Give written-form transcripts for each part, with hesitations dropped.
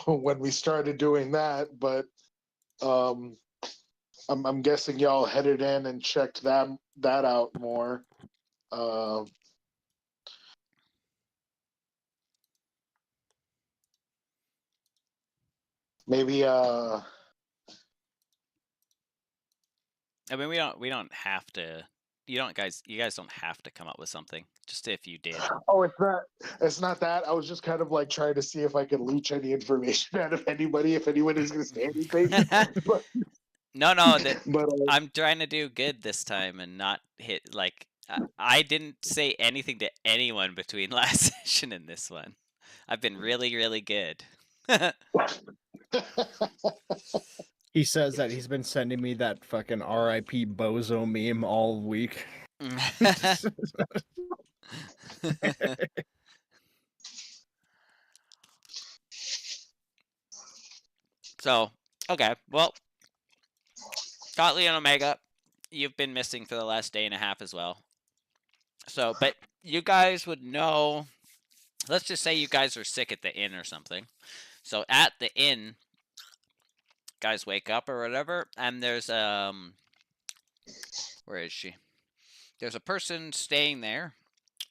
when we started doing that, but I'm guessing y'all headed in and checked that out more. Maybe I mean, we don't have to. You guys don't have to come up with something. Just if you did. Oh, it's not that. I was just kind of like trying to see if I could leech any information out of anybody, if anybody's going to say anything. But, no, but, I'm trying to do good this time and not hit like I didn't say anything to anyone between last session and this one. I've been really, really good. He says that he's been sending me that fucking RIP Bozo meme all week. So, okay, well, Cotley and Omega, you've been missing for the last day and a half as well. So, but you guys would know, let's just say you guys are sick at the inn or something. So at the inn, guys wake up or whatever, and there's, where is she? There's a person staying there,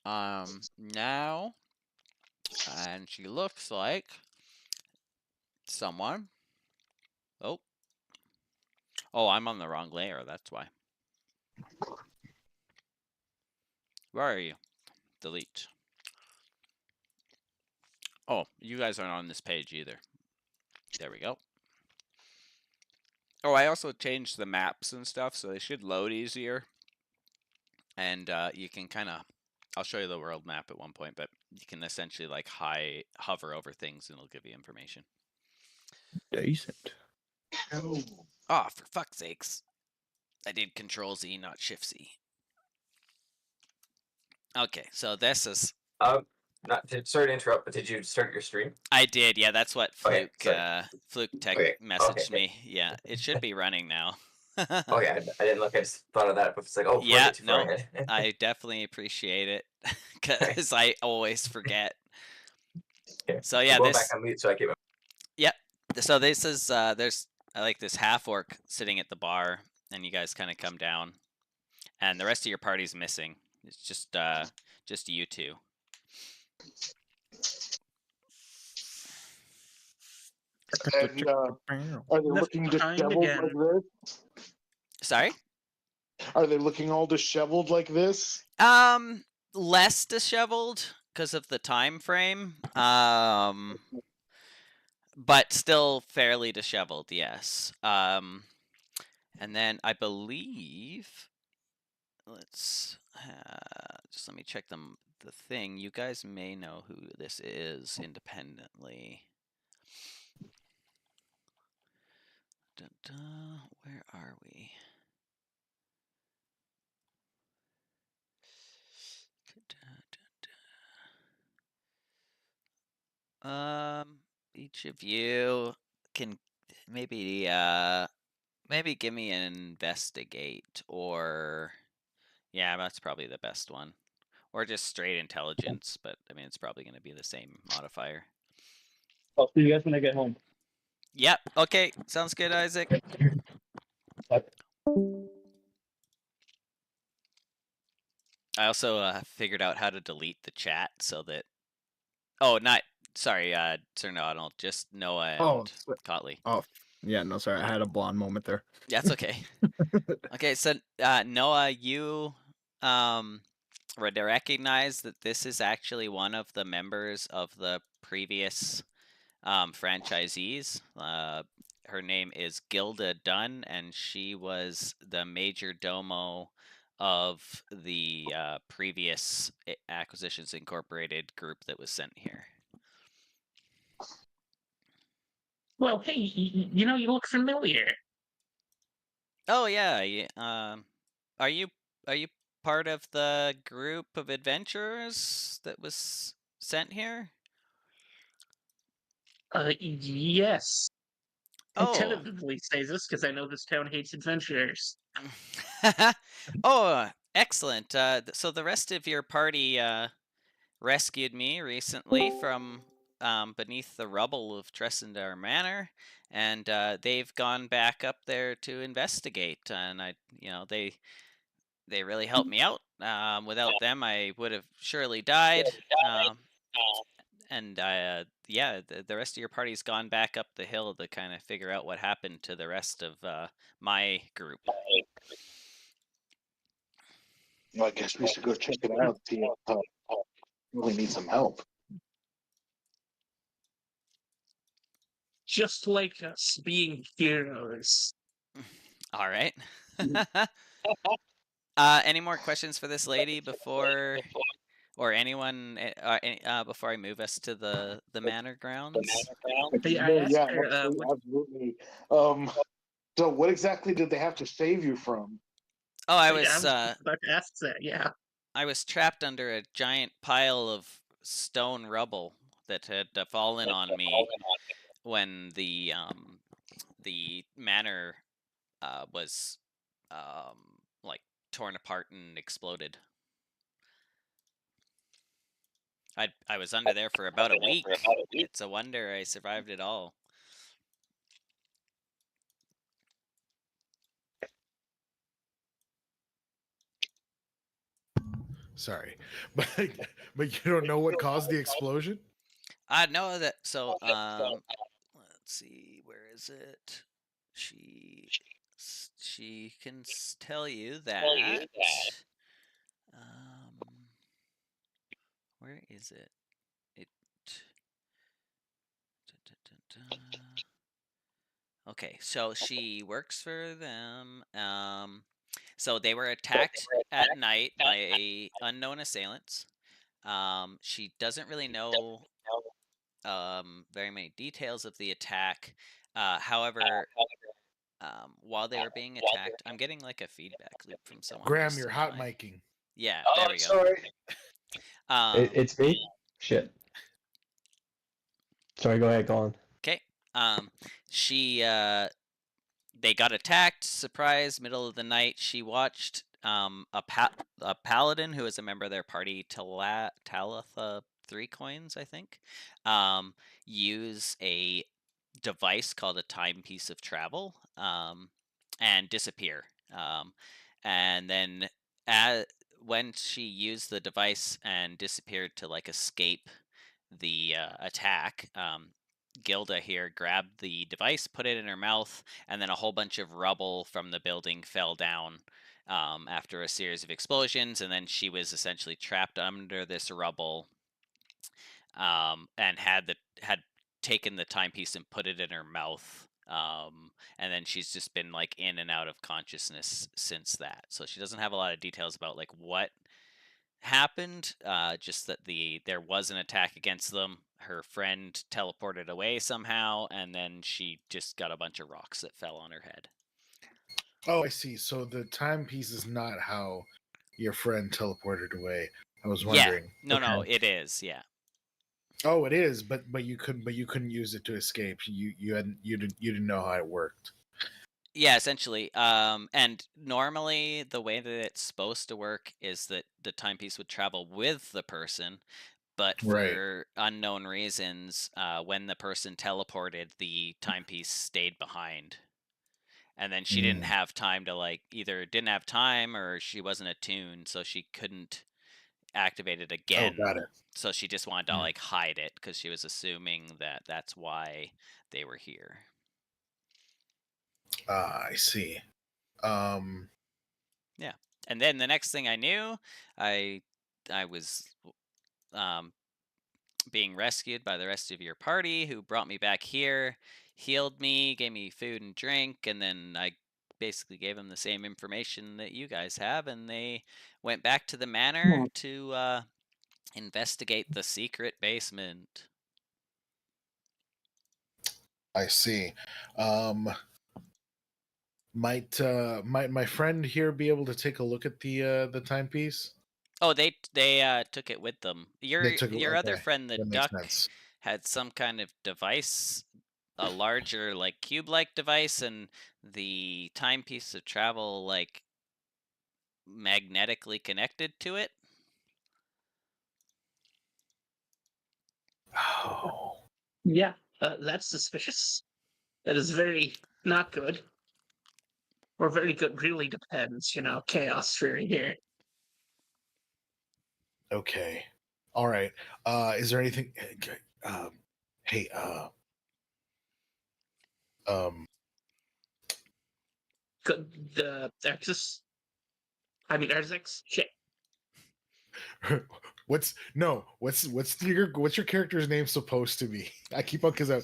now, and she looks like someone. Oh, I'm on the wrong layer, that's why. Where are you? Delete. Oh, you guys aren't on this page either. There we go. Oh, I also changed the maps and stuff, so they should load easier. And you can kind of, I'll show you the world map at one point, but you can essentially like hover over things and it'll give you information. Decent. Oh, for fuck's sakes. I did Control Z, not Shift Z. Okay, so this is... sorry to interrupt, but did you start your stream? I did, yeah, that's what Fluke Tech messaged me. Yeah, it should be running now. Okay, I didn't look, I just thought of that, but it's like, oh, yeah, no, I definitely appreciate it, because I always forget. Okay. So yeah, go back on mute so I keep... Yep, so this is, there's like this half-orc sitting at the bar, and you guys kind of come down, and the rest of your party's missing. It's just you two. And are they looking disheveled like this? Sorry? Are they looking all disheveled like this? Less disheveled because of the time frame. But still fairly disheveled, yes. And then I believe, let's just let me check the thing. You guys may know who this is independently. Where are we? Each of you can maybe give me an investigate, or yeah, that's probably the best one, or just straight intelligence, but I mean it's probably going to be the same modifier. I'll see you guys when I get home. Yep, okay, sounds good, Isaac. I also figured out how to delete the chat so that, sorry, Sir Nodal, just Noah and Cotley. Oh, yeah, no, sorry, I had a blonde moment there. That's okay. Okay, so Noah, you recognize that this is actually one of the members of the previous franchisees. Her name is Gilda Dunn, and she was the major domo of the previous Acquisitions Incorporated group that was sent here. Well, hey, you know, you look familiar. Oh yeah, are you part of the group of adventurers that was sent here? Yes. Oh. I tentatively say this because I know this town hates adventurers. Oh, excellent. So the rest of your party rescued me recently from beneath the rubble of Tressendar Manor, and they've gone back up there to investigate. And they really helped me out. Without them, I would have surely died. And the rest of your party's gone back up the hill to kind of figure out what happened to the rest of my group. Well, I guess we should go check it out. See if we need some help. Just like us being heroes. All right. Any more questions for this lady before, or anyone before I move us to the manor grounds? Yeah, No, I asked yeah, her, absolutely. So what exactly did they have to save you from? Oh, I yeah, was about to ask that. Yeah. I was trapped under a giant pile of stone rubble that had fallen on me when the manor was like torn apart and exploded. I was under there for about a week. It's a wonder I survived it all. Sorry, but you don't know what caused the explosion? I know that. So let's see, where is it? She can tell you that. Where is it? It. Okay, so she works for them. So they were attacked at night by unknown assailants. She doesn't really know very many details of the attack. However, while they were being attacked, I'm getting like a feedback loop from someone. Graham, you're hot micing. Yeah, there we go. Sorry. It's me? Shit. Sorry, go ahead, go on. Okay. They got attacked, surprise, middle of the night. She watched a paladin who was a member of their party, Talitha 3 coins, I think, use a device called a timepiece of travel and disappear. And then when she used the device and disappeared to like escape the attack, Gilda here grabbed the device, put it in her mouth, and then a whole bunch of rubble from the building fell down after a series of explosions, and then she was essentially trapped under this rubble and had taken the timepiece and put it in her mouth. And then she's just been like in and out of consciousness since that. So she doesn't have a lot of details about like what happened, just that there was an attack against them. Her friend teleported away somehow, and then she just got a bunch of rocks that fell on her head. Oh, I see. So the timepiece is not how your friend teleported away. I was wondering. Yeah. No, it is. Yeah. Oh, it is, but you couldn't use it to escape. You didn't know how it worked. Yeah, essentially. And normally the way that it's supposed to work is that the timepiece would travel with the person, but for unknown reasons, when the person teleported, the timepiece stayed behind. And then she didn't have time to either didn't have time or she wasn't attuned, so she couldn't activate it again. Oh, got it. So she just wanted to hide it because she was assuming that that's why they were here. I see. Yeah. And then the next thing I knew, I was being rescued by the rest of your party, who brought me back here, healed me, gave me food and drink, and then I basically gave them the same information that you guys have, and they went back to the manor to investigate the secret basement. I see. Might my friend here be able to take a look at the timepiece? Oh, they took it with them. Your other friend, the duck, had some kind of device, a larger cube-like device, and the timepiece of travel magnetically connected to it. Oh. Yeah, that's suspicious. That is very not good. Or very good, really depends, chaos theory here. Okay. All right. Is there anything? Hey. Um. Good, the Exus, I mean, Erzex, shit. What's your character's name supposed to be? I keep on because I.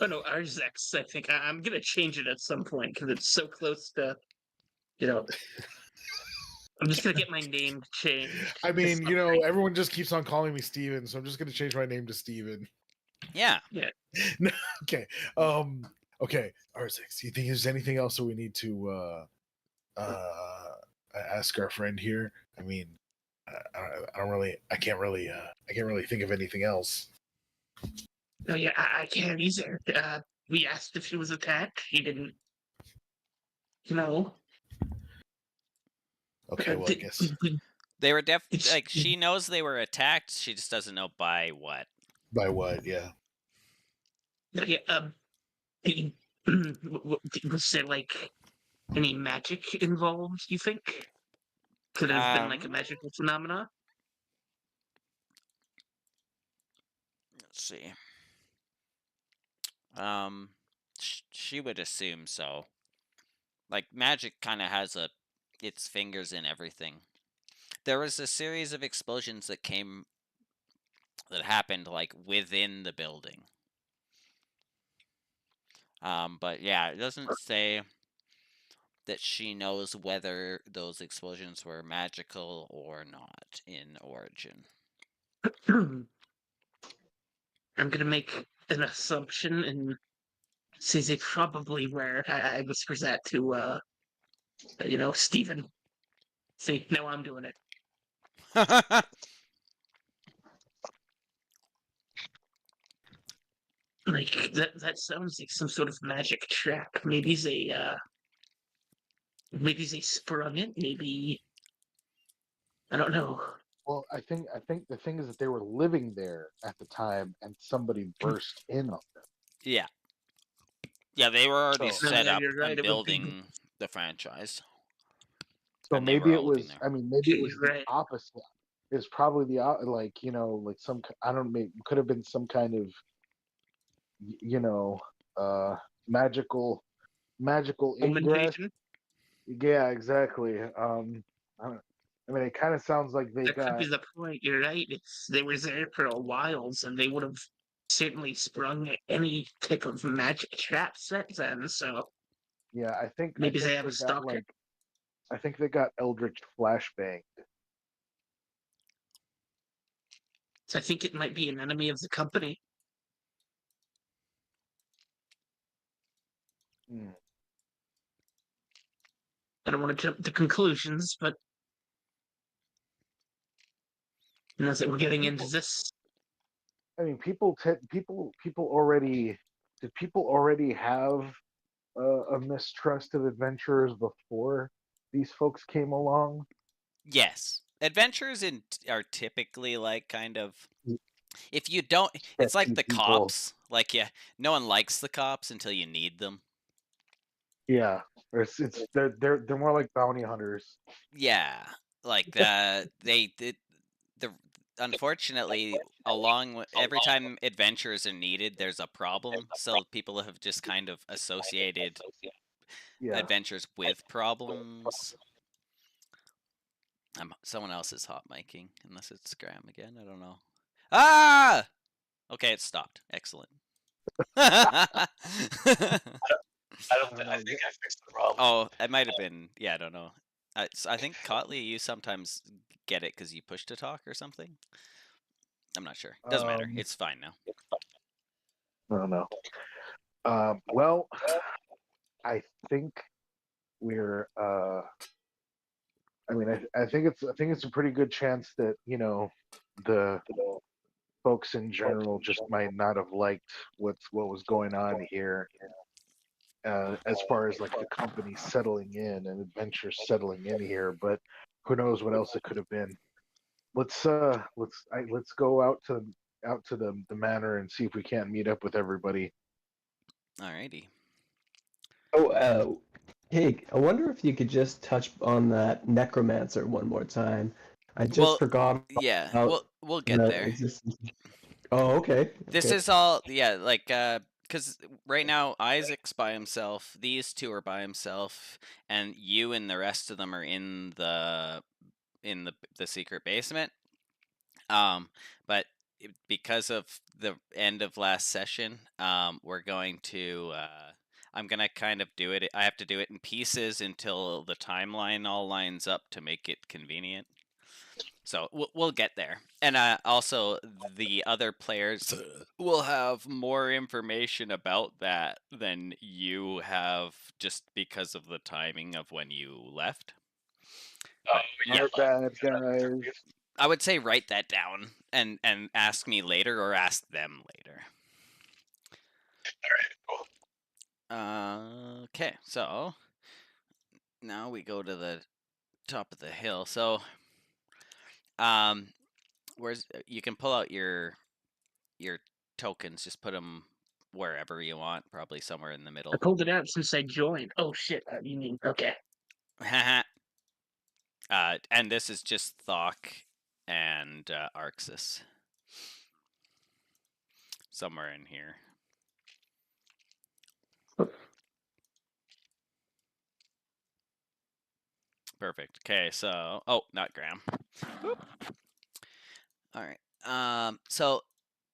Oh no, Arzex, I think. I'm gonna change it at some point because it's so close to, you know, I'm just gonna get my name changed. I mean, everyone just keeps on calling me Steven, so I'm just gonna change my name to Steven. Yeah. Yeah. No, okay. Okay. R6, do you think there's anything else that we need to ask our friend here? I mean, I can't really think of anything else. No, yeah, I can't either. We asked if she was attacked. He didn't. Okay, well, I guess They were like, she knows they were attacked. She just doesn't know by what. By what? Yeah. Yeah. Was there like any magic involved? You think? Could it have been like a magical phenomena? Let's see. She would assume so. Like, magic kind of has its fingers in everything. There was a series of explosions that happened like within the building. But yeah, it doesn't say that she knows whether those explosions were magical or not in origin. I'm gonna make an assumption and say they probably were. I whispers that to Stephen. See, now I'm doing it. Like that sounds like some sort of magic trap. Maybe they sprung it. Maybe I don't know. Well, I think the thing is that they were living there at the time, and somebody burst in on them. Yeah. Yeah, they were already So- set Yeah, up you're right, and it would be- building the franchise. So And they maybe were it all living was. there. I mean, maybe it was You're right. the opposite. It's probably the like some. I don't know. Could have been some kind of magical Home ingress. invasion. Yeah, exactly. I mean, it kind of sounds like they That could got. be the point. You're right. They were there for a while, so they would have certainly sprung any type of magic trap set then. So Yeah, I think maybe they they have a got stalker. I think they got Eldritch flashbang. So I think it might be an enemy of the company. Hmm. I don't want to jump to conclusions, but that we're getting into this. I mean, people already. Did people already have a mistrust of adventurers before these folks came along? Yes. Adventurers are typically like kind of, if you don't, it's like the people. cops. Like, yeah, no one likes the cops until you need them. Yeah, or they're more like bounty hunters. Yeah, like unfortunately, every time adventurers are needed, there's a problem. So people have just kind of associated Yeah, adventures with problems. Someone else is hot miking, unless it's Graham again. I don't know. Ah! Okay, it stopped. Excellent. I think I fixed the problem. Oh, it might have been. Yeah, I don't know. I think Cotley, you sometimes get it because you push to talk or something. I'm not sure. Doesn't matter. It's fine now. I don't know. Well, I think we're. I mean, I think it's a pretty good chance that the folks in general just might not have liked what was going on here. As far as like the company settling in and adventures settling in here, but who knows what else it could have been. Let's go out to out to the manor and see if we can't meet up with everybody. Alrighty. Oh, hey, I wonder if you could just touch on that necromancer one more time. I just forgot Yeah, about we'll get the there. existence. Oh, okay. This is all, yeah, like, because right now Isaac's by himself, these two are by himself, and you and the rest of them are in the secret basement. But because of the end of last session, we're going to I'm gonna kind of do it. I have to do it in pieces until the timeline all lines up to make it convenient. So we'll get there. And also, the other players will have more information about that than you have, just because of the timing of when you left. Our bad guys. I would say write that down and ask me later, or ask them later. Okay, so now we go to the top of the hill. So, where's you can pull out your tokens. Just put them wherever you want, probably somewhere in the middle. I pulled it out since I joined. Oh shit! You mean okay? And this is just Thok and Arxis. Somewhere in here. Perfect. Okay, so not Graham. Whoop. All right. So,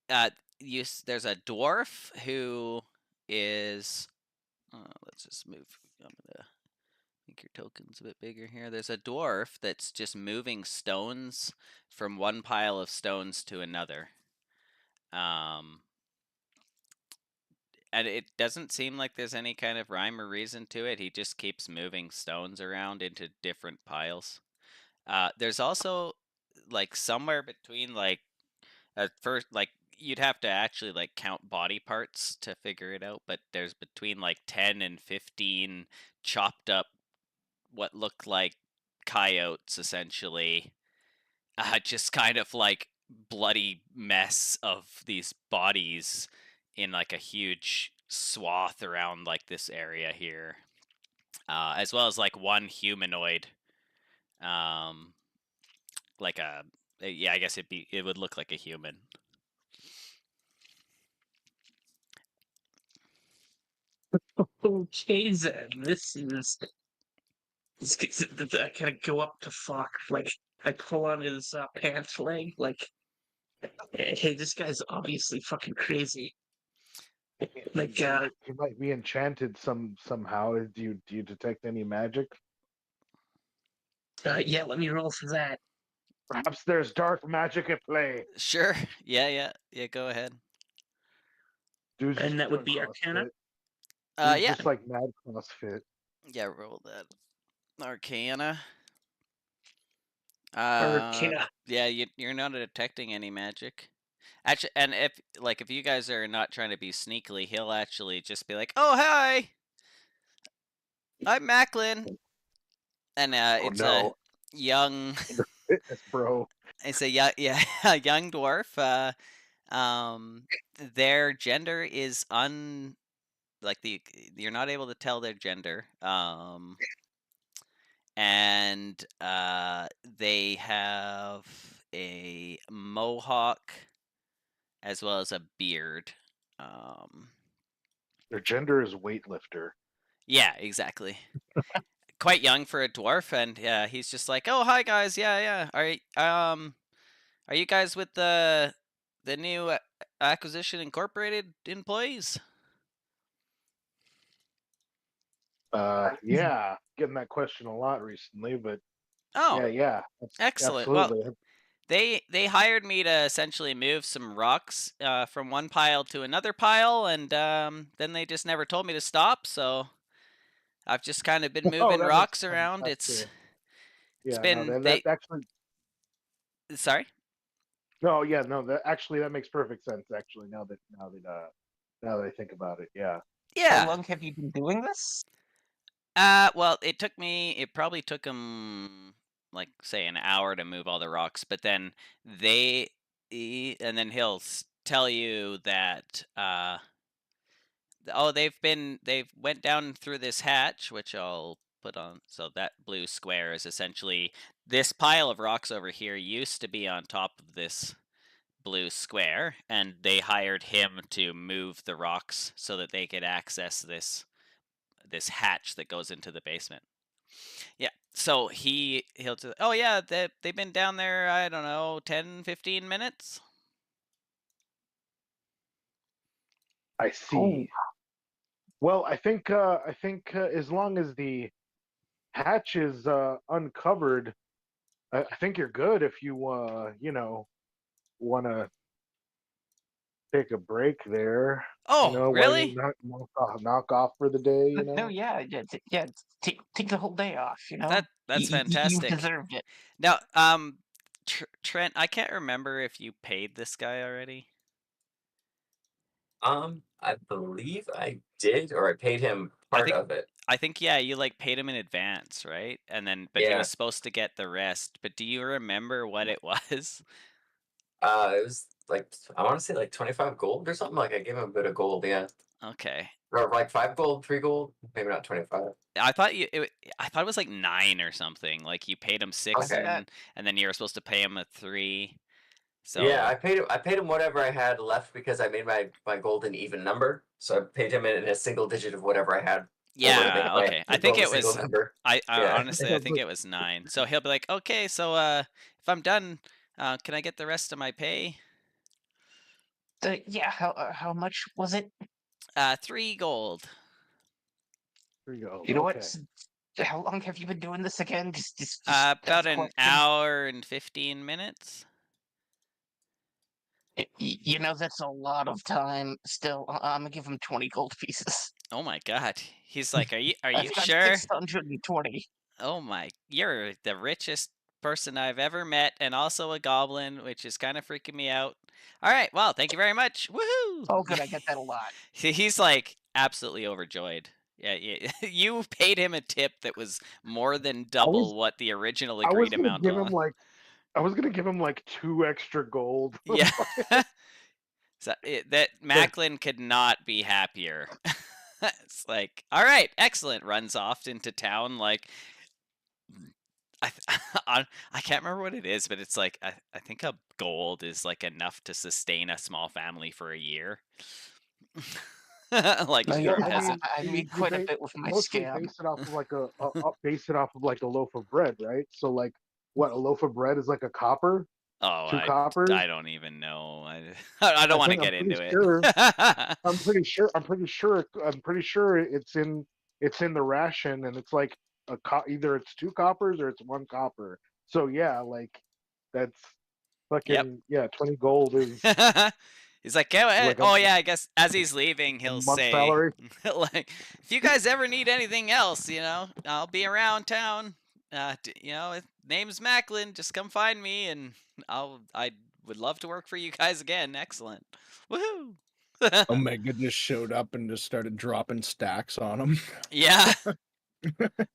there's a dwarf who is. Let's just move. I'm gonna make your tokens a bit bigger here. There's a dwarf that's just moving stones from one pile of stones to another. And it doesn't seem like there's any kind of rhyme or reason to it. He just keeps moving stones around into different piles. There's also, like, somewhere between, like, at first, like, you'd have to actually, like, count body parts to figure it out, but there's between, like, 10 and 15 chopped up, what look like coyotes, essentially. Just kind of, like, bloody mess of these bodies in, like, a huge swath around, like, this area here, as well as, like, one humanoid, like a I guess it would look like a human. Okay, then this is. I kind of go up to Fuck, like I pull on his pants leg, like, hey, this guy's obviously fucking crazy. Like, He might be enchanted somehow. Do you detect any magic? yeah, let me roll for that. Perhaps there's dark magic at play. Sure. Yeah. Go ahead. Dude's And just that would doing be Arcana? CrossFit. Dude's Yeah. just like mad CrossFit. Yeah, roll that. Arcana. Arcana. Yeah, you're not detecting any magic. Actually, and if you guys are not trying to be sneakily, he'll actually just be like, "Oh, hi, I'm Macklin," and it's no. a young, Fitness, bro. it's a a young dwarf. Their gender is you're not able to tell their gender. And they have a mohawk as well as a beard. Their gender is weightlifter. Yeah, exactly. Quite young for a dwarf, and yeah, he's just like, "Oh, hi guys, yeah. Are you guys with the new Acquisition Incorporated employees?" Yeah, getting that question a lot recently, but Oh, yeah, excellent. absolutely. Well, they hired me to essentially move some rocks from one pile to another pile, and then they just never told me to stop. So I've just kind of been moving that rocks makes sense. around. That's It's cool. it's Yeah, been no, that actually. Sorry. No, yeah, no, that makes perfect sense. Actually, now that I think about it, yeah. Yeah. How long have you been doing this? Well, it probably took them, like, say, an hour to move all the rocks, but then they and then he'll tell you that they've went down through this hatch, which I'll put on. So that blue square is essentially this pile of rocks over here used to be on top of this blue square, and they hired him to move the rocks so that they could access this hatch that goes into the basement. Yeah. So he'll just, oh yeah, they've been down there, I don't know, 10, 15 minutes. I see. Well, I think as long as the hatch is uncovered, I think you're good if you want to take a break there. Oh, Why really? not knock off for the day? No, yeah, take the whole day off. That's You fantastic. deserved it. Now, Trent, I can't remember if you paid this guy already. I believe I did, or I paid him part of it. I think yeah, you like paid him in advance, right? And then, but he Yeah. was supposed to get the rest. But do you remember what it was? It was like, I want to say like 25 gold or something. Like I gave him a bit of gold, yeah. Okay. Or like 5 gold, 3 gold, maybe not 25. I thought it was like 9 or something. Like you paid him 6 Okay. and then you were supposed to pay him a 3. So Yeah, I paid him whatever I had left because I made my gold an even number. So I paid him in a single digit of whatever I had. yeah, okay. I think it was number. I Yeah. honestly I think it was 9. So he'll be like, "Okay, so if I'm done, can I get the rest of my pay?" Yeah, how much was it? 3 gold. There you go. You know Okay. what? How long have you been doing this again? Just About as a an question. hour and 15 minutes. That's a lot of time. Still, I'm gonna give him 20 gold pieces. Oh my god. He's like, "Are you I've got sure?" 620. Oh my, you're the richest person I've ever met, and also a goblin, which is kind of freaking me out. All right, well, thank you very much. Woohoo! Oh, good, I get that a lot. He's like absolutely overjoyed. Yeah, you paid him a tip that was more than double what the original I was agreed gonna amount give was. him like I was gonna give him like 2 extra gold. Yeah. So that Macklin could not be happier. It's like, all right, excellent. Runs off into town like. I can't remember what it is, but it's like I think a gold is like enough to sustain a small family for a year. Like No, if yeah, you're a Well, peasant. I made quite a bit with my mostly scam. base it off of like base it off of like a loaf of bread, right? So like what a loaf of bread is like a copper, Oh, 2 coppers. I don't even know. I don't want to get into it. Sure, I'm pretty sure it's in the ration, and it's like either it's 2 coppers or it's 1 copper. So yeah, like that's fucking 20 gold is He's like, go ahead. like Oh yeah, I guess as he's leaving, he'll month's say, salary. like, if you guys ever need anything else, I'll be around town. His name's Macklin. Just come find me, and I would love to work for you guys again. Excellent. Woohoo! Omega just showed up and just started dropping stacks on him. Yeah.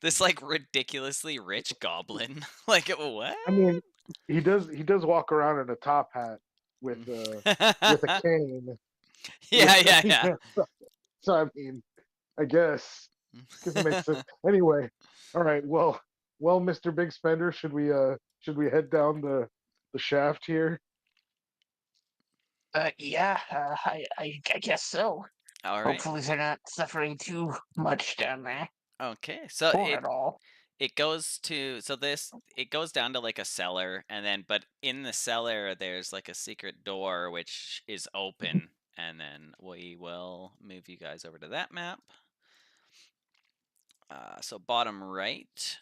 This like ridiculously rich goblin. Like what? I mean, he does walk around in a top hat with a cane. Yeah. So I mean, I guess it makes sense. Anyway, all right. Well, Mr. Big Spender, should we head down the shaft here? Yeah, I guess so. All right. Hopefully they're not suffering too much down there. Okay. So Or at all. it goes down to like a cellar, and then but in the cellar there's like a secret door which is open, and then we will move you guys over to that map. So bottom right,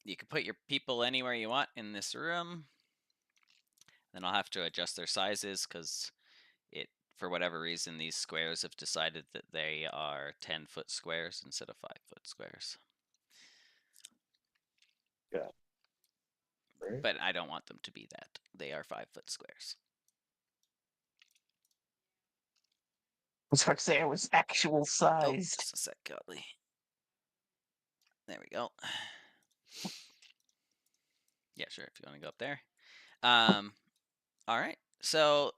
you can put your people anywhere you want in this room. Then I'll have to adjust their sizes because for whatever reason these squares have decided that they are 10-foot squares instead of 5-foot squares. Yeah. Right. But I don't want them to be that. They are 5-foot squares. I was about to say I was actual Oh, sized. just a sec, Gottlieb. There we go. Yeah, sure, if you want to go up there. All right. So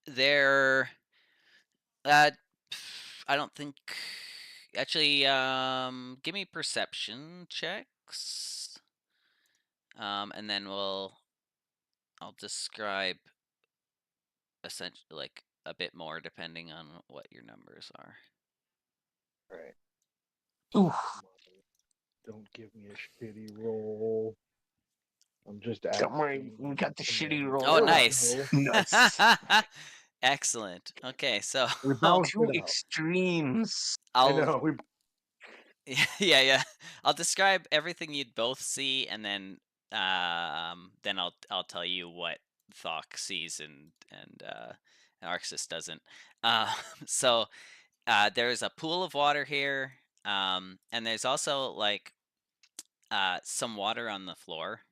there. I don't think. Actually, give me perception checks. And then I'll describe essentially like a bit more depending on what your numbers are. Right. Ooh. Don't give me a shitty roll. I'm just Don't worry, asking. we got the Come shitty on. roll. Oh, There we nice. go. Nice. Excellent. Okay, so We balanced Two it out. extremes. I I'll know. We yeah. I'll describe everything you'd both see, and then I'll tell you what Thok sees and Arxis doesn't. So there's a pool of water here, and there's also like some water on the floor.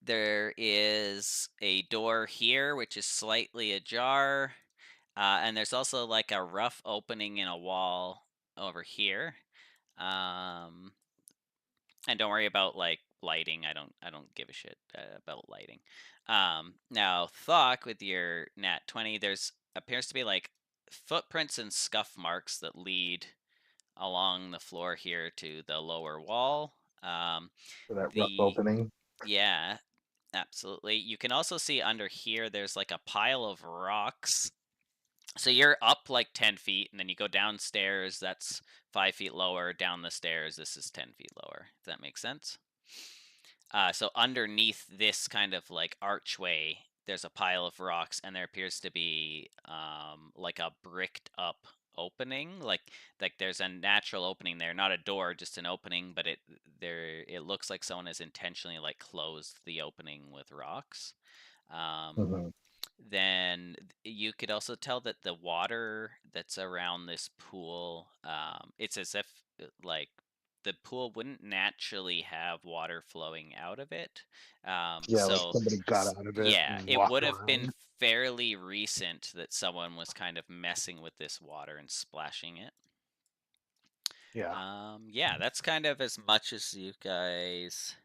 There is a door here which is slightly ajar, and there's also like a rough opening in a wall over here. And don't worry about like lighting. I don't give a shit about lighting. Now Thok, with your nat 20, there's appears to be like footprints and scuff marks that lead along the floor here to the lower wall. for that rough The opening. Yeah, absolutely. You can also see under here there's like a pile of rocks. So you're up like 10 feet, and then you go downstairs, that's 5 feet lower. Down the stairs, this is 10 feet lower. Does that make sense? So underneath this kind of like archway, there's a pile of rocks, and there appears to be like a bricked up opening. Like there's a natural opening there, not a door, just an opening, but it looks like someone has intentionally like closed the opening with rocks. Mhm. Then you could also tell that the water that's around this pool, it's as if like the pool wouldn't naturally have water flowing out of it. Yeah, like So somebody got out of it. yeah, And it walked would have been around. fairly recent that someone was kind of messing with this water and splashing it. Yeah. Yeah, that's kind of as much as you guys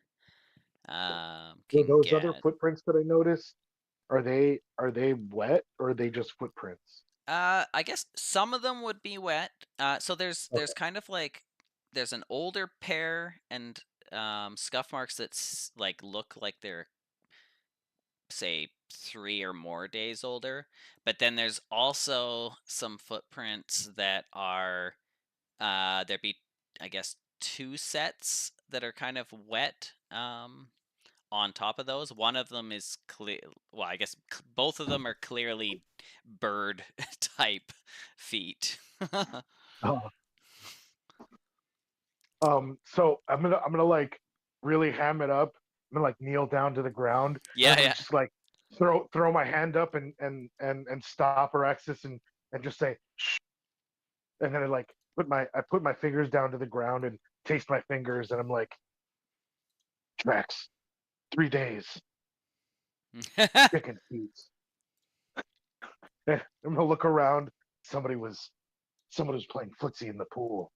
Were can those other get. footprints that I noticed? Are they wet or are they just footprints? I guess some of them would be wet. So there's Okay. kind of like there's an older pair and scuff marks like look like they're say 3 or more days older. But then there's also some footprints that are there'd be I guess 2 sets that are kind of wet. On top of those, one of them is clear. Well, I guess both of them are clearly bird type feet. Uh, so I'm gonna like really ham it up. I'm gonna like kneel down to the ground. And I'm gonna Yeah. just like throw my hand up and stop Araxis and just say shh. And then I put my fingers down to the ground and taste my fingers and I'm like, Drax, 3 days, chicken feet. I'm gonna look around. Somebody was playing footsie in the pool.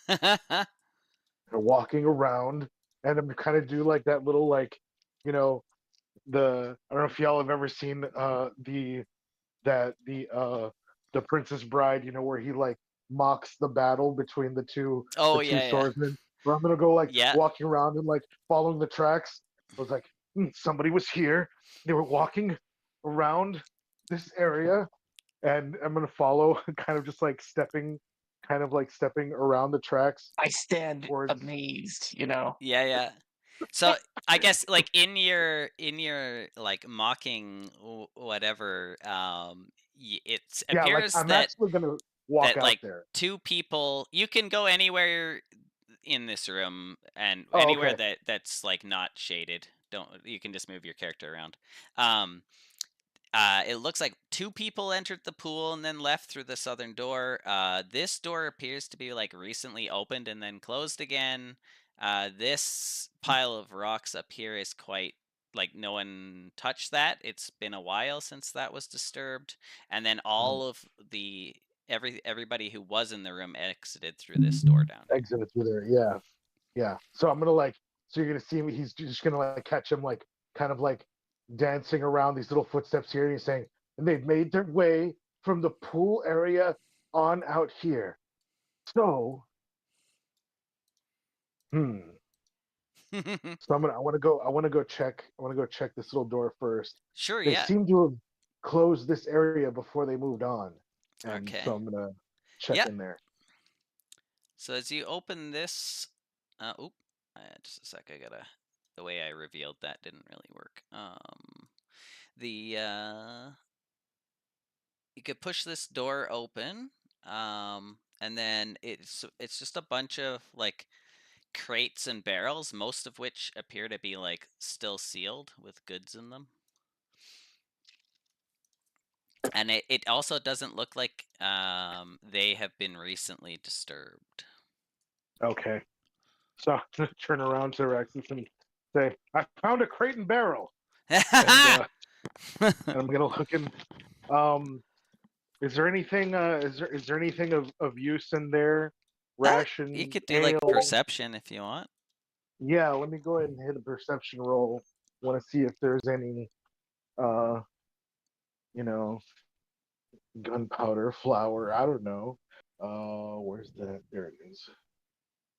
They're walking around, and I'm kind of do like that little like, you know, I don't know if y'all have ever seen the Princess Bride, where he like mocks the battle between the two Oh the two yeah. swordsmen. Where I'm gonna go like Yeah. walking around and like following the tracks. I was like, somebody was here. They were walking around this area, and I'm gonna follow, kind of just like stepping around the tracks I stand towards. amazed, you know. Yeah. So I guess like in your like mocking whatever, it Yeah, like appears I'm that actually gonna walk out like there. 2 people. You can go anywhere in this room and Oh, anywhere okay. that's like not shaded. You can just move your character around. It looks like 2 people entered the pool and then left through the southern door. This door appears to be like recently opened and then closed again. This pile of rocks up here is quite like no one touched that. It's been a while since that was disturbed. And then all of the everybody who was in the room exited through this door down here. Exited through there. Yeah. So I'm gonna like So you're gonna see him. He's just gonna like catch him, like kind of like dancing around these little footsteps here. And he's saying, and they've made their way from the pool area on out here. So, So I want to go check. I want to go check this little door first. Sure, They yeah. seem to have closed this area before they moved on, and Okay. so I'm gonna check Yeah. in there. So as you open this, just a sec. The way I revealed that didn't really work. You could push this door open, and then it's just a bunch of like crates and barrels, most of which appear to be like still sealed with goods in them. And it also doesn't look like they have been recently disturbed. Okay. So I'm gonna turn around to Rexus and say, "I found a crate and barrel." And I'm gonna look in. Is there anything? Is there anything of use in there? Ration. You could do like ale? perception if you want. Yeah, let me go ahead and hit a perception roll. Want to see if there's any, gunpowder, flour. I don't know. Where's that? There it is.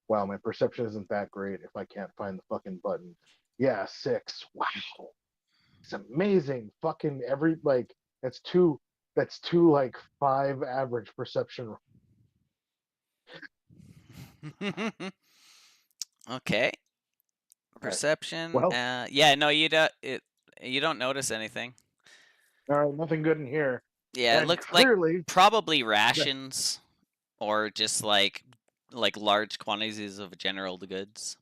Wow, my perception isn't that great if I can't find the fucking button. Yeah, 6. Wow, it's amazing. Fucking that's two like 5 average perception. Okay. Perception. Well- yeah, no, you don't notice anything. All right, nothing good in here. Yeah, it And looks like clearly, probably rations or just like large quantities of general goods.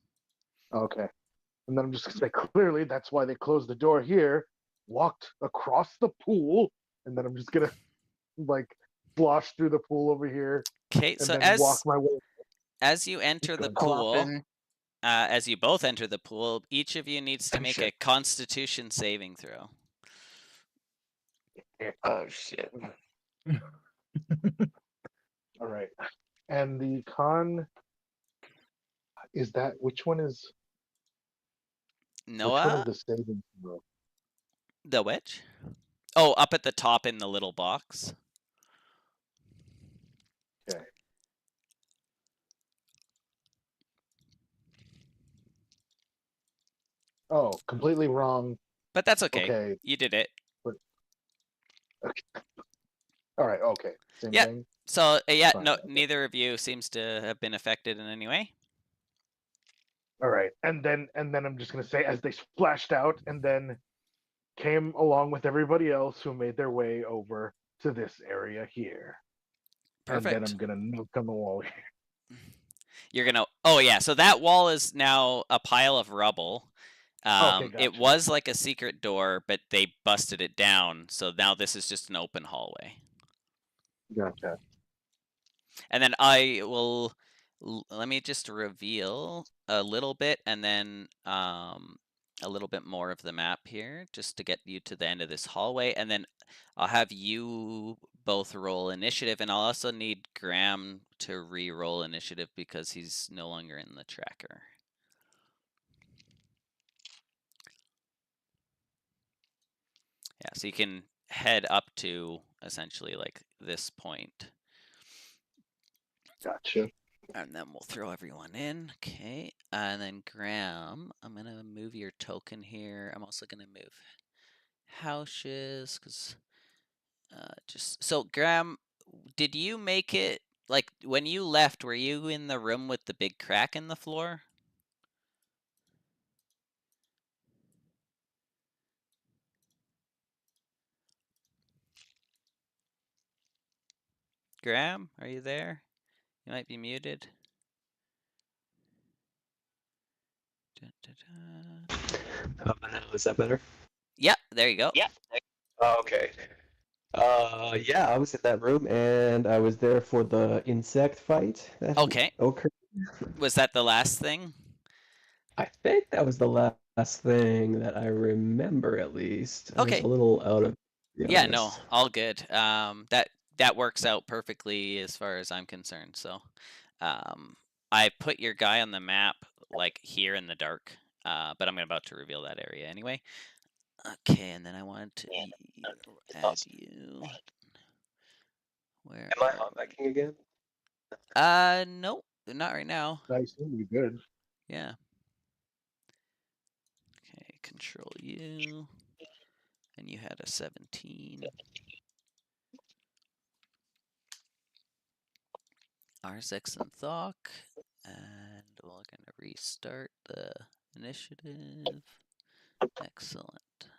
okay. And then I'm just gonna say, clearly that's why they closed the door here, walked across the pool, and then I'm just gonna like slosh through the pool over here Okay, and so then walk my way. as you enter the Good. pool, as you both enter the pool, each of you needs to make Shit. a Constitution saving throw. Oh shit. All right. And the con is that which one is which one Noah, is the saving throw? the which? Oh, up at the top in the little box. Okay. Oh, completely wrong. But that's okay. Okay. You did it. All right. Okay. Same Yeah. thing. So yeah, Fine, no, okay. neither of you seems to have been affected in any way. All right. And then I'm just gonna say, as they splashed out and then came along with everybody else who made their way over to this area here. Perfect. And then I'm gonna knock on the wall here. You're gonna. Oh yeah. So that wall is now a pile of rubble. Okay, It gotcha. was like a secret door, but they busted it down. So now this is just an open hallway. Gotcha. And then I will. Let me just reveal a little bit, and then a little bit more of the map here, just to get you to the end of this hallway, and then I'll have you both roll initiative, and I'll also need Graham to re-roll initiative because he's no longer in the tracker. Yeah, so you can head up to essentially like this point. Gotcha. And then we'll throw everyone in. Okay. And then Graham, I'm going to move your token here. I'm also going to move houses because so Graham, did you make it like when you left, were you in the room with the big crack in the floor? Graham, are you there? You might be muted. Oh, no, is that better? Yeah, there you go. Yeah. Okay. Yeah, I was in that room and I was there for the insect fight. That Okay. occurred. Was that the last thing? I think that was the last thing that I remember, at least. I was Okay. a little out of. to be Yeah, no, honest. all good. That works out perfectly as far as I'm concerned. So, I put your guy on the map like here in the dark. But I'm about to reveal that area anyway. Okay, and then I want to add you. Where? Am I on that king again? Nope, not right now. Nice, be good. Yeah. Okay, control you. And you had a 17. Arzix and Thok. And we're going to restart the initiative. Excellent.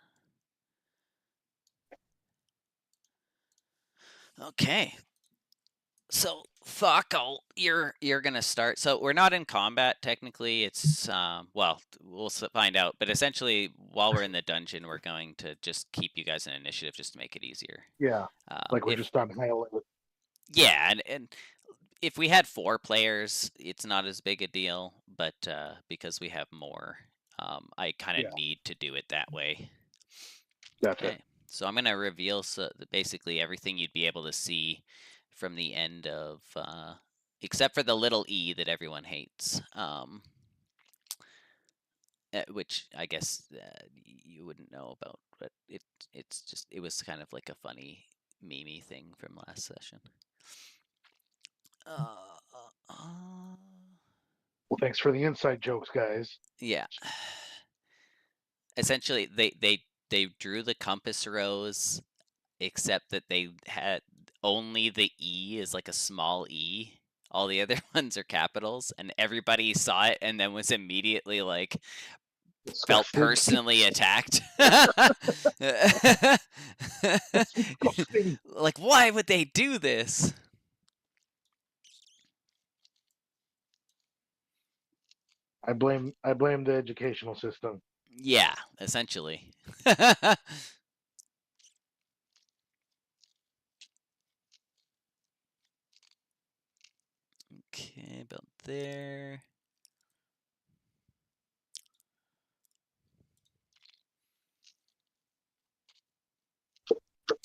Okay. So Thok, you're gonna start. So we're not in combat technically. It's well, we'll find out. But essentially, while we're in the dungeon, we're going to just keep you guys in initiative just to make it easier. Yeah, like we're if- just on high alert. Yeah, and if we had 4 players, it's not as big a deal. But because we have more, I kind of Yeah. need to do it that way. Gotcha. Okay, so I'm gonna reveal basically everything you'd be able to see from the end of, except for the little E that everyone hates, which I guess you wouldn't know about, but it was kind of like a funny meme thing from last session. Well, thanks for the inside jokes, guys. Yeah. Essentially, they drew the compass rose, except that they had only the E is like a small E. All the other ones are capitals, and everybody saw it and then was immediately like felt Disgusting. personally attacked. Disgusting. Like, why would they do this? I blame the educational system. Yeah, essentially. Okay, about there.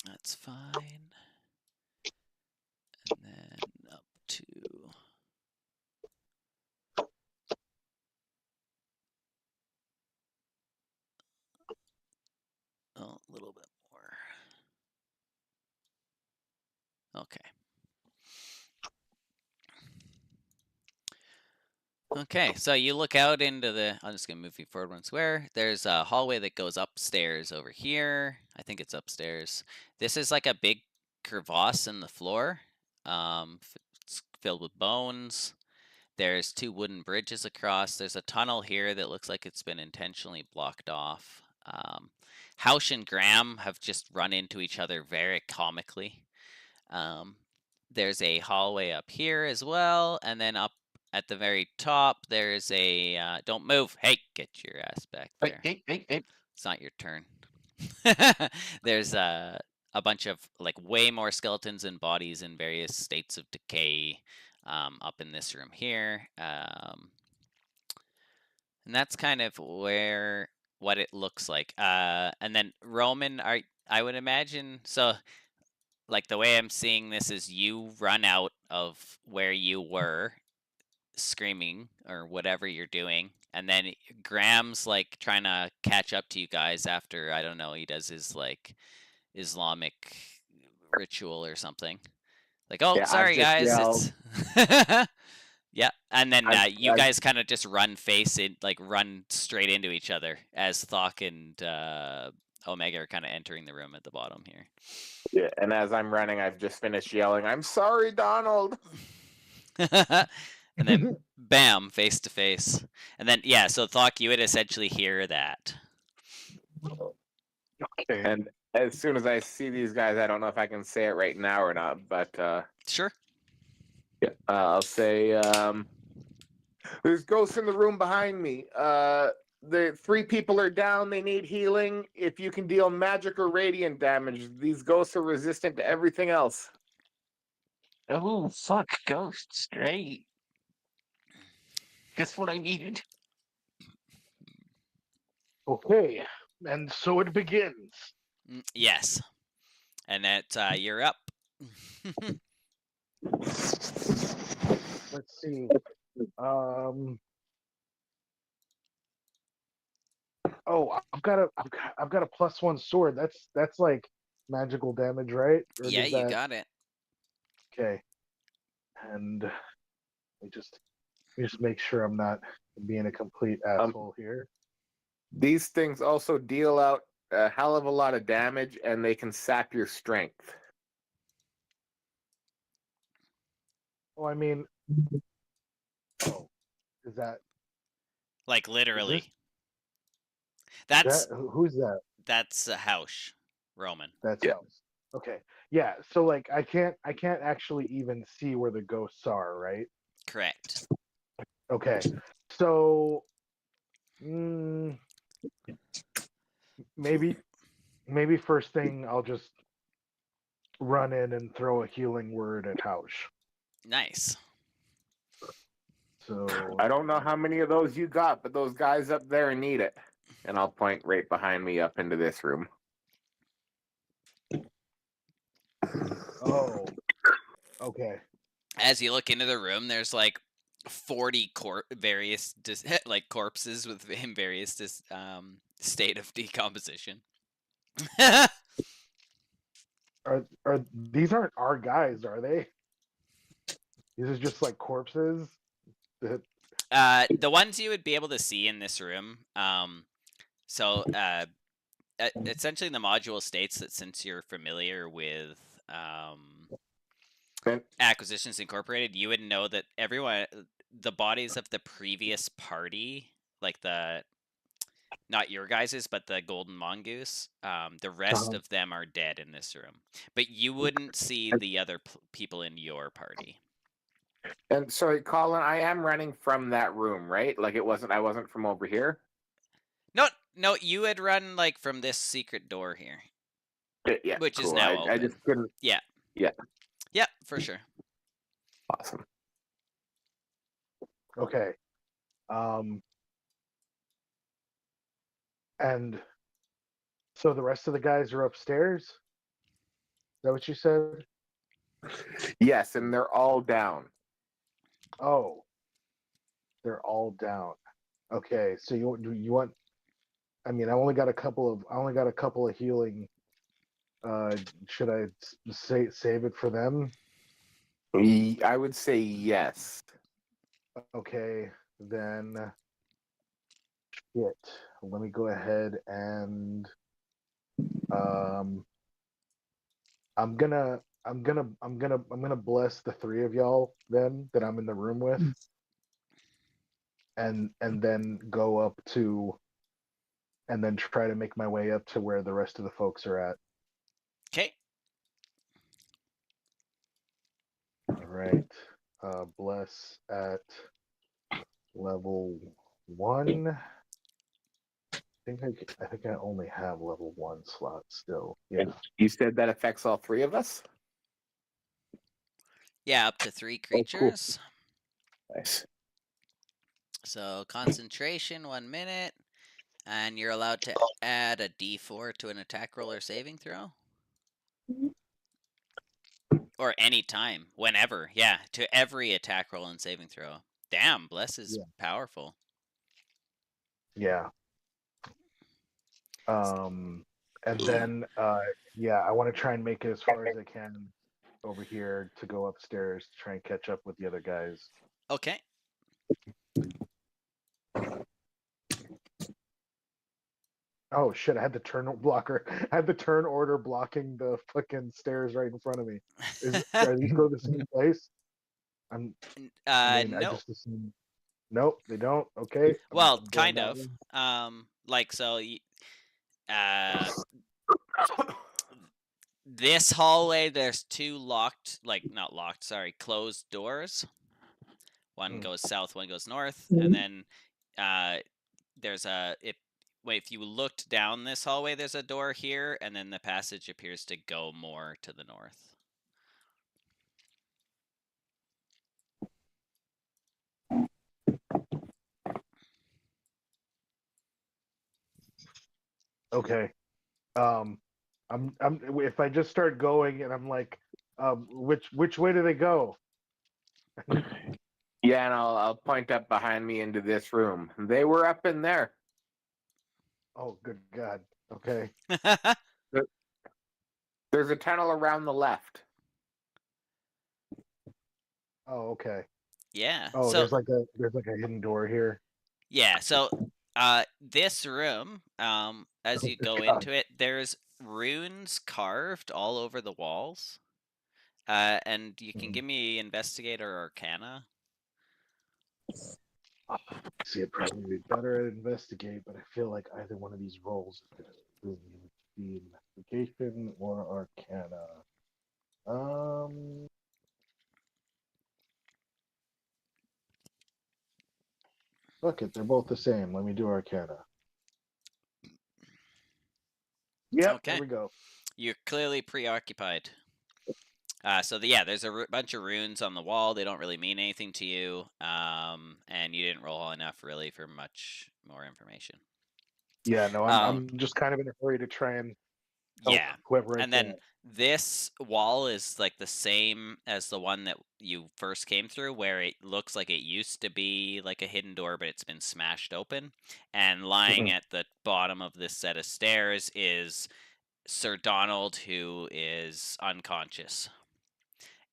That's fine. And then up to... Oh, a little bit more. Okay. Okay, so you look out into the... I'm just going to move you forward one square. There's a hallway that goes upstairs over here. I think it's upstairs. This is like a big crevasse in the floor. It's filled with bones. There's 2 wooden bridges across. There's a tunnel here that looks like it's been intentionally blocked off. Hausch and Graham have just run into each other very comically. There's a hallway up here as well, and then up at the very top, there's a... don't move! Hey, get your ass back there. Hey. It's not your turn. There's a bunch of, like, way more skeletons and bodies in various states of decay up in this room here. And that's kind of what it looks like. And then Roman, I would imagine... So, like, the way I'm seeing this is you run out of where you were screaming or whatever you're doing, and then Graham's like trying to catch up to you guys after, I don't know, he does his like Islamic ritual or something, like, oh, Yeah, I've sorry just guys, yelled. it's yeah, and then you I've- guys kind of just run straight into each other as Thok and Omega are kind of entering the room at the bottom here. Yeah, and as I'm running, I've just finished yelling, "I'm sorry, Donald." And then bam, face to face. And then yeah, so Thok, you would essentially hear that. Okay. And as soon as I see these guys, I don't know if I can say it right now or not, but Sure. yeah, I'll say, there's ghosts in the room behind me. The 3 people are down. They need healing. If you can deal magic or radiant damage, these ghosts are resistant to everything else. Oh, fuck, ghosts. Great. Guess what I needed? Okay. And so it begins. Yes. And that you're up. Let's see. Oh, I've got a +1 sword. That's like magical damage, right? Or Yeah, does you that... got it. Okay. And we just make sure I'm not being a complete asshole here. These things also deal out a hell of a lot of damage, and they can sap your strength. Oh, I mean, oh, is that Like literally. is That's that who's that? that's a house, Roman. That's Yeah. House. Okay. Yeah. So like, I can't actually even see where the ghosts are, right? Correct. Okay. So, maybe first thing I'll just run in and throw a healing word at House. Nice. So I don't know how many of those you got, but those guys up there need it. And I'll point right behind me up into this room. oh, okay. As you look into the room, there's like 40 various like corpses with in various state of decomposition. Are these aren't our guys, are they? These are just like corpses. That... The ones you would be able to see in this room. Essentially, the module states that since you're familiar with Acquisitions Incorporated, you would know that the bodies of the previous party, like not your guys's, but the Golden Mongoose, the rest of them are dead in this room. But you wouldn't see the other people in your party. And sorry, Colin, I am running from that room, right? Like I wasn't from over here. No, you had run like from this secret door here. Yeah, which cool. is now I open. just couldn't. Yeah. Yeah. Yeah, for sure. Awesome. Okay. And so the rest of the guys are upstairs? Is that what you said? Yes, and they're all down. Oh. They're all down. Okay, so you want... I mean, I only got a couple of healing. Should I save it for them? I would say yes. Okay, then shit. Let me go ahead and I'm gonna bless the three of y'all then that I'm in the room with, and then go up to, and then try to make my way up to where the rest of the folks are at. Okay. All right. Bless at level 1. I think I only have level 1 slots still. Yeah. And you said that affects all three of us? Yeah, up to 3 cool. creatures. Nice. So concentration, 1 minute, and you're allowed to add a D4 to an attack roll or saving throw. Or any time, whenever, yeah, to every attack roll and saving throw. Damn, Bless is powerful. Yeah. And then I want to try and make it as far as I can over here to go upstairs to try and catch up with the other guys. Okay. Oh shit! I had the turn blocker. I had the turn order blocking the fucking stairs right in front of me. Are these go to the same place? No. I just assumed. Nope, they don't. Okay. Well, I'm kind that of. way. Like so. This hallway, there's 2 locked, like not locked, sorry, closed doors. One goes south, one goes north, and then there's if you looked down this hallway, there's a door here, and then the passage appears to go more to the north. Okay. I'm if I just start going and I'm like, which way do they go? Yeah, and I'll point up behind me into this room. They were up in there. Oh, good God. Okay. There's a tunnel around the left. Oh, okay. Yeah. Oh, So there's like a hidden door here. yeah. So this room, as you go God. into it, there's runes carved all over the walls. And you can give me Investigator or Arcana. See, I'd probably be better at investigate, but I feel like either one of these roles is going to be investigation or Arcana. Fuck it, they're both the same. Let me do Arcana. Yep, Okay. there we go. You're clearly preoccupied. There's a bunch of runes on the wall. They don't really mean anything to you, and you didn't roll enough really for much more information. Yeah, no, I'm just kind of in a hurry to try and help whoever I and can. then this wall is like the same as the one that you first came through, where it looks like it used to be like a hidden door, but it's been smashed open. And lying at the bottom of this set of stairs is Sir Donald, who is unconscious.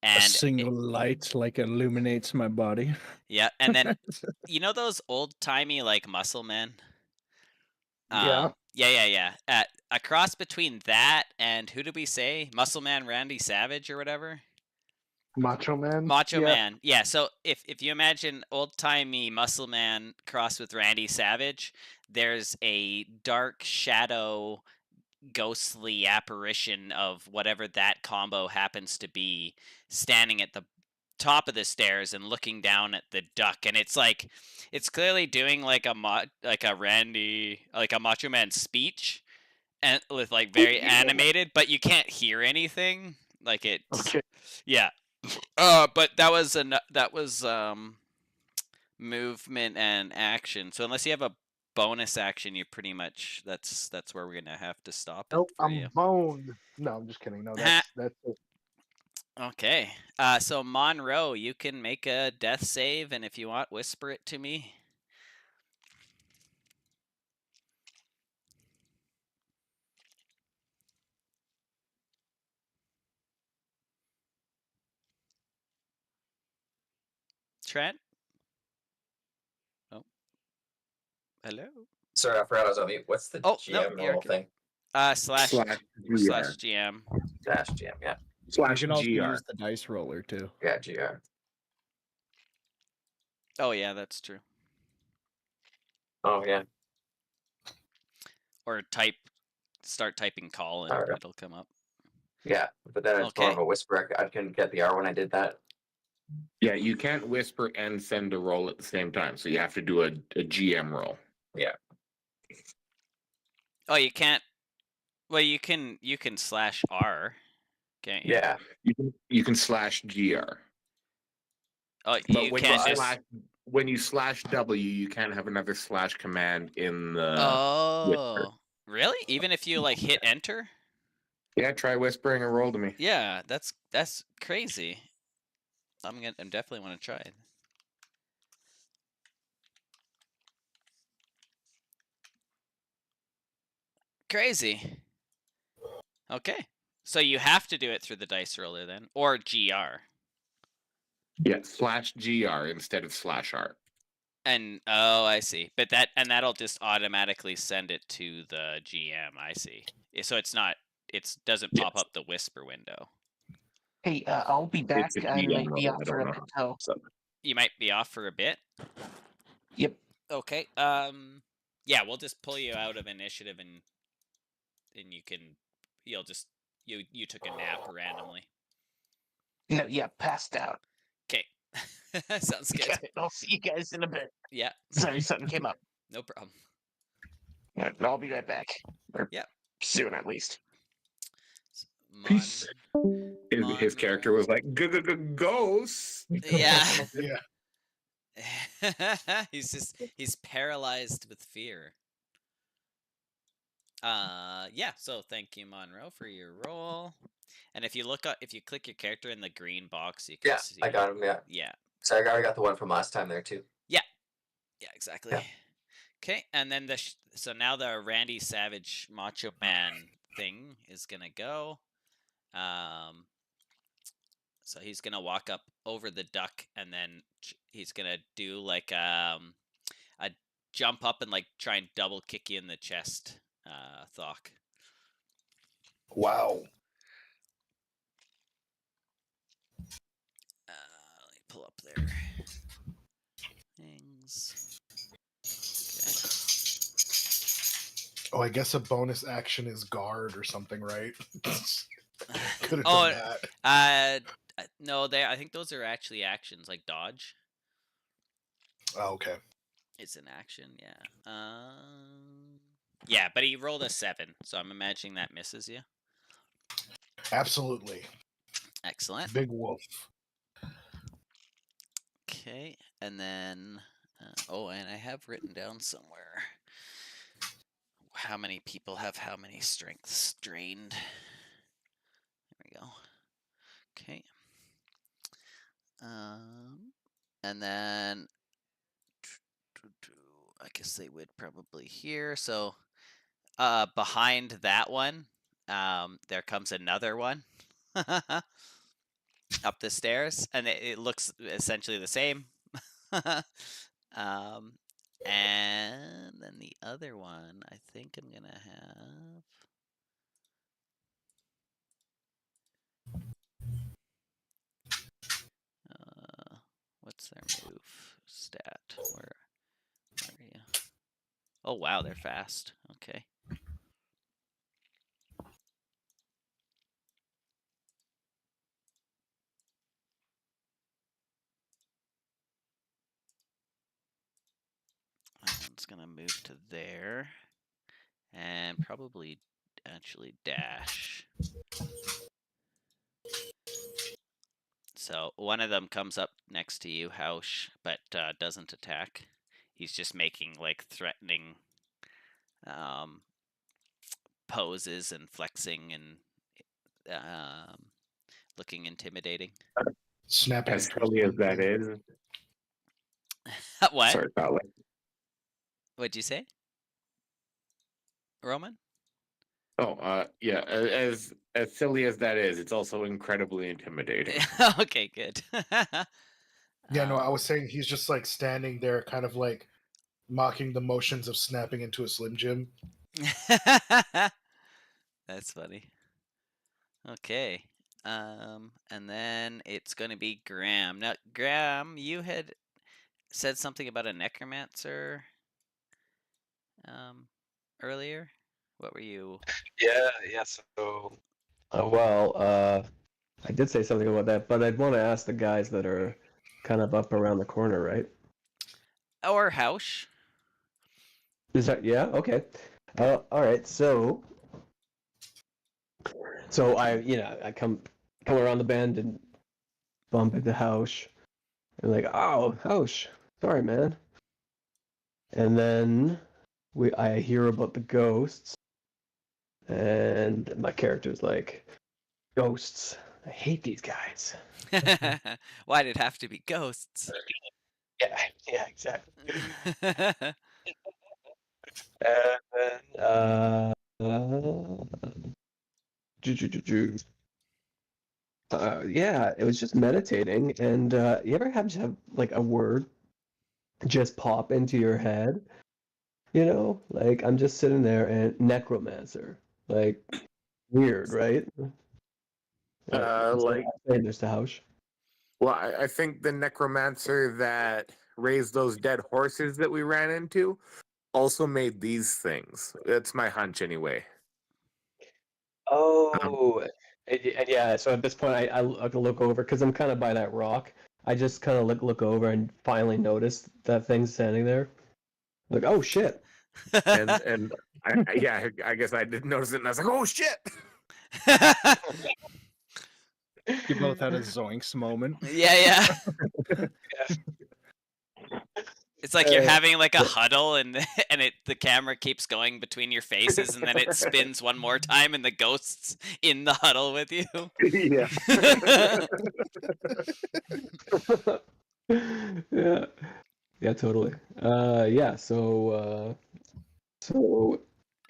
A And single light like illuminates my body. yeah, and then you know those old timey like muscle men? Yeah. Yeah. A cross between that and who did we say? Muscle Man Randy Savage or whatever? Macho Man? Macho Man. Yeah, so if you imagine old timey Muscle Man crossed with Randy Savage, there's a dark shadow ghostly apparition of whatever that combo happens to be standing at the top of the stairs and looking down at the duck, and it's clearly doing like a Macho Man speech, and with like very animated, but you can't hear anything. Like it's Okay. yeah. But that was movement and action. So unless you have a bonus action, you pretty much that's where we're gonna have to stop it Nope, for I'm you. boned. No, I'm just kidding. No, that's it. Okay. So Monroe, you can make a death save, and if you want, whisper it to me. Trent? Oh. Hello? Sorry, I forgot I was on mute. What's the Oh, no, GM you're roll okay. thing? Slash GM. Dash GM, yeah. You can also use the dice roller too. Yeah, GR. Oh yeah, that's true. Oh, yeah. Or start typing call and Alright. it'll come up. Yeah, but then it's more Okay. of a whisper. I couldn't get the R when I did that. Yeah, you can't whisper and send a roll at the same time, so you have to do a GM roll. Yeah. Oh, you can't. Well, you can slash R, can't you? Yeah. You can slash GR. Oh, But you when can't you just. when you slash W, you can't have another slash command in the. Oh, really? Even if you like hit enter? Yeah, try whispering a roll to me. Yeah, that's crazy. I'm definitely want to try it. Crazy. Okay. So you have to do it through the dice roller then, or GR. Yeah, slash GR instead of slash R. And oh, I see. But that'll just automatically send it to the GM. I see. So it doesn't pop up the whisper window. Hey, I'll be back. It's a I GM might be roll, off I for a don't bit, know. so You might be off for a bit. yep. Okay. Yeah, we'll just pull you out of initiative and you took a nap randomly. No, yeah, passed out. Okay. Sounds good. Okay, I'll see you guys in a bit. Yeah. Sorry, something came up. No problem. Yeah, I'll be right back. Or Yep. soon, at least. Peace. His character was like, ghosts. Yeah. Yeah. he's paralyzed with fear. Yeah, so thank you, Monroe, for your roll. And if you click your character in the green box, you can see. I got him, yeah. Yeah. So I already got the one from last time there too. Yeah, exactly. Yeah. Okay, and then so now the Randy Savage Macho Man thing is gonna go. So he's gonna walk up over the duck, and then he's gonna do like a jump up and like try and double kick you in the chest, Thok. Wow. Let me pull up their things. Oh, I guess a bonus action is guard or something, right? Could have Oh, done that. No, I think those are actually actions, like dodge. Oh, okay. It's an action, yeah. Yeah, but he rolled a 7, so I'm imagining that misses you. Absolutely. Excellent. Big wolf. Okay, and then and I have written down somewhere how many people have how many strengths drained. There we go. Okay. And then I guess they would probably here. So behind that one, there comes another one up the stairs, and it looks essentially the same. And then the other one, I think I'm gonna have. What's their move stat? Where are you? Oh wow, they're fast. Okay. That one's gonna move to there, and probably actually dash. So one of them comes up next to you, Hausch, but doesn't attack. He's just making like threatening poses and flexing and looking intimidating. Snapping. As silly as that is. What? Sorry, Colin. What'd you say, Roman? Oh, yeah. As silly as that is, it's also incredibly intimidating. Okay, good. Yeah, no, I was saying he's just like standing there, kind of like mocking the motions of snapping into a Slim Jim. That's funny. Okay. And then it's going to be Graham. Now, Graham, you had said something about a necromancer earlier. What were you? Yeah. So, I did say something about that, but I'd want to ask the guys that are kind of up around the corner, right? Or Hausch. Is that okay? All right. So I come around the bend and bump into Hausch, and like, oh, Hausch, sorry, man. And then I hear about the ghosts, and my character's like, ghosts. I hate these guys. Why'd it have to be ghosts? Yeah, exactly. And then, yeah, it was just meditating. And you ever have like a word just pop into your head? You know, like I'm just sitting there and necromancer, like weird, right? Like, there's the house. well, I think the necromancer that raised those dead horses that we ran into also made these things. That's my hunch, anyway. Oh, and yeah. So at this point, I look over because I'm kind of by that rock. I just kind of look over and finally notice that thing standing there. Like, oh shit! And I guess I didn't notice it, and I was like, oh shit! You both had a zoinks moment. Yeah. It's like you're having like a huddle, and the camera keeps going between your faces, and then it spins one more time, and the ghost's in the huddle with you. Yeah. Yeah, totally. Yeah. So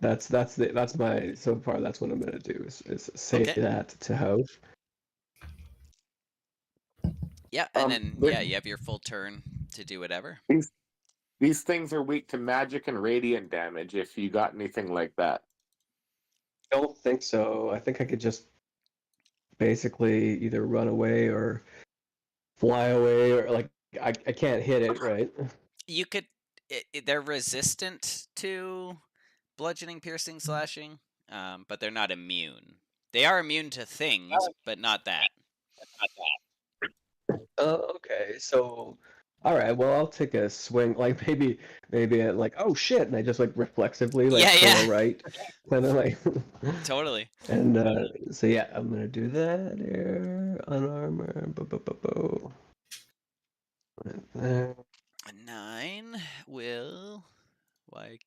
that's my so far. That's what I'm gonna do is say Okay. that to House. Yeah, and then you have your full turn to do whatever. These things are weak to magic and radiant damage. If you got anything like that, Don't think so. I think I could just basically either run away or fly away, or like I can't hit it, right? You could. They're resistant to bludgeoning, piercing, slashing, but they're not immune. They are immune to things, but not that. Okay. So, all right. Well, I'll take a swing. Like maybe like, oh shit, and I just like reflexively like Yeah, to yeah. the right, kind of like. Totally. And so yeah, I'm gonna do that here. Unarmored. Right there. A 9 will. Why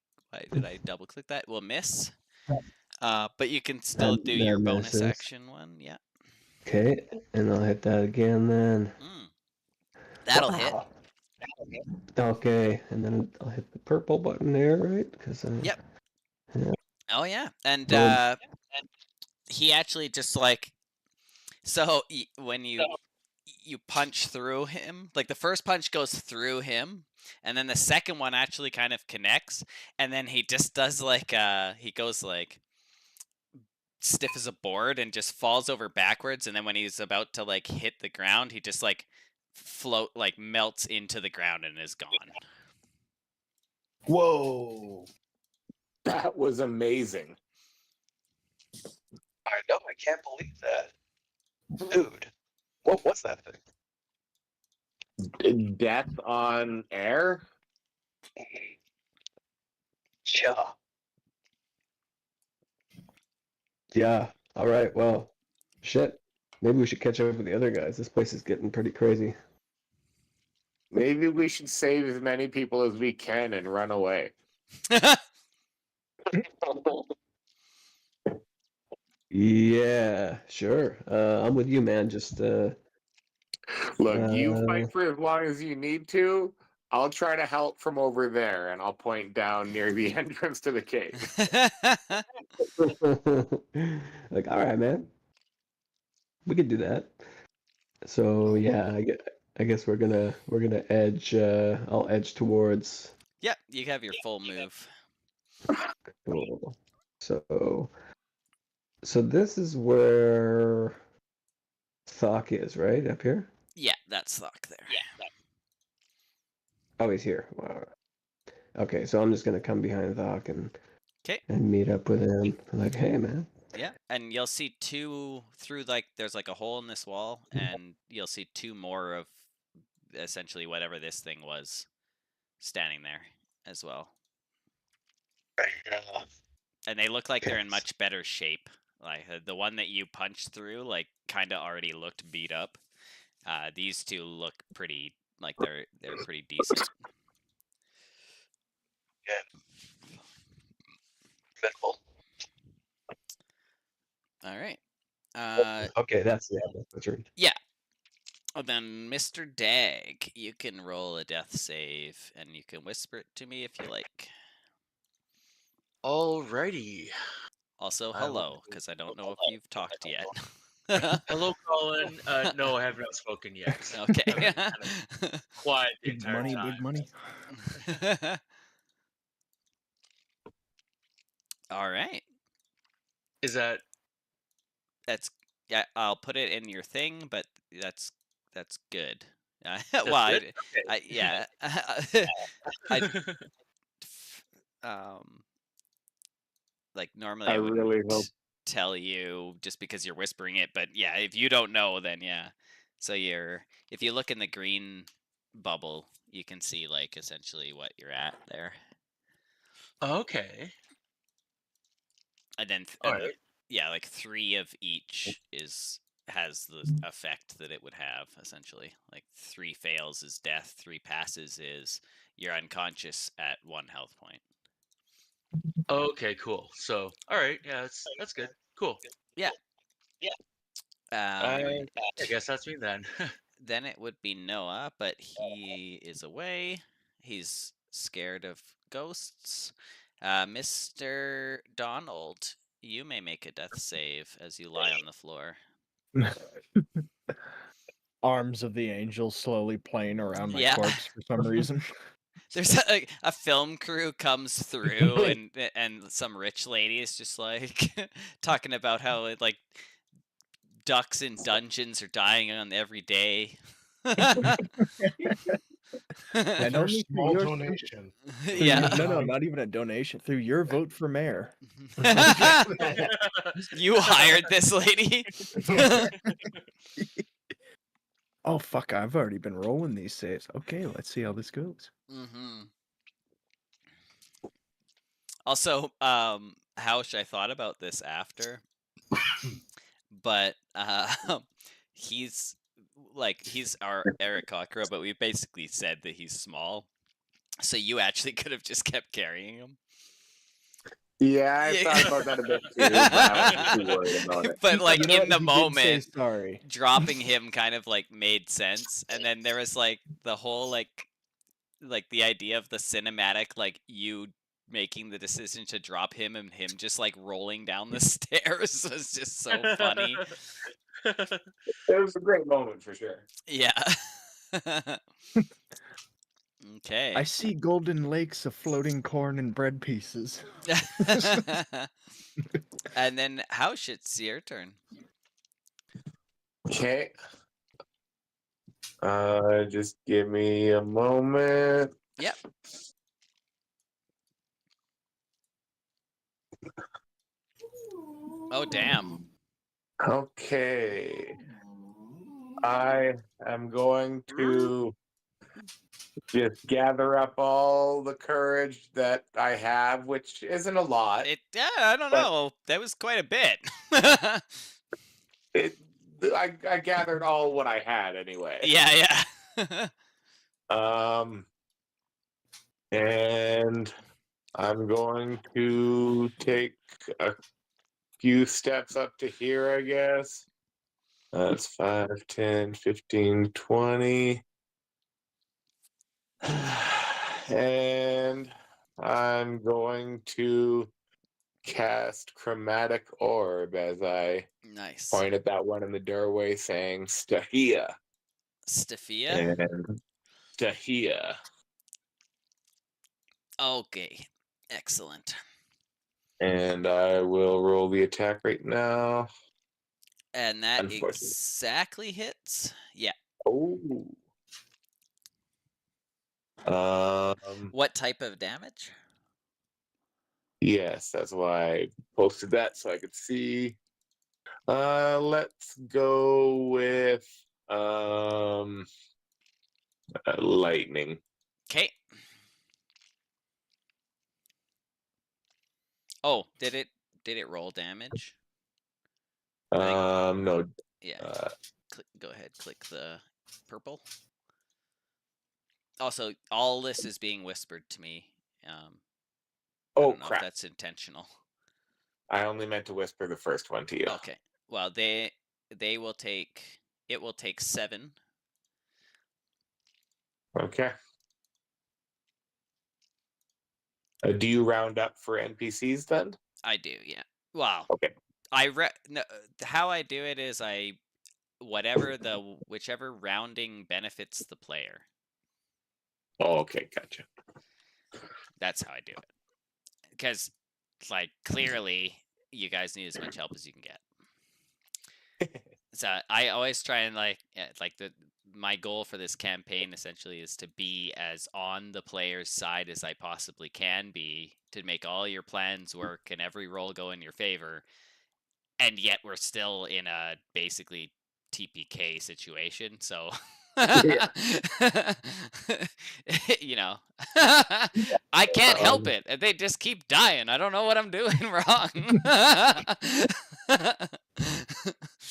did I double click that? Will miss. But you can still do your That bonus misses. action one. Yeah. Okay, and I'll hit that again then. That'll hit. Wow. Okay, and then I'll hit the purple button there, right? Because Yep. Yeah. Oh yeah, and Boom. he actually just like so when you punch through him, like the first punch goes through him, and then the second one actually kind of connects, and then he just does like he goes like stiff as a board and just falls over backwards, and then when he's about to like hit the ground, he just like like melts into the ground and is gone. Whoa. that was amazing. I know, I can't believe that. Dude, what was that thing? Death on air. Yeah. Yeah. All right. Well, shit. Maybe we should catch up with the other guys. This place is getting pretty crazy. Maybe we should save as many people as we can and run away. Yeah, sure. I'm with you, man. Just Look, you fight for as long as you need to. I'll try to help from over there, and I'll point down near the entrance to the cave. like, all right, man. We could do that. So yeah, I guess we're gonna edge. I'll edge towards. Yep, you have your full move. Cool. So this is where Thok is, right? Up here? Yeah, that's Thok there. Oh, he's here. Wow. Okay, so I'm just gonna come behind Thok and Okay. and meet up with him. Like, hey, man. Yeah, and you'll see two through like there's like a hole in this wall, and you'll see two more of essentially whatever this thing was standing there as well. And they look like they're in much better shape. Like the one that you punched through, like kind of already looked beat up. These two look pretty like they're pretty decent. All right. Okay, that's the turn. Yeah. Oh, then Mr. Dag, you can roll a death save, and you can whisper it to me if you like. Alrighty. Also, I will hello, because I don't know if you've talked yet. Hello, Colin. No, I have not spoken yet. Okay. I've been kind of quiet the Big entire money, time. big money. All right. Is that That's yeah. I'll put it in your thing, but that's good. that's well, good? I yeah. Like normally I wouldn't really hope. tell you just because you're whispering it, but yeah, if you don't know, then yeah. So if you look in the green bubble, you can see like essentially what you're at there. Okay. And then Alright. yeah, like 3 of each has the effect that it would have essentially. Like 3 fails is death, 3 passes is you're unconscious at 1 health point. Okay, cool. So, alright, yeah, that's good. Cool. Yeah. I guess that's me then. Then it would be Noah, but he is away. He's scared of ghosts. Mr. Donald, you may make a death save as you lie on the floor. Arms of the angel slowly playing around my Yeah. corpse for some reason. There's a film crew comes through and some rich lady is just like talking about how like ducks in dungeons are dying on every day. And For a only through small your donation. through Yeah. no, not even a donation. Through your vote for mayor. You hired this lady? Oh fuck! I've already been rolling these saves. Okay, let's see how this goes. Mm-hmm. Also, Hausch, I thought about this after, but he's our Eric Cockrow, but we basically said that he's small, so you actually could have just kept carrying him. Yeah, I Yeah. thought about that a bit too, but I wasn't too worried about it. But like You know in what? the He did say moment, sorry. dropping him kind of like made sense, and then there was like the whole like the idea of the cinematic, like you making the decision to drop him and him just like rolling down the stairs was just so funny. It was a great moment for sure. Yeah. Okay. I see golden lakes of floating corn and bread pieces. And then Hausch, it's your turn. Okay. Just give me a moment. Yep. Oh damn. Okay. I am going to just gather up all the courage that I have, which isn't a lot. I don't But- know. That was quite a bit. I gathered all what I had anyway. Yeah. And I'm going to take a few steps up to here, I guess. That's 5, 10, 15, 20. And I'm going to cast Chromatic Orb as I Nice. point at that one in the doorway saying Stahia. Stafia? And Stahia. Okay. Excellent. And I will roll the attack right now. And that Unfortunately. exactly hits? Yeah. Oh. What type of damage? Yes, that's why I posted that so I could see. Let's go with lightning. Okay. Oh, did it roll damage? No. Yeah. Go ahead, click the purple. Also, all this is being whispered to me. I Oh don't know if crap! that's intentional. I only meant to whisper the first one to you. Okay. Well, they will take. It will take 7. Okay. Do you round up for NPCs then? I do, yeah. Wow. Okay. How I do it is whichever rounding benefits the player. Oh, okay, gotcha. That's how I do it. Because, like, clearly, you guys need as much help as you can get. So I always try and my goal for this campaign essentially is to be as on the player's side as I possibly can be, to make all your plans work and every roll go in your favor, and yet we're still in a basically TPK situation. So you know, I can't help it. They just keep dying. I don't know what I'm doing wrong.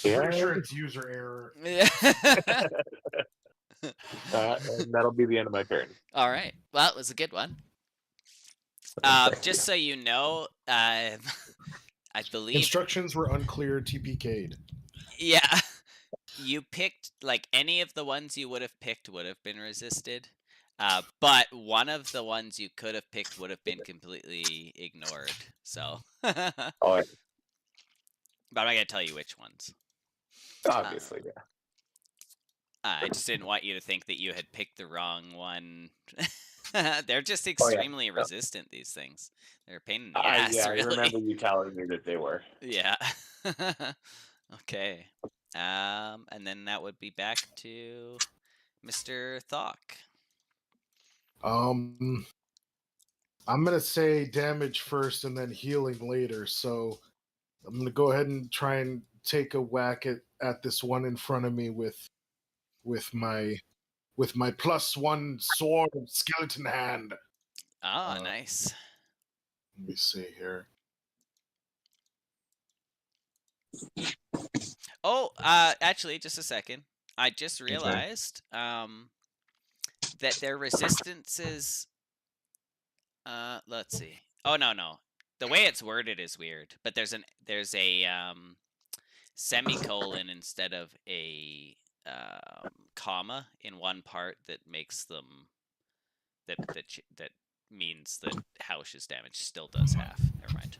Pretty sure it's user error. Yeah. And that'll be the end of my turn. All right. Well, it was a good one. Just so you know, I believe. Instructions were unclear, TPK'd. Yeah. You picked, like, any of the ones you would have picked would have been resisted. But one of the ones you could have picked would have been completely ignored. So, but Oh, I'm not gonna tell you which ones. obviously, yeah. I just didn't want you to think that you had picked the wrong one. They're just Oh, yeah. extremely resistant. These things. They're a pain in the ass. Yeah, I Really. remember you telling me that they were. Yeah. Okay. And then that would be back to Mr. Thok. I'm gonna say damage first and then healing later. So I'm gonna go ahead and try and take a whack at this one in front of me with my +1 sword of skeleton hand. Ah, nice. Let me see here. Oh, actually, just a second. I just realized that their resistances. Let's see. Oh no. The way it's worded is weird, but there's a semicolon instead of a comma in one part that makes them that means that Hausch's damage still does half. Never mind.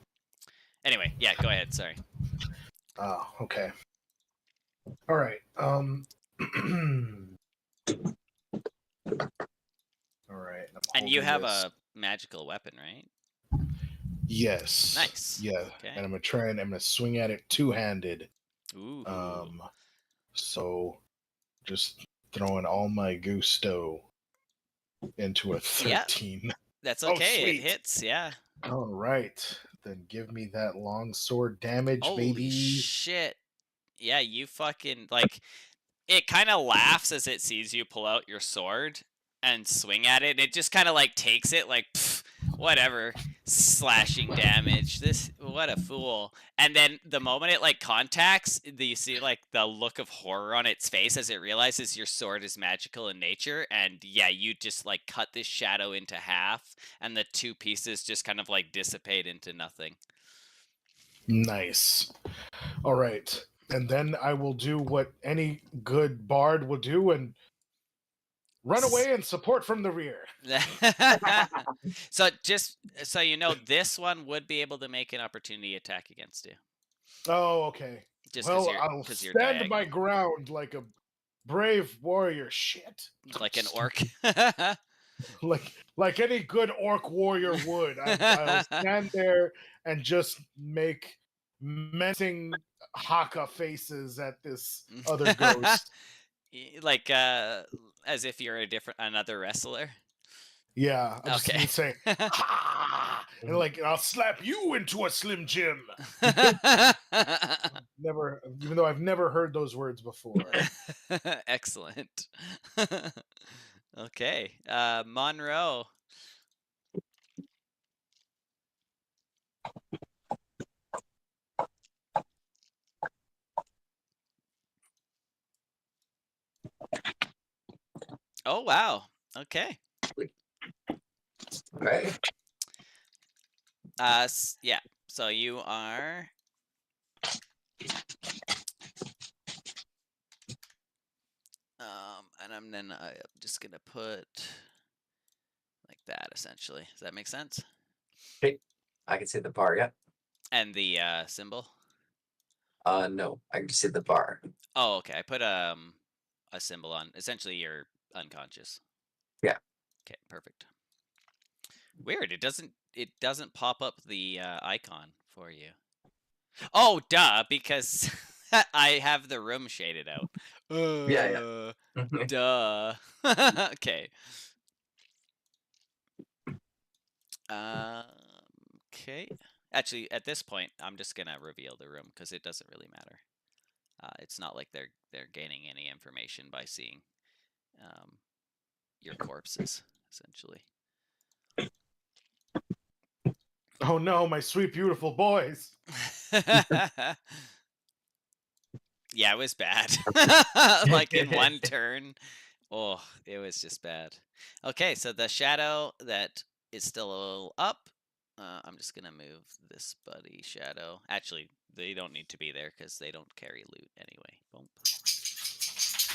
Anyway, yeah, go ahead. Sorry. Oh, okay. All right. All right. And you have a magical weapon, right? Yes. Nice. Yeah. Okay. And I'm gonna swing at it two-handed. Ooh. So just throwing all my gusto into a 13. Yep. That's Oh, okay. It sweet. hits. Yeah. All right. Then give me that long sword damage, Holy baby. shit. Yeah, you fucking like it kind of laughs as it sees you pull out your sword and swing at it, and it just kind of like takes it like pff, whatever, slashing damage. What a fool. And then the moment it like contacts, you see like the look of horror on its face as it realizes your sword is magical in nature, and yeah, you just like cut this shadow into half, and the two pieces just kind of like dissipate into nothing. Nice. All right. And then I will do what any good bard will do and run away and support from the rear. So just so you know, this one would be able to make an opportunity attack against you. Oh, okay. Just well, you're, I'll you're stand my diagonal. ground like a brave warrior. Shit. Like an orc. like any good orc warrior would. I'll stand there and just make menacing haka faces at this other ghost. Like as if you're another wrestler. Yeah, I'm just Okay. gonna say, ha! And like I'll slap you into a Slim Jim. Never, even though I've never heard those words before. Excellent. Okay, Monroe. Oh wow. Okay. Right. Yeah. So you are. And I'm just gonna put like that essentially. Does that make sense? Okay. I can see the bar, yeah. And the symbol. No, I can see the bar. Oh, okay. I put a symbol on. Essentially, you're unconscious. Yeah. Okay, perfect. Weird. It doesn't pop up the icon for you. Oh, duh, because I have the room shaded out. Yeah. Duh. Okay. Okay. Actually, at this point, I'm just gonna reveal the room because it doesn't really matter. It's not like they're gaining any information by seeing your corpses, essentially. Oh no, my sweet, beautiful boys. Yeah, it was bad. Like in one turn. Oh, it was just bad. Okay, so the shadow that is still up. I'm just going to move this buddy shadow. Actually, they don't need to be there because they don't carry loot anyway. Boom.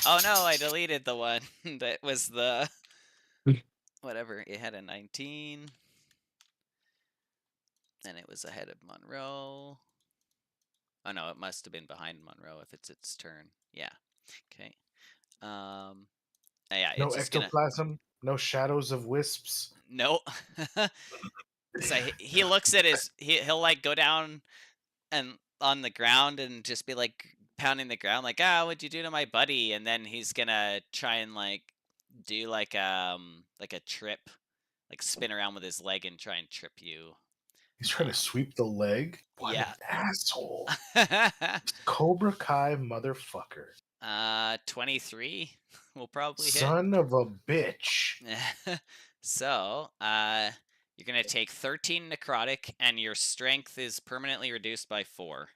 Oh no, I deleted the one that was the whatever. It had a 19. And it was ahead of Monroe. Oh no, it must have been behind Monroe if it's its turn. Yeah. Okay. Yeah, No it's just gonna. ectoplasm. No shadows of wisps. No. So he looks at his. He'll like go down and on the ground and just be like pounding the ground, like, what'd you do to my buddy? And then he's gonna try and like do like a trip, like spin around with his leg and try and trip you. He's trying to sweep the leg. What Yeah. an asshole! Cobra Kai motherfucker. 23 will probably Son of a bitch. hit. So, you're gonna take 13 necrotic, and your strength is permanently reduced by 4.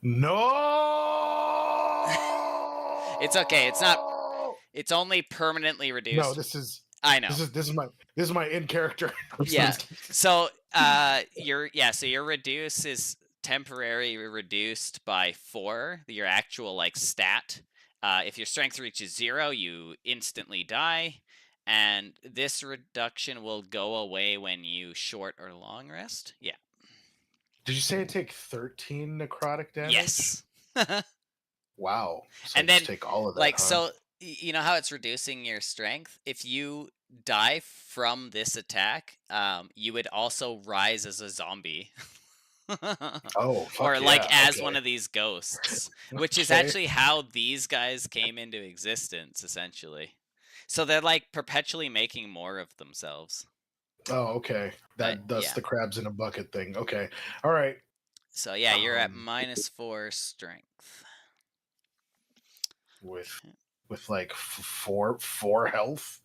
No. It's okay. It's not. It's only permanently reduced. No, this is. I know. This is my in character. Yeah. So, your reduce is temporarily reduced by 4. Your actual like stat. If your strength reaches 0, you instantly die, and this reduction will go away when you short or long rest. Yeah. Did you say I take 13 necrotic damage? Yes. Wow. So And I just then, take all of that. like, huh? so you know how it's reducing your strength? If you die from this attack, you would also rise as a zombie. Oh, fuck or like yeah, as okay. one of these ghosts, which is Okay. actually how these guys came into existence, essentially. So they're like perpetually making more of themselves. Oh, okay. That's yeah. the crabs in a bucket thing. Okay. All right. So yeah, you're at Um, -4 strength. With like four health.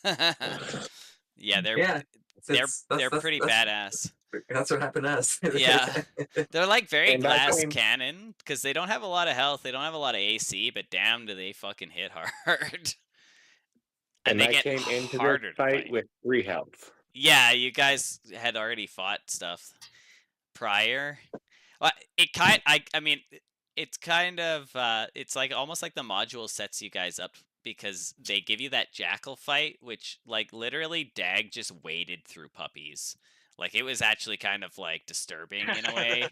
Yeah, they're Yeah, they're pretty badass. That's what happened to us. Yeah, they're like very And I glass claim- cannon because they don't have a lot of health. They don't have a lot of AC, but damn, do they fucking hit hard. And they I get came into harder this to fight with 3 health. Yeah, you guys had already fought stuff prior. Well, I mean, it's kind of it's like almost like the module sets you guys up because they give you that jackal fight, which like literally Dag just waded through puppies. Like it was actually kind of like disturbing in a way.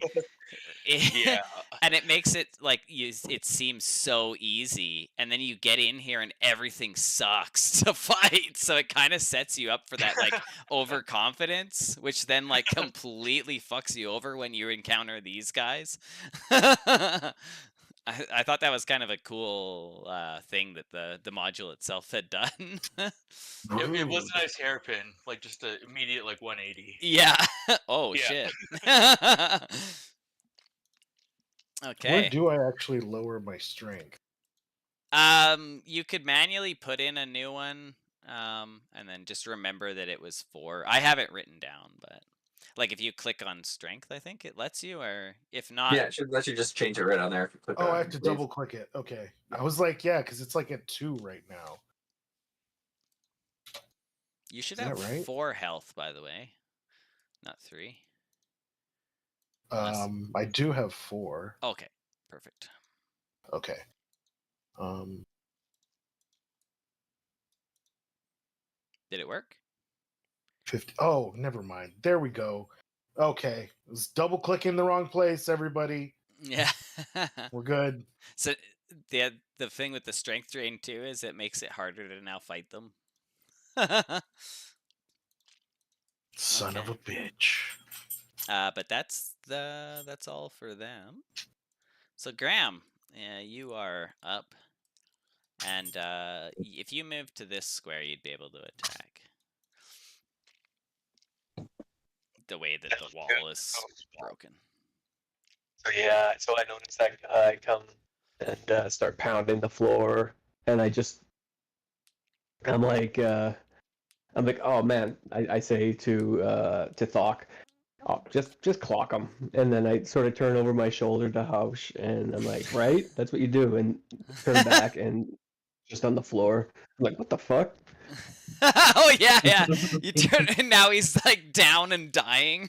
Yeah. And it makes it like it seems so easy, and then you get in here and everything sucks to fight. So it kind of sets you up for that like overconfidence, which then like completely fucks you over when you encounter these guys. I thought that was kind of a cool thing that the module itself had done. It was a nice hairpin, like just an immediate like 180. Yeah. Oh Yeah. shit. Okay. Where do I actually lower my strength? You could manually put in a new one, and then just remember that it was 4. I have it written down, but like if you click on strength, I think it lets you, or if not, Yeah, it should let you just change it right on there if you click Oh, on I it. have to double click it. Okay. I was like, yeah, because it's like at 2 right now. you should Is have that right? 4 health, by the way, not 3. Unless- I do have 4. Okay, perfect. Okay. Did it work? 50. Oh, never mind. There we go. Okay. I was double clicking the wrong place, everybody. Yeah. We're good. So the thing with the strength drain too is it makes it harder to now fight them. Son of a Okay. bitch. But that's all for them. So Graham, you are up, and if you move to this square, you'd be able to attack. The way that the wall is broken. So yeah, so I noticed that guy come and start pounding the floor, and I'm like, oh man, I say to Thok, oh, just clock him, and then I sort of turn over my shoulder to Hausch, and I'm like, right, that's what you do, and turn back and just on the floor. I'm like, what the fuck? Oh yeah. You turn, and now he's like down and dying.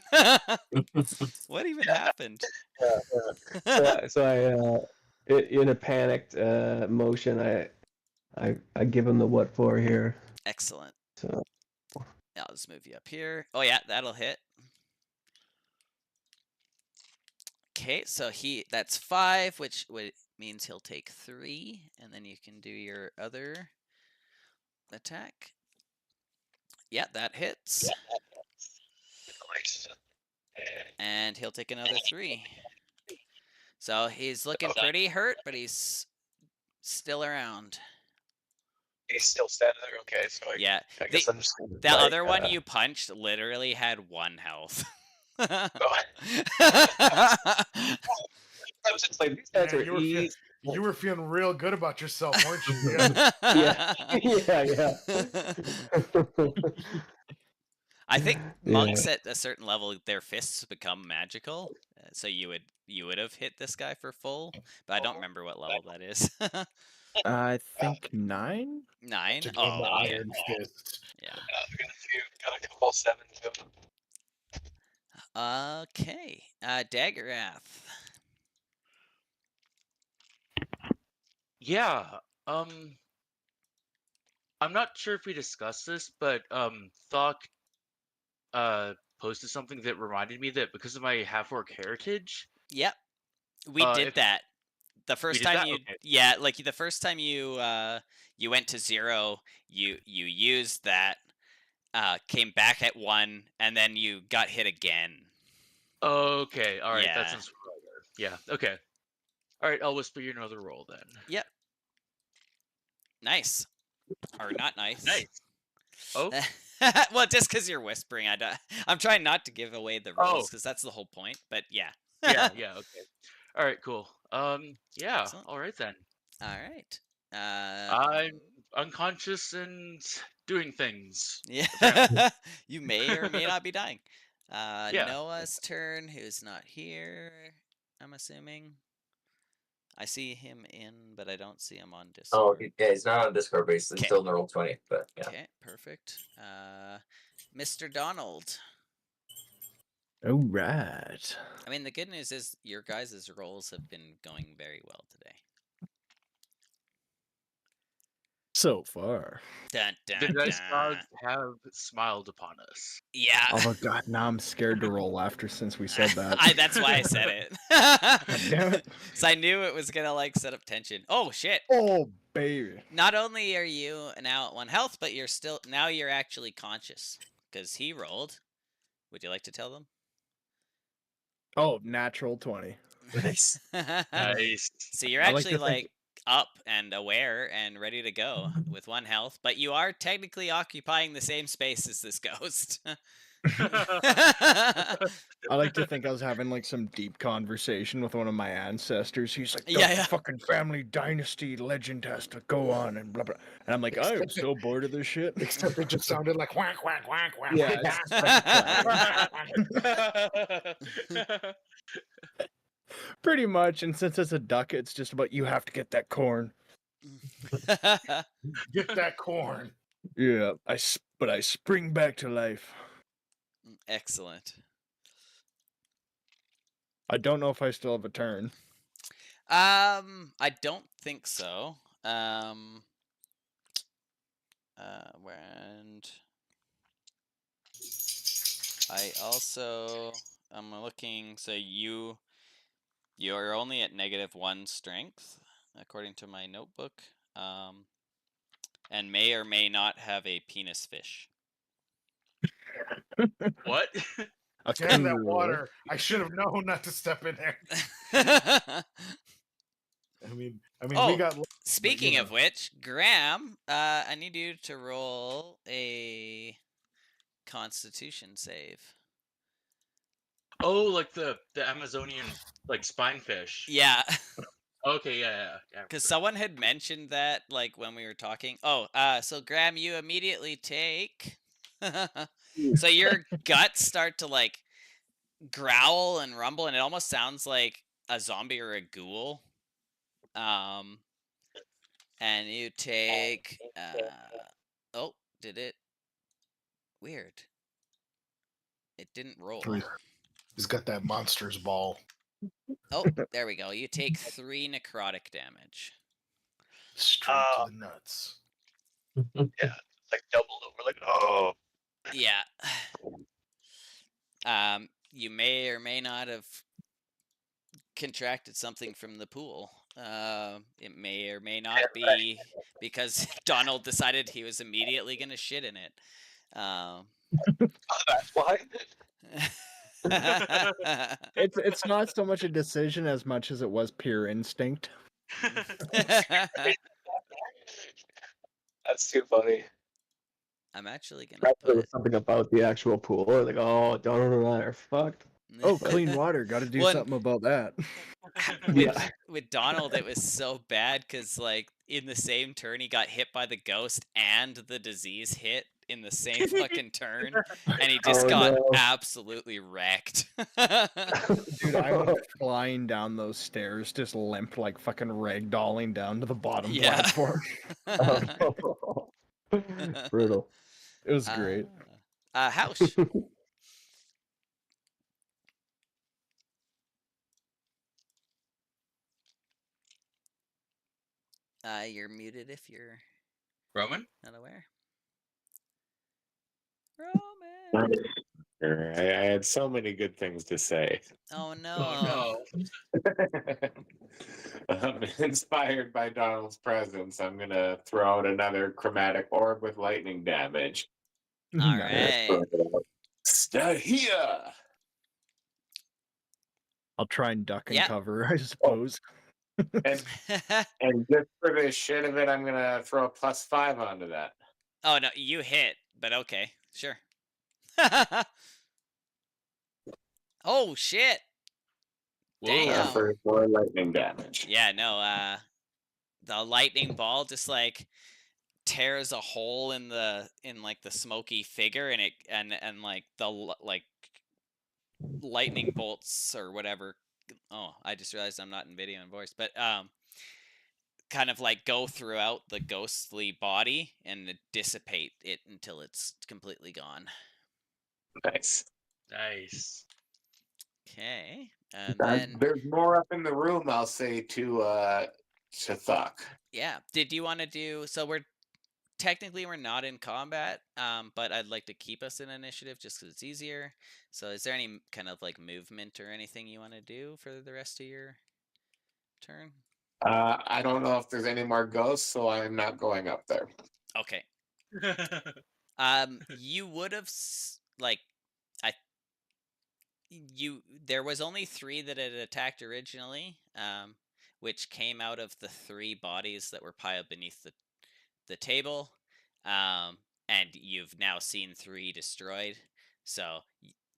What even happened? So I, in a panicked motion, I give him the what for here. Excellent. So I'll just move you up here. Oh yeah, that'll hit. Okay, so that's 5, which means he'll take 3, and then you can do your other attack. Yeah, that hits. And he'll take another 3. So he's looking pretty hurt, but he's still around. He's still standing there. Okay, so Yeah. I guess I'm just The other one you punched literally had 1 health. Oh, I was just like, these guys Yeah, are easy. you were feeling real good about yourself, weren't you? Yeah, yeah. I think Yeah. monks at a certain level, their fists become magical. So you would have hit this guy for full, but I don't remember what level that is. I think 9. 9? To go Oh, the okay. Iron Fist. Yeah. got a couple 7s of them. Okay. Daggerwrath. Yeah. I'm not sure if we discussed this, but Thok posted something that reminded me that because of my half-orc heritage. Yep. We did that. The first did time that? you Okay. yeah, like the first time you went to 0, you used that, came back at 1, and then you got hit again. Okay, all right, Yeah. that sounds familiar. Yeah, okay. All right, I'll whisper you another roll then. Yep. Nice. Or not nice. Nice. Oh, Well, just because you're whispering, I'm trying not to give away the rules because that's the whole point. But yeah. yeah, okay. All right, cool. Yeah, Excellent. all right then. All right. I'm unconscious and doing things. Yeah. You may or may not be dying. Yeah. Noah's turn, who's not here, I'm assuming. I see him but I don't see him on Oh, Discord. yeah, he's not on Discord, but he's still in the roll 20. But yeah. Okay, perfect. Mr. Donald. All right. I mean, the good news is your guys' rolls have been going very well today. So far. Dun, dun, The dice dun. gods have smiled upon us. Yeah. Oh my god, now I'm scared to roll after since we said that. That's why I said it. Damn it. So I knew it was gonna like set up tension. Oh shit. Oh baby. Not only are you now at 1 health, but you're actually conscious. Because he rolled. Would you like to tell them? Oh, natural 20. Nice. Nice. So you're I like actually to think- like up and aware and ready to go with 1 health, but you are technically occupying the same space as this ghost. I like to think I was having like some deep conversation with one of my ancestors. He's like, Yeah, the yeah. fucking family dynasty legend has to go on and blah blah. And I'm like, I am so bored of this shit. Except it just sounded like whack, whack, whack, whack. Yeah, whack. Pretty much. And since it's a duck, it's just about you have to get that corn. Get that corn. Yeah, but I spring back to life. Excellent. I don't know if I still have a turn. I don't think so. And I also I'm looking. So you're only at -1 strength, according to my notebook. And may or may not have a penis fish. What? Damn that water. I should have known not to step in there. I mean, Oh, we got. Speaking of which, Graham, I need you to roll a Constitution save. Oh, like the Amazonian like spinefish. Yeah, Okay, yeah. because someone had mentioned that like when we were talking. Oh, so Graham, you immediately take. So your guts start to like growl and rumble, and it almost sounds like a zombie or a ghoul. And you take. Oh, did it? Weird. It didn't roll. He's got that monster's ball. Oh, there we go. You take 3 necrotic damage. Straight to the nuts. like doubled it. We're like, oh, Yeah. You may or may not have contracted something from the pool. It may or may not be because Donald decided he was immediately going to shit in it. that's why. It's not so much a decision as much as it was pure instinct. That's too funny. I'm actually going There to put was something about the actual pool. Like, oh, Donald and I are fucked. Oh, clean water. Got to do Well, something about that. Yeah. with Donald, it was so bad because, like, in the same turn, he got hit by the ghost and the disease hit in the same fucking turn, and he just Oh, got no. absolutely wrecked. Dude, I went flying down those stairs, just limp like fucking ragdolling down to the bottom Yeah. platform. Brutal. It was great. House. You're muted if you're Roman? not aware. Roman. I had so many good things to say. Oh no. Oh no. Inspired by Donald's presence, I'm gonna throw out another chromatic orb with lightning damage. All right. Stay here. I'll try and duck and Yep. cover, I suppose. And just for the shit of it, I'm gonna throw a +5 onto that. Oh no, you hit, but okay, sure. Oh shit. Damn. For more lightning damage. Yeah, no, the lightning ball just like tears a hole in like the smoky figure, and it and like the like lightning bolts or whatever. Oh, I just realized I'm not in video and voice, but kind of like go throughout the ghostly body and dissipate it until it's completely gone. Nice. Nice. Okay, and then There's more up in the room, I'll say, to Thuck. yeah, did you want to do? So we're not in combat, but I'd like to keep us in initiative just because it's easier. So is there any kind of like movement or anything you want to do for the rest of your turn? I don't know if there's any more ghosts, so I'm not going up there. Okay. You would have there was only 3 that had attacked originally, which came out of the 3 bodies that were piled beneath the table, and you've now seen 3 destroyed. So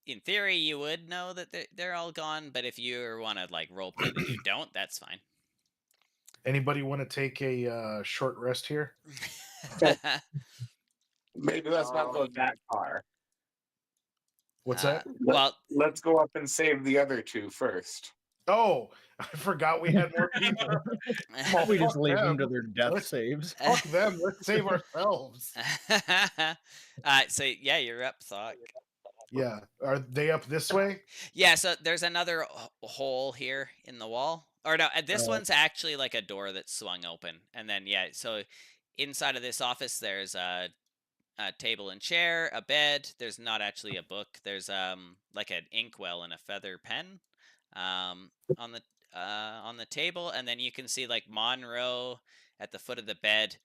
in theory, you would know that they're all gone. But if you want to like roleplay that you don't, that's fine. Anybody want to take a short rest here? Maybe let's not go that far. What's that? Well, Let's go up and save the other 2 first. Oh, I forgot we had more people. We just Fuck leave them them. to their death Let's- saves. Fuck them. Let's save ourselves. So yeah, you're up, Thok. Yeah. Are they up this way? Yeah, so there's another hole here in the wall. Or no, this one's actually like a door that's swung open. And then, yeah, so inside of this office, there's a table and chair, a bed. There's not actually a book. There's like an inkwell and a feather pen on the table. And then you can see like Monroe at the foot of the bed,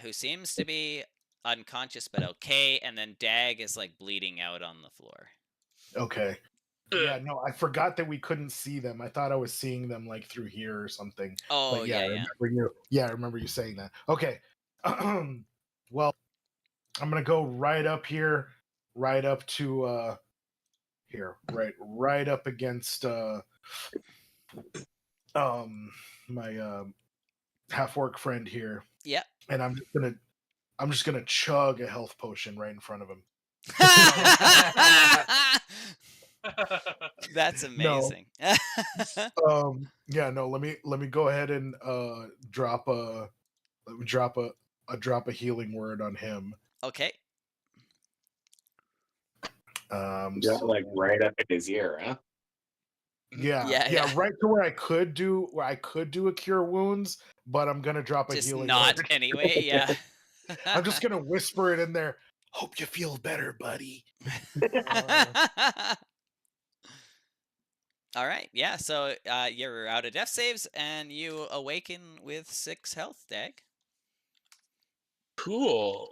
who seems to be unconscious but okay. And then Dag is like bleeding out on the floor. Okay. Yeah, no, I forgot that we couldn't see them. I thought I was seeing them like through here or something. Oh, But yeah. I remember you saying that. Okay. Well, I'm gonna go right up here, right up to here, right up against my half orc friend here. Yep. And I'm just gonna chug a health potion right in front of him. That's amazing. Yeah, no, let me go ahead and drop a healing word on him. Okay. Just like right up in his ear, huh? Yeah, right to where I could do a cure wounds, but I'm gonna drop a Just healing not word. anyway, yeah. I'm just gonna whisper it in there. Hope you feel better, buddy. All right, yeah. So you're out of death saves, and you awaken with 6 health, Dag. Cool.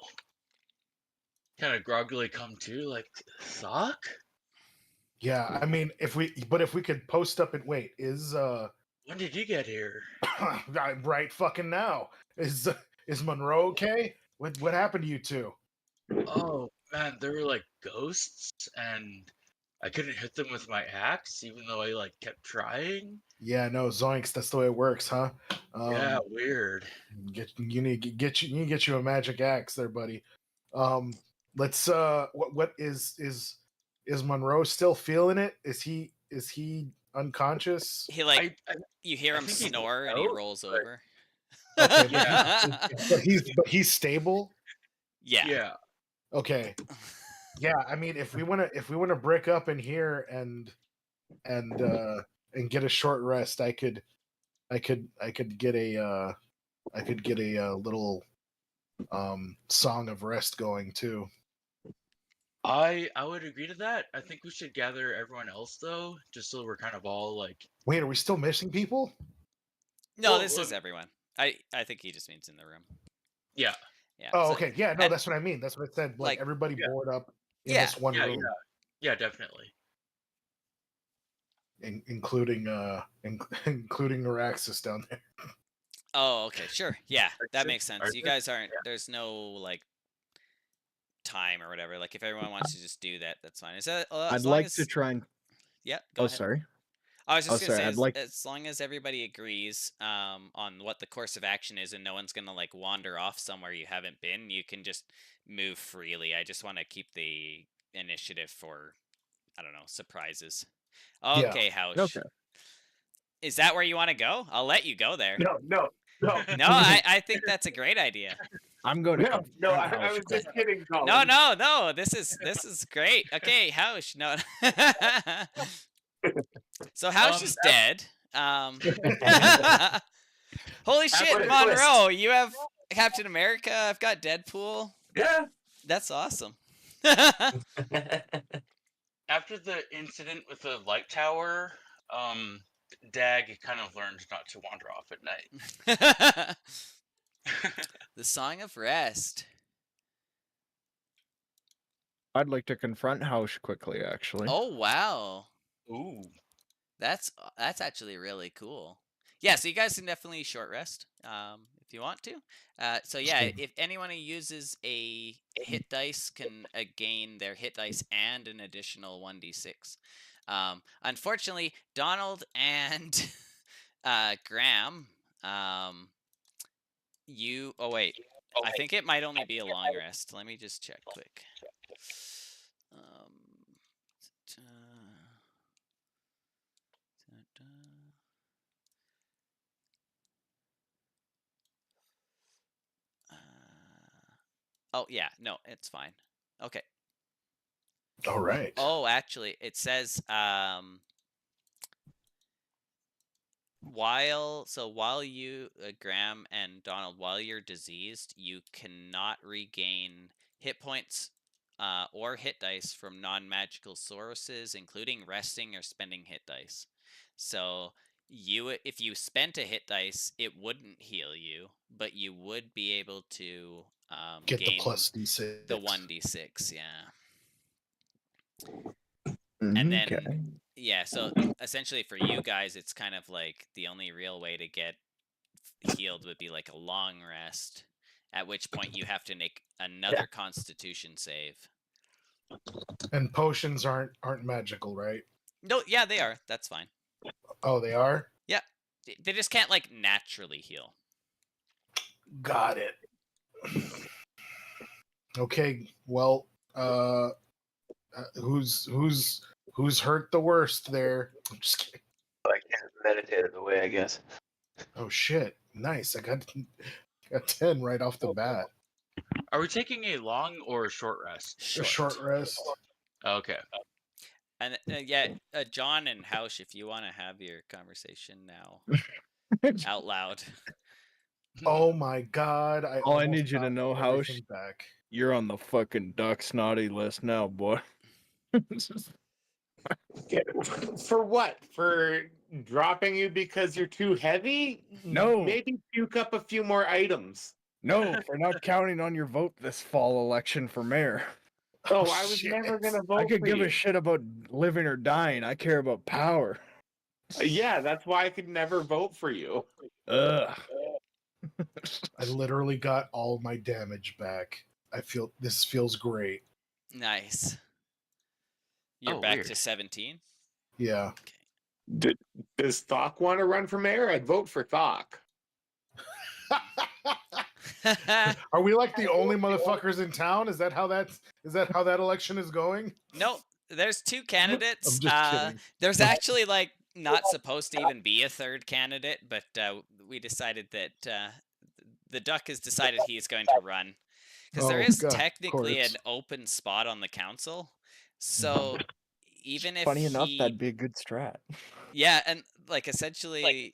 Kind of groggily come to, like, sock? Yeah, I mean, if we could post up and wait, is When did you get here? right fucking now. Is Monroe okay? What happened to you two? Oh, man, there were, like, ghosts, and I couldn't hit them with my axe, even though I, like, kept trying. Yeah, no, Zoinks, that's the way it works, huh? Yeah, weird. You need to get you a magic axe there, buddy. Let's what is Monroe still feeling it? Is he unconscious? He like I you hear I him think he's snore, and he out, rolls but- over. Okay, Yeah. but he's stable. Yeah. Yeah. Okay. Yeah, I mean, if we want to brick up in here and get a short rest, I could get a little song of rest going too. I would agree to that. I think we should gather everyone else, though, just so we're kind of all, like... Wait, are we still missing people? No, Well, this is everyone. I think he just means in the room. Yeah. Yeah. Oh, so- okay. Yeah, no, and- that's what I mean. That's what I said. Like, like- everybody Yeah. board up in Yeah, this one Yeah, room, yeah. Yeah, definitely. including including Araxis down there. Oh, okay, sure. Yeah, that Archer? makes sense. You Archer? guys aren't. Yeah. There's no like time or whatever. Like if everyone wants to just do that, that's fine. Is that? I'd as long like as, to try and. Yeah. Go Oh, ahead. sorry. I was just Oh, gonna sorry, say, I'd like- as long as everybody agrees on what the course of action is, and no one's gonna like wander off somewhere you haven't been, you can just move freely. I just want to keep the initiative for, I don't know, surprises. Yeah. Okay, House. Okay. Is that where you want to go? I'll let you go there. No. No, I think that's a great idea. I'm going to. No, no, confront I House was quick. just kidding, Colin. No. This is great. Okay, House. No. So House is dead. Holy shit, What a Monroe! You have Captain America. I've got Deadpool. Yeah. That's awesome. After the incident with the light tower, Dag kind of learned not to wander off at night. The Song of Rest. I'd like to confront House quickly, actually. Oh wow. Ooh. That's actually really cool. Yeah, so you guys can definitely short rest if you want to. So yeah, if anyone who uses a hit dice can gain their hit dice and an additional 1d6. Unfortunately, Donald and Graham, you. Oh wait, I think it might only be a long rest. Let me just check quick. Oh yeah, no, it's fine. Okay. All right. Oh, actually, it says while you Graham and Donald, while you're diseased, you cannot regain hit points or hit dice from non-magical sources, including resting or spending hit dice. So if you spent a hit dice, it wouldn't heal you, but you would be able to Get the gain plus D6. the 1d6, yeah. And then Okay. yeah, so essentially for you guys, it's kind of like the only real way to get healed would be like a long rest, at which point you have to make another Constitution save. And potions aren't magical, right? No, yeah, they are. That's fine. Oh, they are? They just can't like naturally heal. Got it. Okay, well, who's hurt the worst there? I'm just kidding. I can't meditate it away, I guess. Oh shit. Nice. I got 10 right off the bat. Are we taking a long or a short rest? A short rest. Okay. And yeah, John and House, if you want to have your conversation now out loud. Oh my god! All I almost need you to got know, House, everything back. you're on the fucking duck snotty list now, boy. For what? For dropping you because you're too heavy? No. Maybe puke up a few more items. No, for not counting on your vote this fall election for mayor. Oh, I was shit. never gonna vote I could for give you. a shit about living or dying. I care about power. Yeah, that's why I could never vote for you. Ugh. I literally got all my damage back. I feel this feels great. Nice. You're Oh, back weird. to 17. Yeah. Does Thok want to run for mayor? I'd vote for Thok. Are we like the only motherfuckers in town? Is that how that election is going? No, there's two candidates. I'm just kidding. There's actually like not supposed to even be a third candidate, but we decided that the duck has decided he is going to run because there Oh, is God, of technically course. an open spot on the council. So even if Funny enough, he- that'd be a good strat. yeah, and like essentially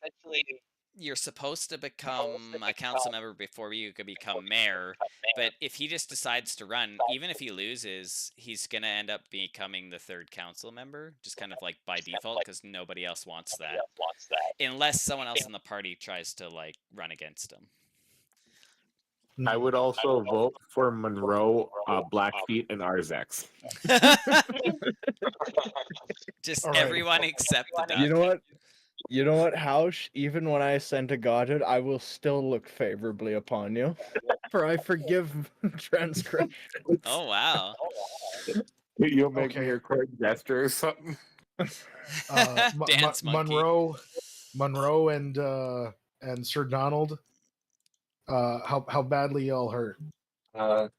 you're supposed to become a council member before you could become mayor, but if he just decides to run, even if he loses, he's gonna end up becoming the third council member, just kind of like by default, because nobody else wants that, unless someone else in the party tries to like run against him. I would also vote for Monroe, Blackfeet, and Arzex. Just All right. everyone except the duck. You know what? You know what, House? Even when I send a Godhead, I will still look favorably upon you. For I forgive transgression. Oh wow. You'll make Okay. me your court gesture or something. Dance monkey. Monroe and Sir Donald. How badly y'all hurt? I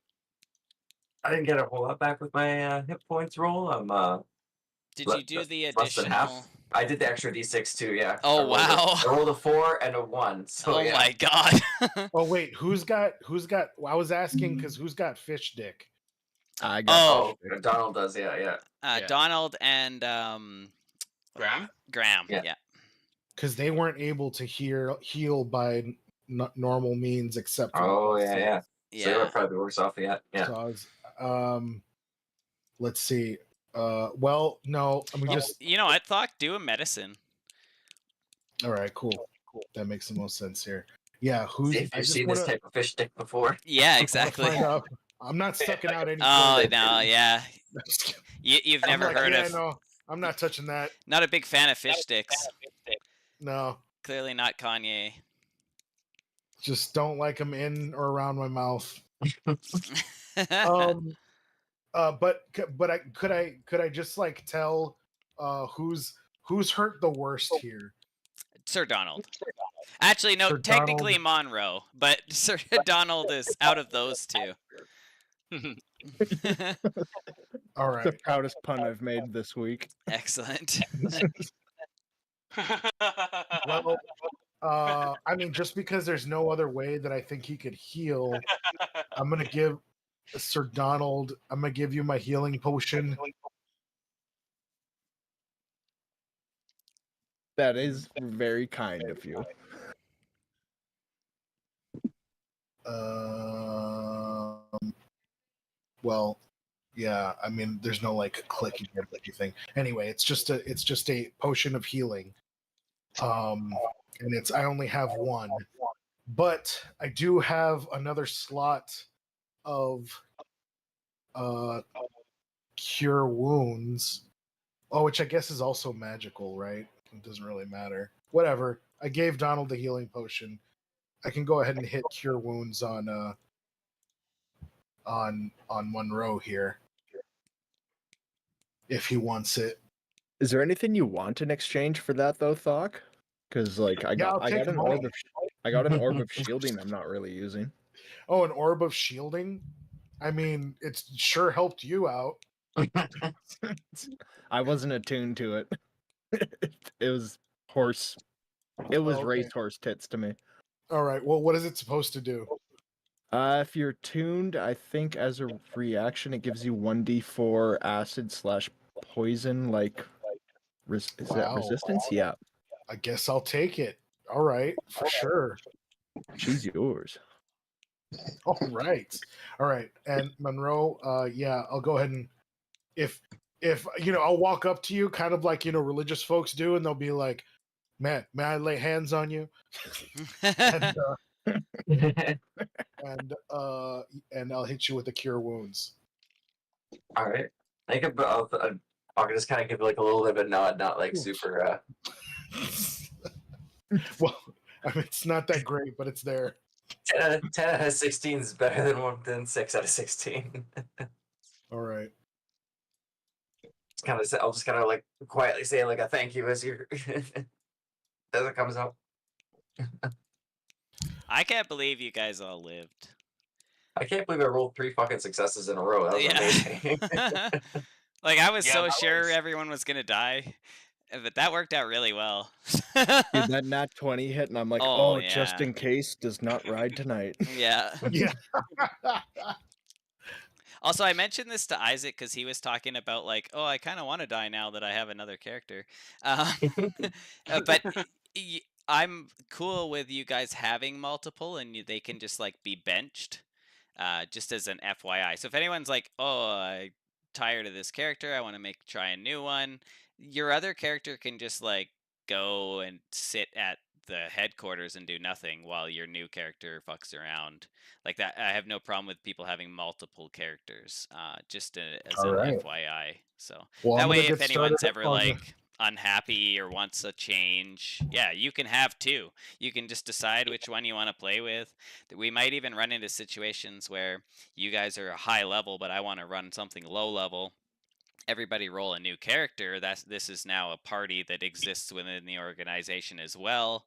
didn't get a whole lot back with my hit points roll. I'm Did you do the less than half. additional? I did the extra d6 too. Yeah. Oh, wow. I rolled a 4 and a 1. So Oh yeah. my god. Oh wait, who's got? I was asking because who's got fish dick? I got Oh, Donald does. Yeah. Yeah. Donald and Graham? Graham. Yeah. Yeah. Because they weren't able to heal by normal means except. For Oh yeah. So they were Yeah. probably worse off. Yeah. So I was, let's see. Well, no, I mean just. You know what? Thok, do a medicine. All right, cool. That makes the most sense here. Yeah, who's? See if I you've just seen wanna, this type of fish stick before. Yeah, I wanna exactly. find out. I'm not sucking out any. Oh further. no, yeah. You've I'm never like, heard yeah, of. No, I'm not touching that. Not a big fan of fish sticks. No, Clearly not Kanye. just don't like them in or around my mouth. But could I just like tell who's hurt the worst here? Sir Donald. Actually, no, Sir technically Donald. Monroe, but Sir Donald is out of those two. All the right. proudest pun I've made this week. Excellent. Well, I mean, just because there's no other way that I think he could heal, I'm gonna give Sir Donald. I'm gonna give you my healing potion. That is very kind of you. Well, yeah. I mean, there's no like clicking or anything. Anyway, it's just a potion of healing. And I only have one, but I do have another slot of cure wounds. Oh, which I guess is also magical, right? It doesn't really matter. Whatever. I gave Donald the healing potion. I can go ahead and hit cure wounds on Monroe here if he wants it. Is there anything you want in exchange for that though, Thok? Because like I got an orb of shielding I'm not really using. Oh, an orb of shielding? I mean, it's sure helped you out. I wasn't attuned to it. It was horse. It was Okay. racehorse tits to me. All right. Well, what is it supposed to do? If you're tuned, I think as a reaction, it gives you 1d4 acid/poison. Like, is that Wow. resistance? Yeah. I guess I'll take it. All right, for sure. She's yours. All right. And Monroe, I'll go ahead and if I'll walk up to you kind of like religious folks do, and they'll be like, "Man, may I lay hands on you?" and and I'll hit you with the cure wounds. All right. I think I'll just kind of give like a little bit of a nod, not like super. Well, I mean, it's not that great, but it's there. 10 out of 16 is better than 6 out of 16. All right. I'll just kind of like quietly say like a thank you as you as it comes up. I can't believe you guys all lived. I can't believe I rolled 3 fucking successes in a row. That was amazing. Like I was Yeah, so that sure was- everyone was gonna die, but that worked out really well. Dude, that nat 20 hit, and I'm like, Oh, just yeah. in case, does not ride tonight. Yeah. Yeah. Also, I mentioned this to Isaac because he was talking about like, oh, I kind of want to die now that I have another character. But I'm cool with you guys having multiple, and they can just like be benched, just as an FYI. So if anyone's like, oh, I'm tired of this character, I want to try a new one, your other character can just like go and sit at the headquarters and do nothing while your new character fucks around like that. I have no problem with people having multiple characters, just as All an right. FYI. So Well, that I'm gonna way, if get anyone's started ever on the- like unhappy or wants a change, yeah, you can have 2. You can just decide which one you want to play with. We might even run into situations where you guys are a high level, but I want to run something low level. Everybody roll a new character. This is now a party that exists within the organization as well.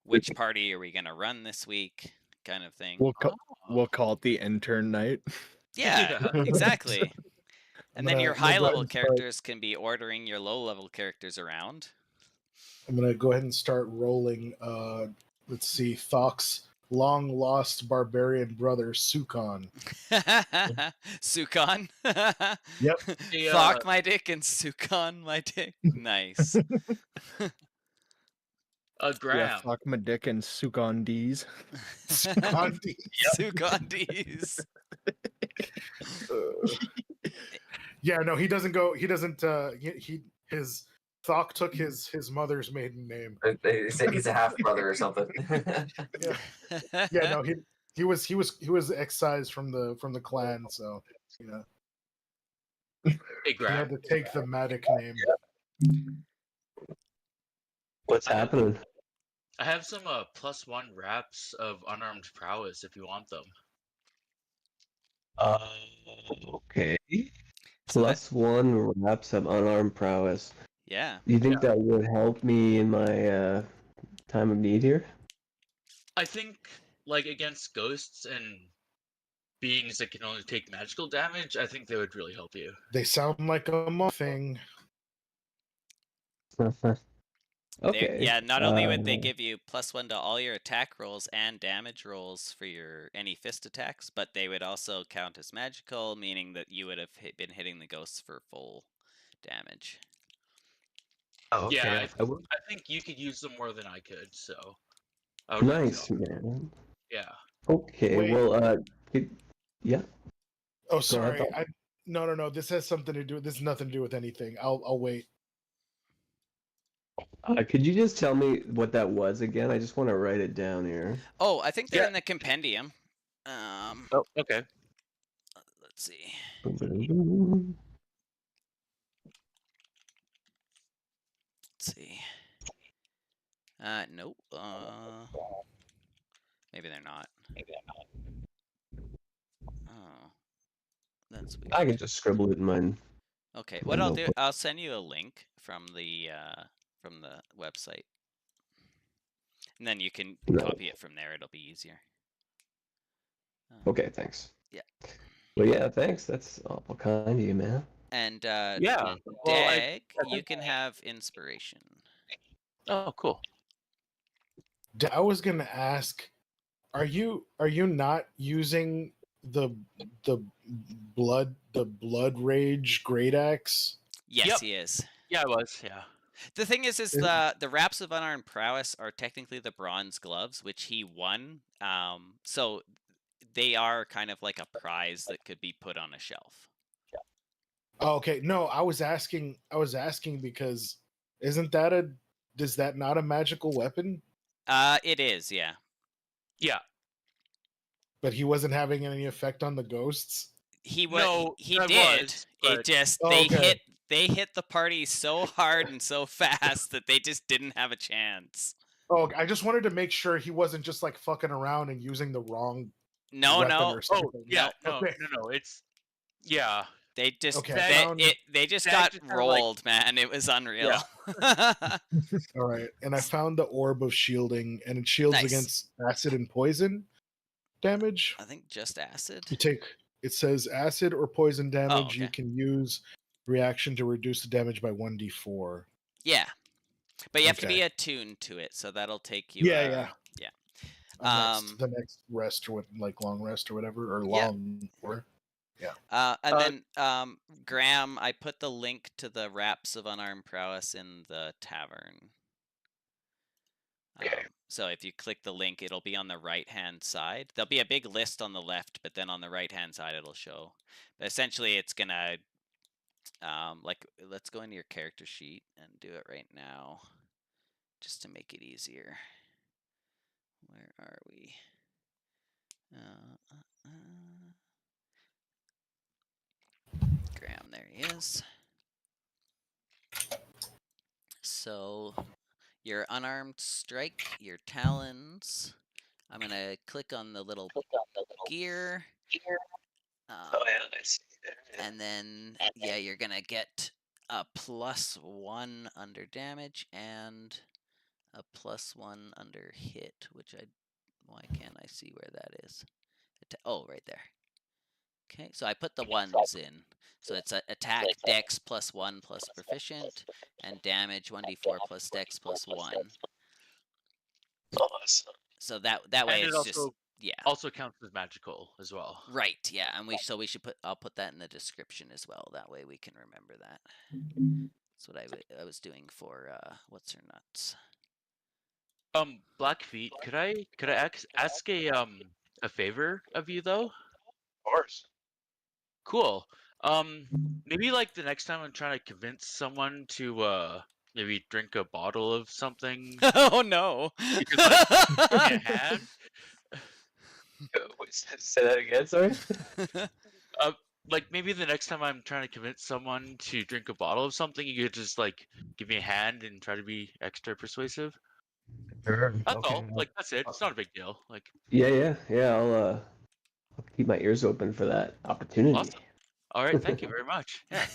Which party are we gonna run this week? Kind of thing. We'll call it the intern night. Yeah, exactly. And then your I'm gonna high go ahead level and start- characters can be ordering your low level characters around. I'm gonna go ahead and start rolling. Let's see, Thok's long lost barbarian brother Sukon. Sukon. Yep. Thok my dick and Sukon my dick. Nice. Graham. Yeah, fuck my dick and Sukon D's. Sukon. Sukon D's. Yeah, no, he doesn't go. He doesn't. His Thok took his mother's maiden name. He's a half brother or something. Yeah, no, he was excised from the clan, so Hey, he Graham. had to take the Matic name. What's happening? I have some +1 wraps of unarmed prowess if you want them. Okay. +1 wraps of unarmed prowess. Yeah. Do you think that would help me in my time of need here? I think, like, against ghosts and beings that can only take magical damage, I think they would really help you. They sound like a muffin. Okay. Yeah, not only would they give you +1 to all your attack rolls and damage rolls for your any fist attacks, but they would also count as magical, meaning that you would have been hitting the ghosts for full damage. Oh, okay. Yeah, I will. I think you could use them more than I could, so. I would really Nice, help. man. Yeah. Okay, Wait. well, yeah. Oh, ahead, sorry. Thok. No. This has something to do. This has nothing to do with anything. I'll wait. Could you just tell me what that was again? I just want to write it down here. Oh, I think they're Yeah. in the compendium. Oh, okay. Let's see. Let's see. Nope. Maybe they're not. Oh, that's weird. I can just scribble it in mine. Okay, my what I'll do, notebook. I'll send you a link from the website, and then you can No. copy it from there. It'll be easier. Okay, thanks. Yeah. Well, yeah, thanks. That's awful kind of you, man. And Yeah. Well, Dag, you can have inspiration. Oh, cool. I was gonna ask, are you not using the blood rage great axe? Yes, Yep. he is. Yeah, I was. Yeah. The thing is the wraps of unarmed prowess are technically the bronze gloves, which he won. So they are kind of like a prize that could be put on a shelf. Oh, okay. No, I was asking because is that not a magical weapon? It is, yeah. Yeah. But he wasn't having any effect on the ghosts? He No, he I did. was, It but- just Oh, they okay. hit the party so hard and so fast that they just didn't have a chance. Oh, I just wanted to make sure he wasn't just like fucking around and using the wrong No, weapon no. or something. Oh, yeah. No, Okay. no. It's yeah. They just Okay, I they just Dag got just kinda, like- rolled, man. It was unreal. All right, and I found the orb of shielding, and it shields Nice. against acid and poison damage. I think just acid. It says acid or poison damage. You okay. can use reaction to reduce the damage by 1d4. Yeah. But you have to Okay. be attuned to it, so that'll take you Yeah. yeah. The next rest, or like long rest or whatever, or Yeah. long or And then Graham, I put the link to the wraps of unarmed prowess in the tavern. Okay. So if you click the link, it'll be on the right-hand side. There'll be a big list on the left, but then on the right-hand side it'll show. But essentially, it's gonna like let's go into your character sheet and do it right now, just to make it easier. Where are we? Graham, there he is. So your unarmed strike, your talons. I'm gonna click on the little gear. Oh yeah, I see there. Yeah. And then yeah, you're gonna get a +1 under damage and a +1 under hit, which why can't I see where that is? Oh, right there. Okay, so I put the ones in. So it's a attack dex +1 plus proficient, and damage 1d4 plus dex +1. Awesome. So that way And it it's just also yeah. also counts as magical as well. Right, yeah, and we should I'll put that in the description as well. That way we can remember that. That's what I was doing for what's her nuts. Blackfeet, could I ask a favor of you though? Of course. Cool. Maybe like the next time I'm trying to convince someone to maybe drink a bottle of something. Oh no. You could, like, give me a hand. Wait, say that again, sorry? Like maybe the next time I'm trying to convince someone to drink a bottle of something, you could just like give me a hand and try to be extra persuasive. Sure. That's okay. all. Like that's it. It's not a big deal. Like Yeah. I'll keep my ears open for that opportunity. awesome. All right, thank you very much. Yeah.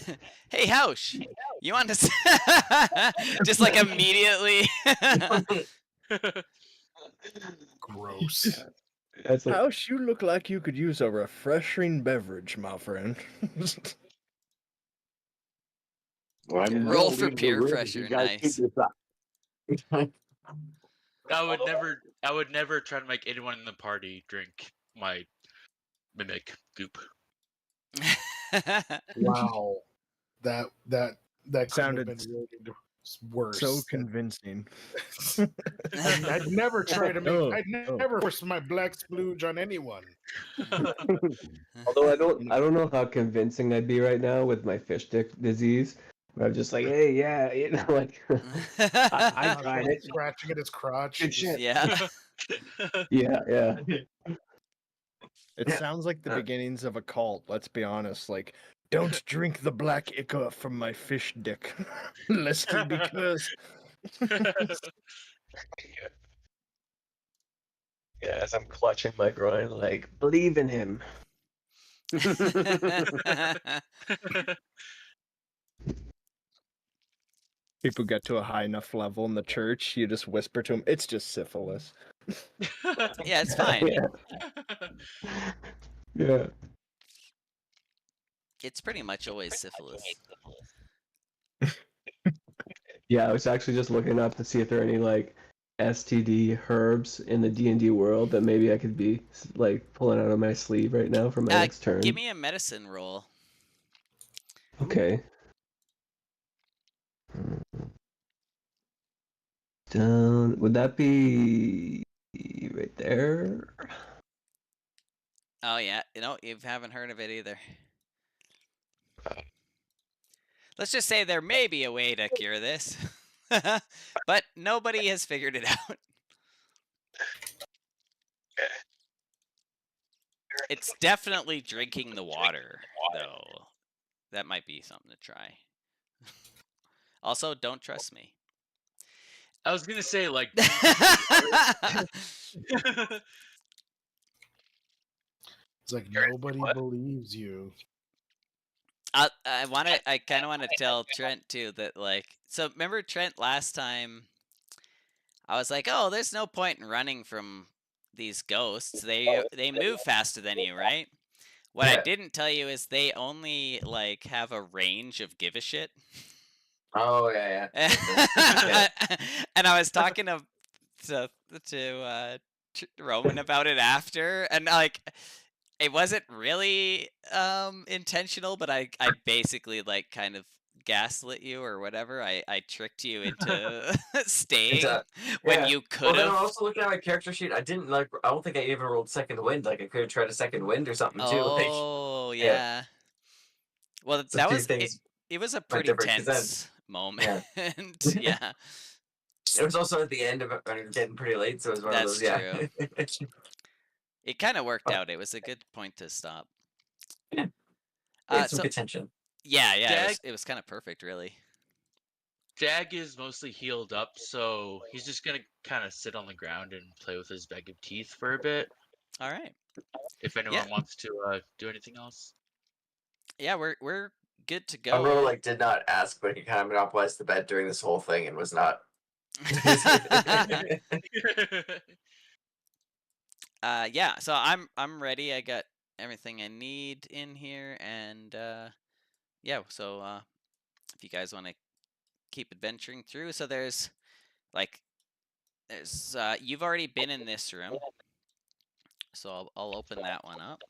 Hey, Hausch, you want to just like immediately? gross. That's like, House, you look like you could use a refreshing beverage, my friend. Roll for peer pressure. Nice. I would never try to make anyone in the party drink my mimic goop. Wow, that Sounded sounded really worse. So convincing. I'd never try to make. Oh, I'd never force my black splooge on anyone. although I don't know how convincing I'd be right now with my fish stick disease. But I'm just like, hey, yeah, you know, like I tried it. Scratching at his crotch. Good shit. Yeah. Yeah. It sounds like the beginnings of a cult, let's be honest. Like, don't drink the black ichor from my fish dick, lest it be cursed. Yeah, as I'm clutching my groin, like, believe in him. People get to a high enough level in the church, you just whisper to them, it's just syphilis. Yeah, it's fine. Yeah. It's pretty much always syphilis. Yeah, I was actually just looking up to see if there are any like STD herbs in the D&D world that maybe I could be like pulling out of my sleeve right now for my next turn. Give me a medicine roll. Okay. Down. Would that be right there? Oh yeah, you haven't heard of it either. Let's just say there may be a way to cure this, but nobody has figured it out. It's definitely drinking the water, though. That might be something to try. Also, don't trust me. I was gonna say like. It's like nobody believes you. I kind of want to tell Trent too that so remember Trent last time. I was like, oh, there's no point in running from these ghosts. They move faster than you, right? What I Yeah. didn't tell you is they only have a range of give a shit. Oh yeah. And I was talking to Roman about it after, and it wasn't really intentional, but I basically kind of gaslit you or whatever. I tricked you into staying when Yeah. you Well, could then I'm have. also looking at my character sheet. I didn't I don't think I even rolled second wind. Like I could have tried a second wind or something too. Like Oh yeah. yeah. Well, So that two was it. things It was a went pretty different, 'cause then- tense moment. Yeah, it was also at the end of it when it was getting pretty late, so it was one that's of those. Yeah. true. It kind of worked out. It was a good point to stop. Yeah. Some So good tension. yeah, it was kind of perfect, really. Jag is mostly healed up, so he's just gonna kind of sit on the ground and play with his bag of teeth for a bit. All right. If anyone wants to do anything else. Yeah, we're good to go. Unroll did not ask, but he kind of monopolized the bed during this whole thing and was not. Yeah, so I'm ready. I got everything I need in here, and yeah. So if you guys want to keep adventuring through, so there's you've already been in this room, so I'll open that one up.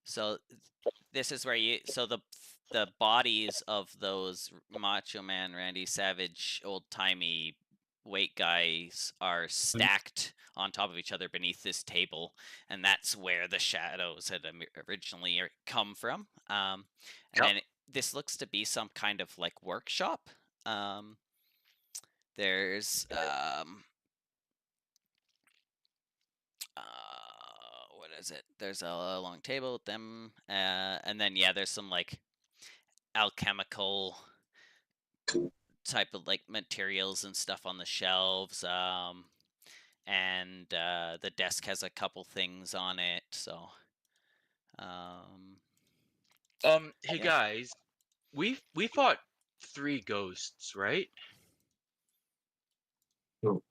So this is where the bodies of those Macho Man, Randy Savage, old-timey weight guys are stacked on top of each other beneath this table, and that's where the shadows had originally come from. And then this looks to be some kind of workshop. There's what is it? There's a long table with them, and then yeah, there's some alchemical type of materials and stuff on the shelves. And the desk has a couple things on it. So, hey guys, we fought 3 ghosts, right?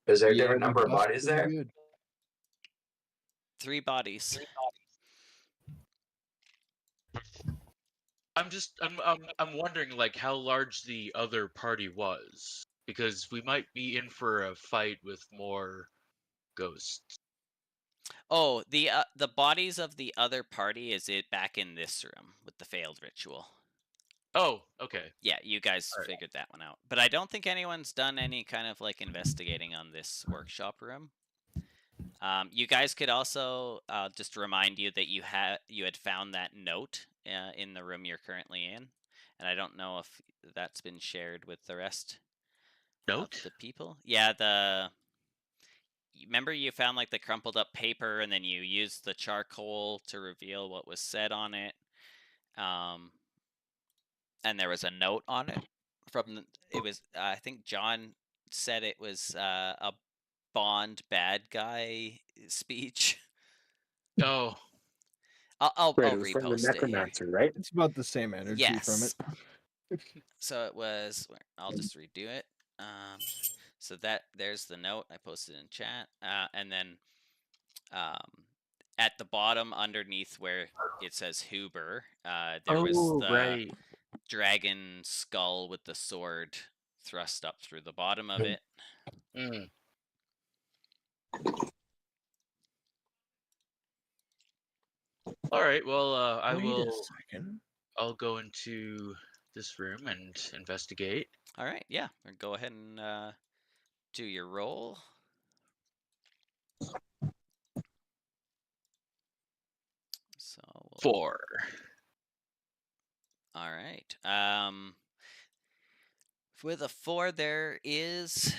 Is there a different number of bodies there? Good. 3 bodies. I'm wondering how large the other party was, because we might be in for a fight with more ghosts. Oh, the bodies of the other party is it back in this room with the failed ritual. Oh, okay. Yeah, you guys figured that one out. But I don't think anyone's done any kind of investigating on this workshop room. You guys could also just remind you that you had found that note in the room you're currently in, and I don't know if that's been shared with the rest of the people. Yeah, remember you found the crumpled up paper, and then you used the charcoal to reveal what was said on it. And there was a note on it it was I think John said it was a Bond bad guy speech. Oh, I'll Right, it was from the repost it here. necromancer, right? It's about the same energy from Yes. it. So it was. I'll just redo it. So there's the note I posted in chat, and then at the bottom underneath where it says Huber, there was the dragon skull with the sword thrust up through the bottom of it. Mm. All right. Well, Wait a second. I'll go into this room and investigate. All right, yeah. Go ahead and do your roll. So 4. all right. With a 4, there is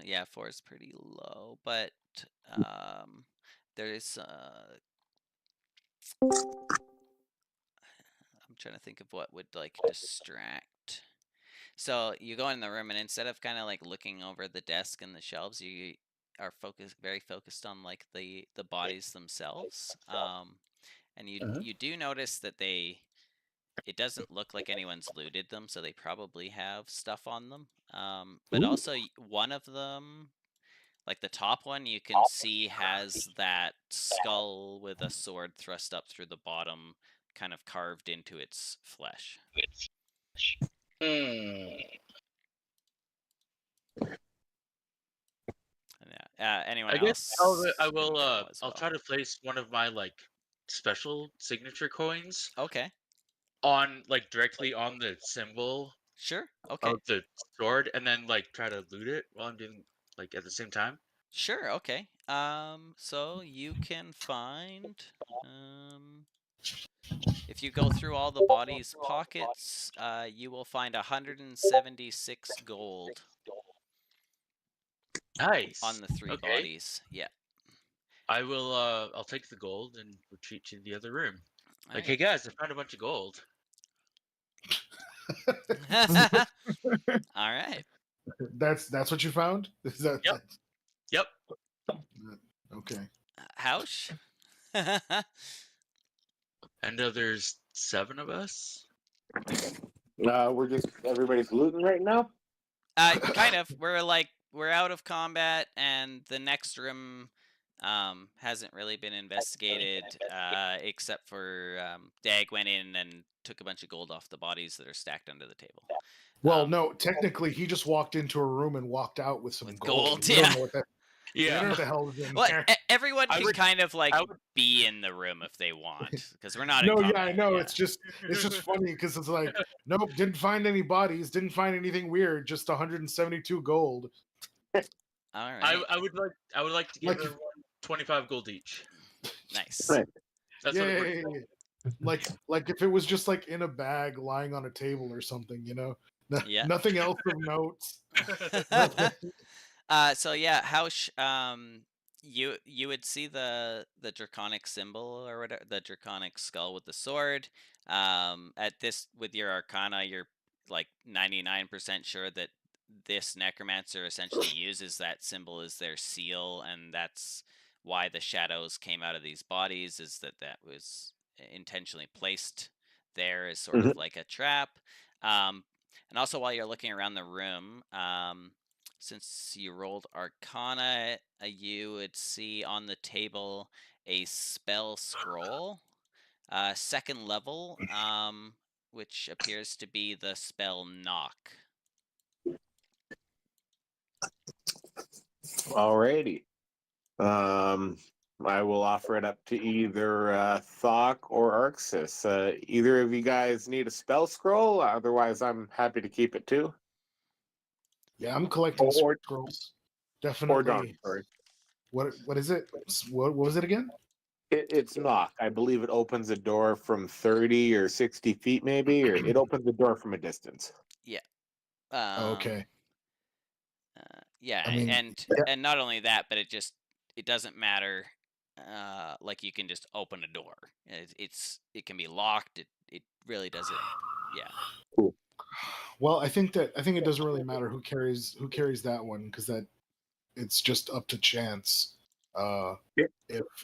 yeah, 4 is pretty low, but there is I'm trying to think of what would like distract. So you go in the room, and instead of kind of like looking over the desk and the shelves, you are very focused on like the bodies themselves. And you do notice that it doesn't look like anyone's looted them, so they probably have stuff on them. But also one of them, like the top one, you can see has that skull with a sword thrust up through the bottom, kind of carved into its flesh. Yeah. Anyone I guess else? I will. go as I'll well. try to place one of my like special signature coins Okay. on like directly on the symbol Sure. Okay. of the sword, and then like try to loot it while I'm doing like at the same time. Sure. Okay. So you can find if you go through all the body's pockets, you will find 176 gold Nice. on the 3 Okay. bodies. Yeah. I will. I'll take the gold and retreat to the other room. All Like, hey guys, I found a bunch of gold. right. All right. That's what you found? Is that Yep. Yep. okay? Hausch? And there's 7 of us. We're just everybody's looting right now. Kind of. We're out of combat, and the next room hasn't really been investigated, except for Dag went in and took a bunch of gold off the bodies that are stacked under the table. Well, no, technically he just walked into a room and walked out with some gold. We don't know what that. We don't know what the hell is in Well, there. everyone I can would- kind of like I would- be in the room if they want, because we're not. No, in yeah, combat, I know. yeah. It's just funny because it's like, nope, didn't find any bodies, didn't find anything weird, just 172 gold. All right. I would like to give Like- everyone 25 gold each. Nice. Right. That's what it works. Like if it was just like in a bag lying on a table or something, you know. Yeah. Nothing else of note. So yeah, Hausch, you would see the draconic symbol or whatever, the draconic skull with the sword. At this, with your arcana, you're like 99% sure that this necromancer essentially uses that symbol as their seal, and that's why the shadows came out of these bodies, is that was intentionally placed there as sort of like a trap. And also, while you're looking around the room, since you rolled Arcana, you would see on the table a spell scroll, 2nd level, which appears to be the spell Knock. Alrighty. I will offer it up to either Thok or Arxis. Either of you guys need a spell scroll? Otherwise, I'm happy to keep it too. Yeah, I'm collecting Or- scrolls. Or Definitely. Dawn, sorry. What is it? What was it again? It's Knock. I believe it opens a door from 30 or 60 feet, maybe, or it opens the door from a distance. Okay. Yeah, I mean, and not only that, but it doesn't matter. Like you can just open a door. It can be locked. It really doesn't. Yeah. Well, I think it doesn't really matter who carries that one, because that it's just up to chance.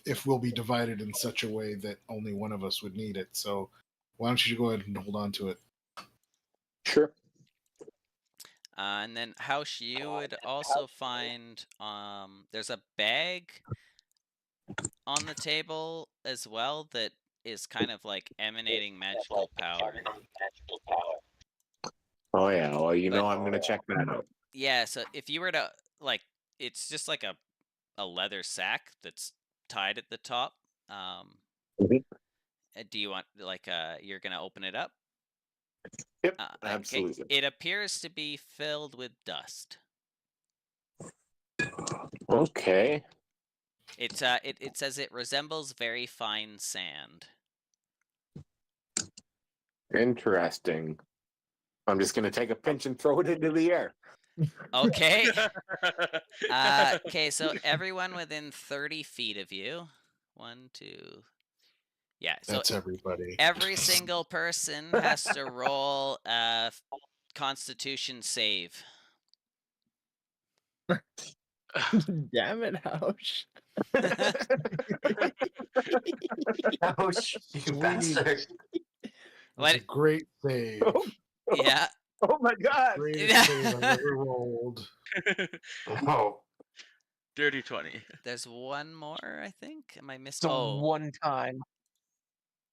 If we'll be divided in such a way that only one of us would need it. So why don't you go ahead and hold on to it? Sure. And then Hausch, you would also find there's a bag on the table as well that is kind of like emanating magical power. Oh yeah. Well, But- I'm gonna check that out. Yeah, so if you were to like, it's just like a a leather sack that's tied at the top. Mhm. Do you want you're gonna open it up? Yep, Okay. absolutely. It appears to be filled with dust. Okay. It says it resembles very fine sand. Interesting. I'm just gonna take a pinch and throw it into the air. Okay. Okay, so everyone within 30 feet of you. 1, 2. Yeah, so That's everybody. every single person has to roll a Constitution save. Damn it, Hausch. Ouch, you Sweet. bastard. What? That's a great save. Yeah. Oh my god. Greatest save I've ever rolled. Oh. Dirty 20. There's one more, I think. Am I missing? So Oh, one time.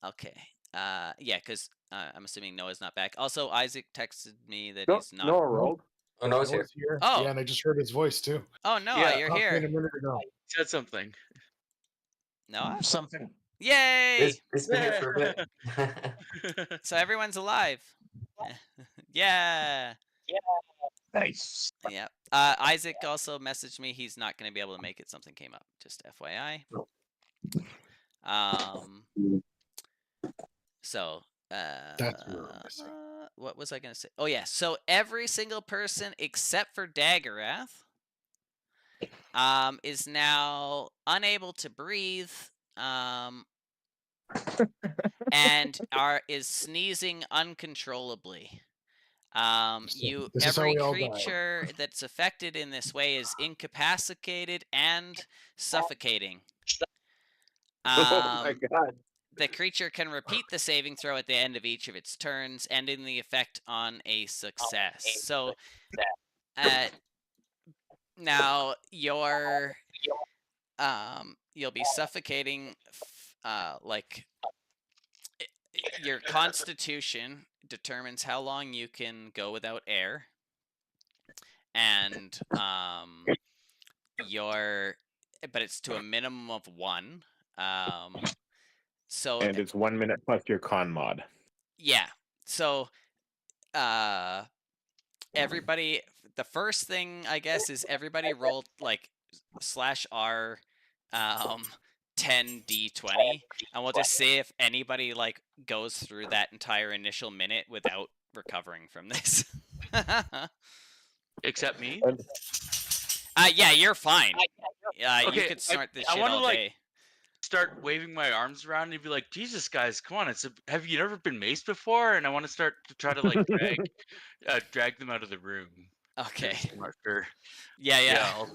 okay. Yeah, because I'm assuming Noah's not back. Also, Isaac texted me that No, he's not. Noah rolled. Oh, no, it's here. Noah's here. Oh. Yeah, and I just heard his voice too. Oh, Noah, Yeah, you're Popped in a here. minute ago. Said something. Noah? Something. Yay! It's been here for a bit. So everyone's alive. Yeah. Nice. Yeah. Isaac also messaged me he's not going to be able to make it. Something came up. Just FYI. So. That's what we're missing. What was I going to say? Oh yeah. So every single person except for Daggerath is now unable to breathe. And is sneezing uncontrollably. This is how every we all die. creature that's affected in this way is incapacitated and suffocating. Oh my god. The creature can repeat the saving throw at the end of each of its turns, ending the effect on a success. So, now you'll be suffocating, your constitution determines how long you can go without air, and but it's to a minimum of 1. So And it's 1 minute plus your con mod. yeah. So everybody, the first thing I guess is everybody rolled /R 10d20, and we'll just see if anybody goes through that entire initial minute without recovering from this. Except me. Yeah, you're fine. You Okay, could start this I shit wanna, all day. Start waving my arms around and be like, Jesus, guys, come on! Have you never been maced before? And I want to start to try to drag them out of the room. Okay. I'm not sure. Yeah.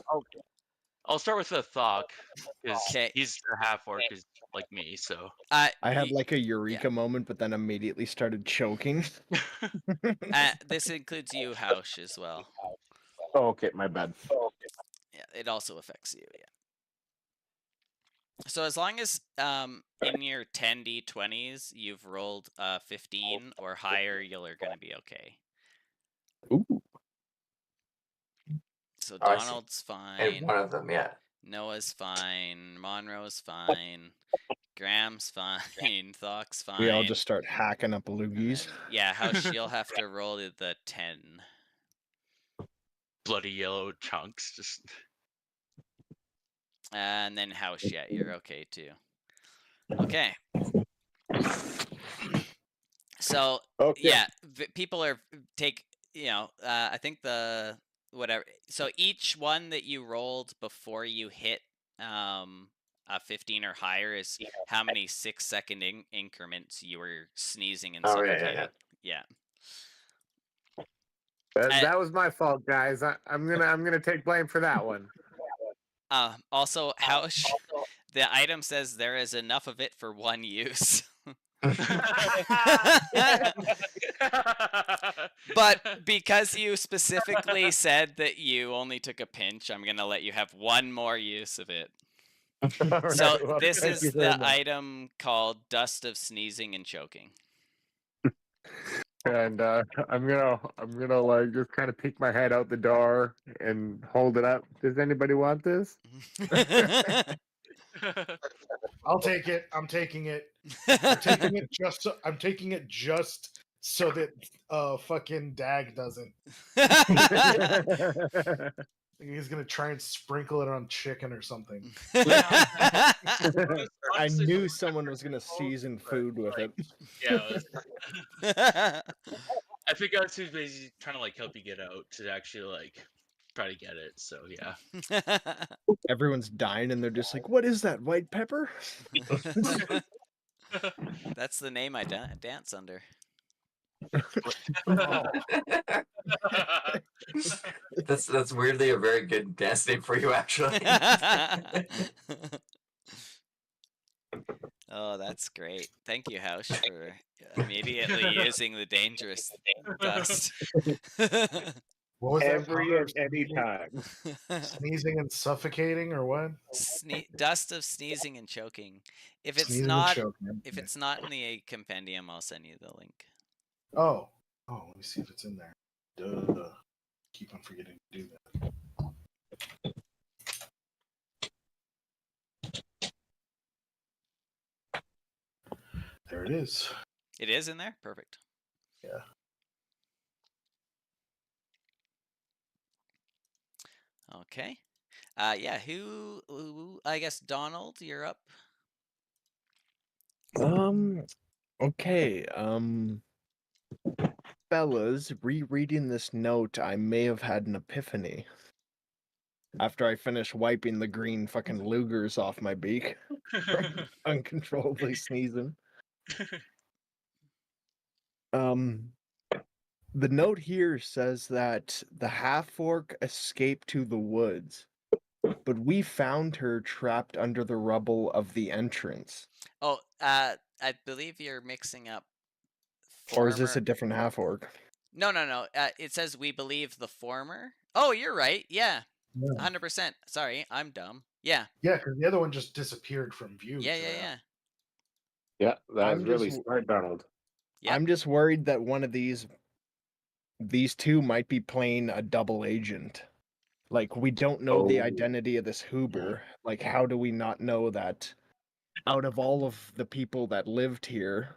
I'll start with a Thok because Okay. he's a half orc, is like me. So I had a eureka moment, but then immediately started choking. this includes you, Hausch, as well. Oh, okay, my bad. Yeah, it also affects you. Yeah. So as long as in your 10d20s you've rolled 15 or higher, you're gonna be okay. Ooh. So Oh, I see. Donald's fine. And one of them, yeah. Noah's fine. Monroe's fine. Graham's fine. Thok's fine. We all just start hacking up loogies. Yeah, Hausch, you'll have to roll the 10. bloody yellow chunks, just. And then Hausch, yeah, you're okay too. Okay. So yeah, people are I think whatever. So each one that you rolled before you hit a 15 or higher is how many 6-second increments you were sneezing and suffocating. Yeah. That was my fault, guys. I'm gonna take blame for that one. Also, Hausch, the item says there is enough of it for 1 use. But because you specifically said that you only took a pinch, I'm gonna let you have 1 more use of it. Right, So well, this thank is you very the much. item called Dust of Sneezing and Choking. And I'm gonna like just kind of peek my head out the door and hold it up. Does anybody want this? I'll take it. I'm taking it. I'm taking it just so that fucking Dag doesn't. He's gonna try and sprinkle it on chicken or something. I Honestly, knew someone was gonna season food with it. Yeah. I think I was too busy trying to like help you get out to actually like try to get it. So yeah. Everyone's dying and they're just like, "What is that? White pepper?" That's the name I dance under. That's weirdly a very good dance name for you, actually. Oh, that's great. Thank you, Hausch, for immediately using the dangerous dust. What was that? Every Powder and any sneezing- time. Sneezing and suffocating, or what? Dust of sneezing and choking. If it's Sneezing and not, choking. if it's not in the compendium, I'll send you the link. Oh, let me see if it's in there. Duh. Keep on forgetting to do that. There it is. It is in there. Perfect. Yeah. Okay. Yeah. Who? I guess Donald, you're up. Okay. Fellas, rereading this note, I may have had an epiphany. After I finish wiping the green fucking Lugers off my beak, uncontrollably sneezing. The note here says that the half-orc escaped to the woods, but we found her trapped under the rubble of the entrance. Oh, I believe you're mixing up. Or is this a different half-orc? No. It says we believe the former. Oh, you're right. Yeah. Yeah. 100%. Sorry, I'm dumb. Yeah. Yeah, because the other one just disappeared from view. Yeah. Yeah, that was I'm really just- smart, Donald. Yep. I'm just worried that one of these two might be playing a double agent. Like, we don't know the Oh. identity of this Huber. Like, how do we not know that out of all of the people that lived here,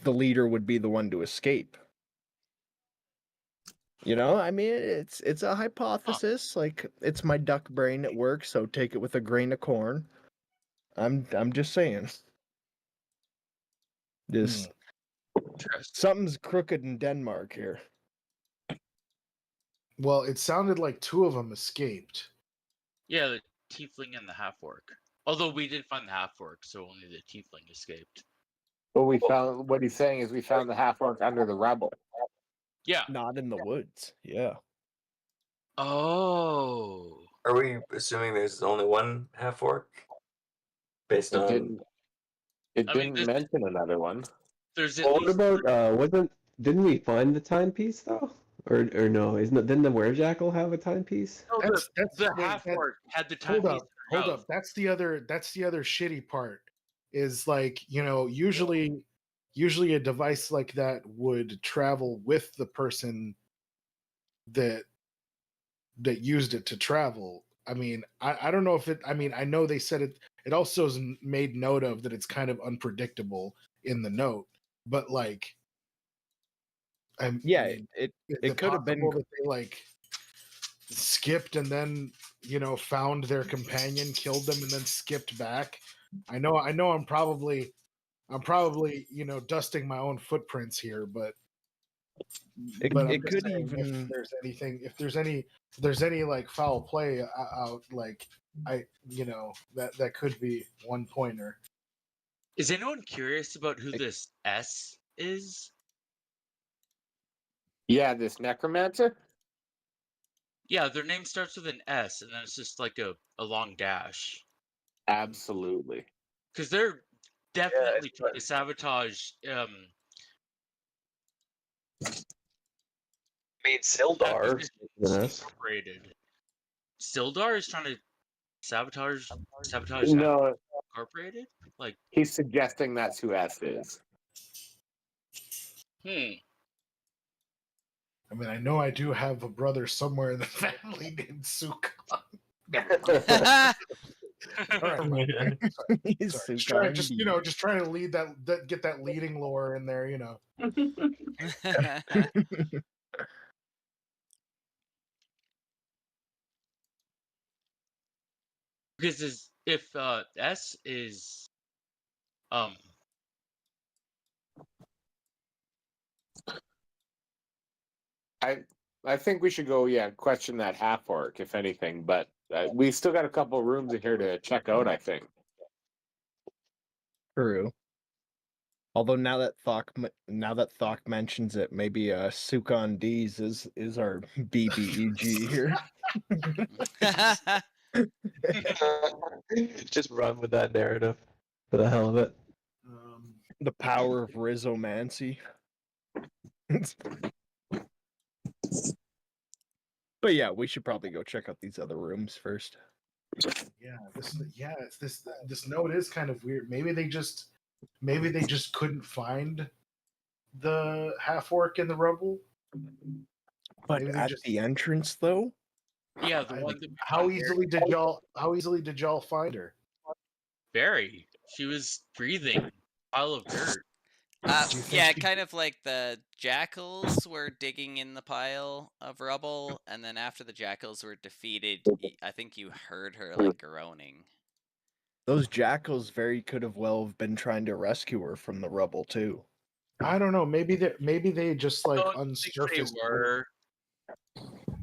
the leader would be the one to escape? You know, I mean, it's a hypothesis. Like, it's my duck brain at work, so take it with a grain of corn. I'm just saying. Just something's crooked in Denmark here. Well, it sounded like two of them escaped. Yeah, the tiefling and the half orc. Although we did find the half orc, so only the tiefling escaped. But we found what he's saying is we found the half orc under the rubble. Yeah. Not in the woods. Yeah. Oh. Are we assuming there's only one half orc? Based It on didn't. It I mean, didn't mention another one. There's at Well, what least about didn't we find the timepiece though? Or no, didn't the werejackal have a timepiece? no, That's the wait, half that- orc had the Hold timepiece. up, hold up. That's the other shitty part. Is like, you know, usually a device like that would travel with the person that used it to travel. I mean, I don't know if it. I mean, I know they said it. It also is made note of that it's kind of unpredictable in the note, but like, Yeah, mean, is it could have been. possible that they like skipped and then, you know, found their companion, killed them, and then skipped back. I know. I'm probably, you know, dusting my own footprints here, but It I'm could just saying even. if there's any like foul play out, like that could be one pointer. Is anyone curious about who this S is? Yeah, this necromancer. Yeah, their name starts with an S, and then it's just like a long dash. Absolutely. Because they're definitely trying to sabotage. I mean, Sildar. Yes. Incorporated. Sildar is trying to sabotage No, Incorporated. Like, he's suggesting that's who S is. I mean, I know I do have a brother somewhere in the family named Sukan. All right, Mike. He's Sorry. Sukan Just trying to lead that get that leading lore in there, you know. Because if S is I think we should go, question that half orc, if anything. But we still got a couple rooms in here to check out, I think. True. Although now that Thok mentions it, maybe Sukan D's is our BBEG here. Just run with that narrative for the hell of it. The power of Rhizomancy. But yeah, we should probably go check out these other rooms first. This note is kind of weird. Maybe they just couldn't find the half orc in the rubble. But Maybe they at the entrance, though, yeah, the one that how easily did y'all find her? Barry. She was breathing pile of dirt. Yeah, kind of like the jackals were digging in the pile of rubble, and then after the jackals were defeated, I think you heard her like groaning. those jackals very could have been trying to rescue her from the rubble too. I don't know. Maybe they just like Don't think they unsurfaced. were.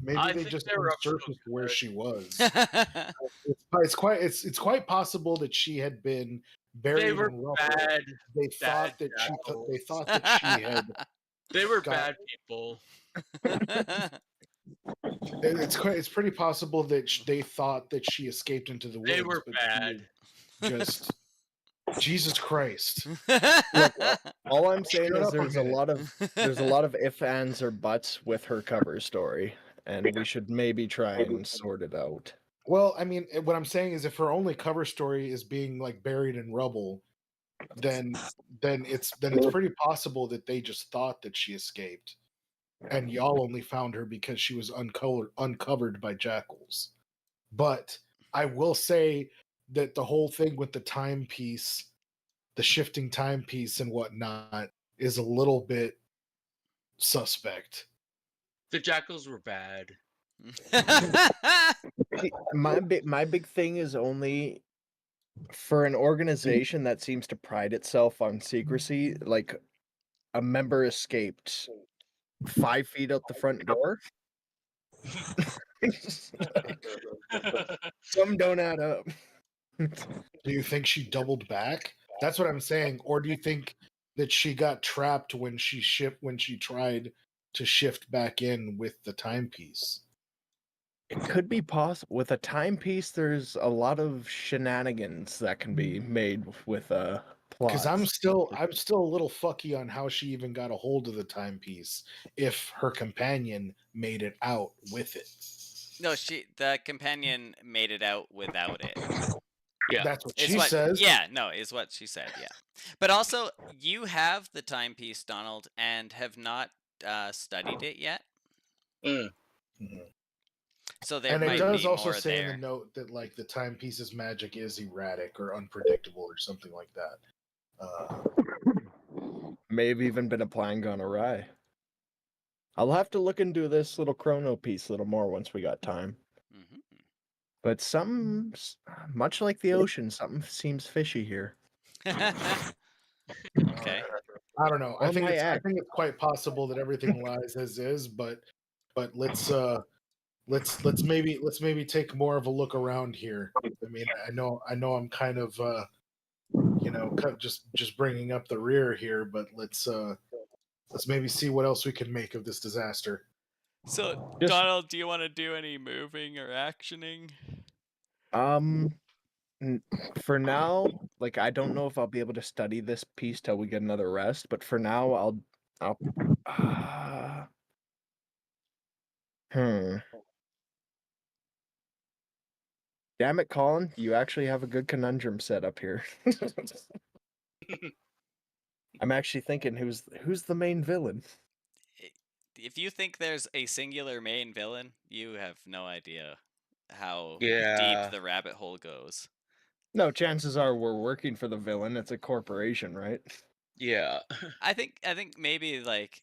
Maybe I they think just they were up to unsurfaced where she was. It's It's quite possible that she had been buried They were in rubble. bad. They thought that she had. They were got- bad people. It's pretty possible that they thought that she escaped into the woods. They were but she bad. had just Jesus Christ. Look, all I'm saying Shut is up a there's a minute. lot of if, ands, or buts with her cover story, and we should maybe try and sort it out. Well, I mean, what I'm saying is, if her only cover story is being like buried in rubble, then it's pretty possible that they just thought that she escaped, and y'all only found her because she was uncovered by jackals. But I will say that the whole thing with the timepiece, the shifting timepiece and whatnot, is a little bit suspect. The jackals were bad. My big thing is only for an organization that seems to pride itself on secrecy. Like, a member escaped 5 feet out the front door. Some don't add up. Do you think she doubled back? That's what I'm saying. Or do you think that she got trapped when she tried to shift back in with the timepiece? It could be possible. With a timepiece, there's a lot of shenanigans that can be made with a plot. Because I'm still a little fucky on how she even got a hold of the timepiece if her companion made it out with it. No, the companion made it out without it. Yeah, that's what she says. Yeah, no, is what she said. Yeah, but also you have the timepiece, Donald, and have not studied it yet. Mm-hmm. So there and might it does be also more say there. in the note that like the timepiece's magic is erratic or unpredictable or something like that. May have even been a plan gone awry. I'll have to look into this little chrono piece a little more once we got time. Mm-hmm. But much like the ocean, something seems fishy here. Okay. I don't know. I think I it's quite possible that everything lies as is, but let's maybe take more of a look around here. I mean, I know I'm kind of just bringing up the rear here, but let's maybe see what else we can make of this disaster. So, Donald, do you want to do any moving or actioning? For now, like, I don't know if I'll be able to study this piece till we get another rest, but for now, I'll Damn it, Colin, you actually have a good conundrum set up here. I'm actually thinking who's the main villain? if you think there's a singular main villain, you have no idea how Yeah. deep the rabbit hole goes. No, chances are we're working for the villain. It's a corporation, right? Yeah. I think maybe like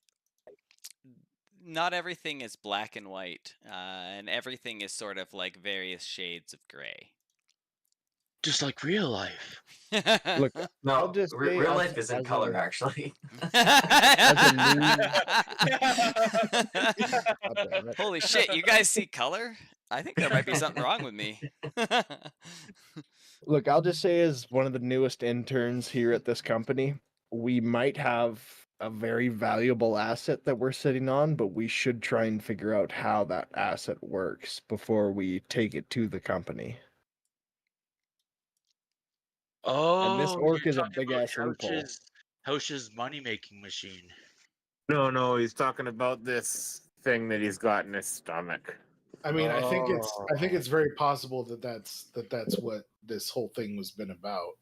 not everything is black and white, and everything is sort of like various shades of gray. Just like real life. Look, I'll No, just say real as- life is in as color, a- actually. Holy shit, you guys see color? I think there might be something wrong with me. Look, I'll just say as one of the newest interns here at this company, we might have a very valuable asset that we're sitting on, but we should try and figure out how that asset works before we take it to the company. Oh, And this orc you're is a talking big about ass loophole. Housh's money-making machine. No, he's talking about this thing that he's got in his stomach. I mean, I think Oh. it's very possible that that's what this whole thing was been about.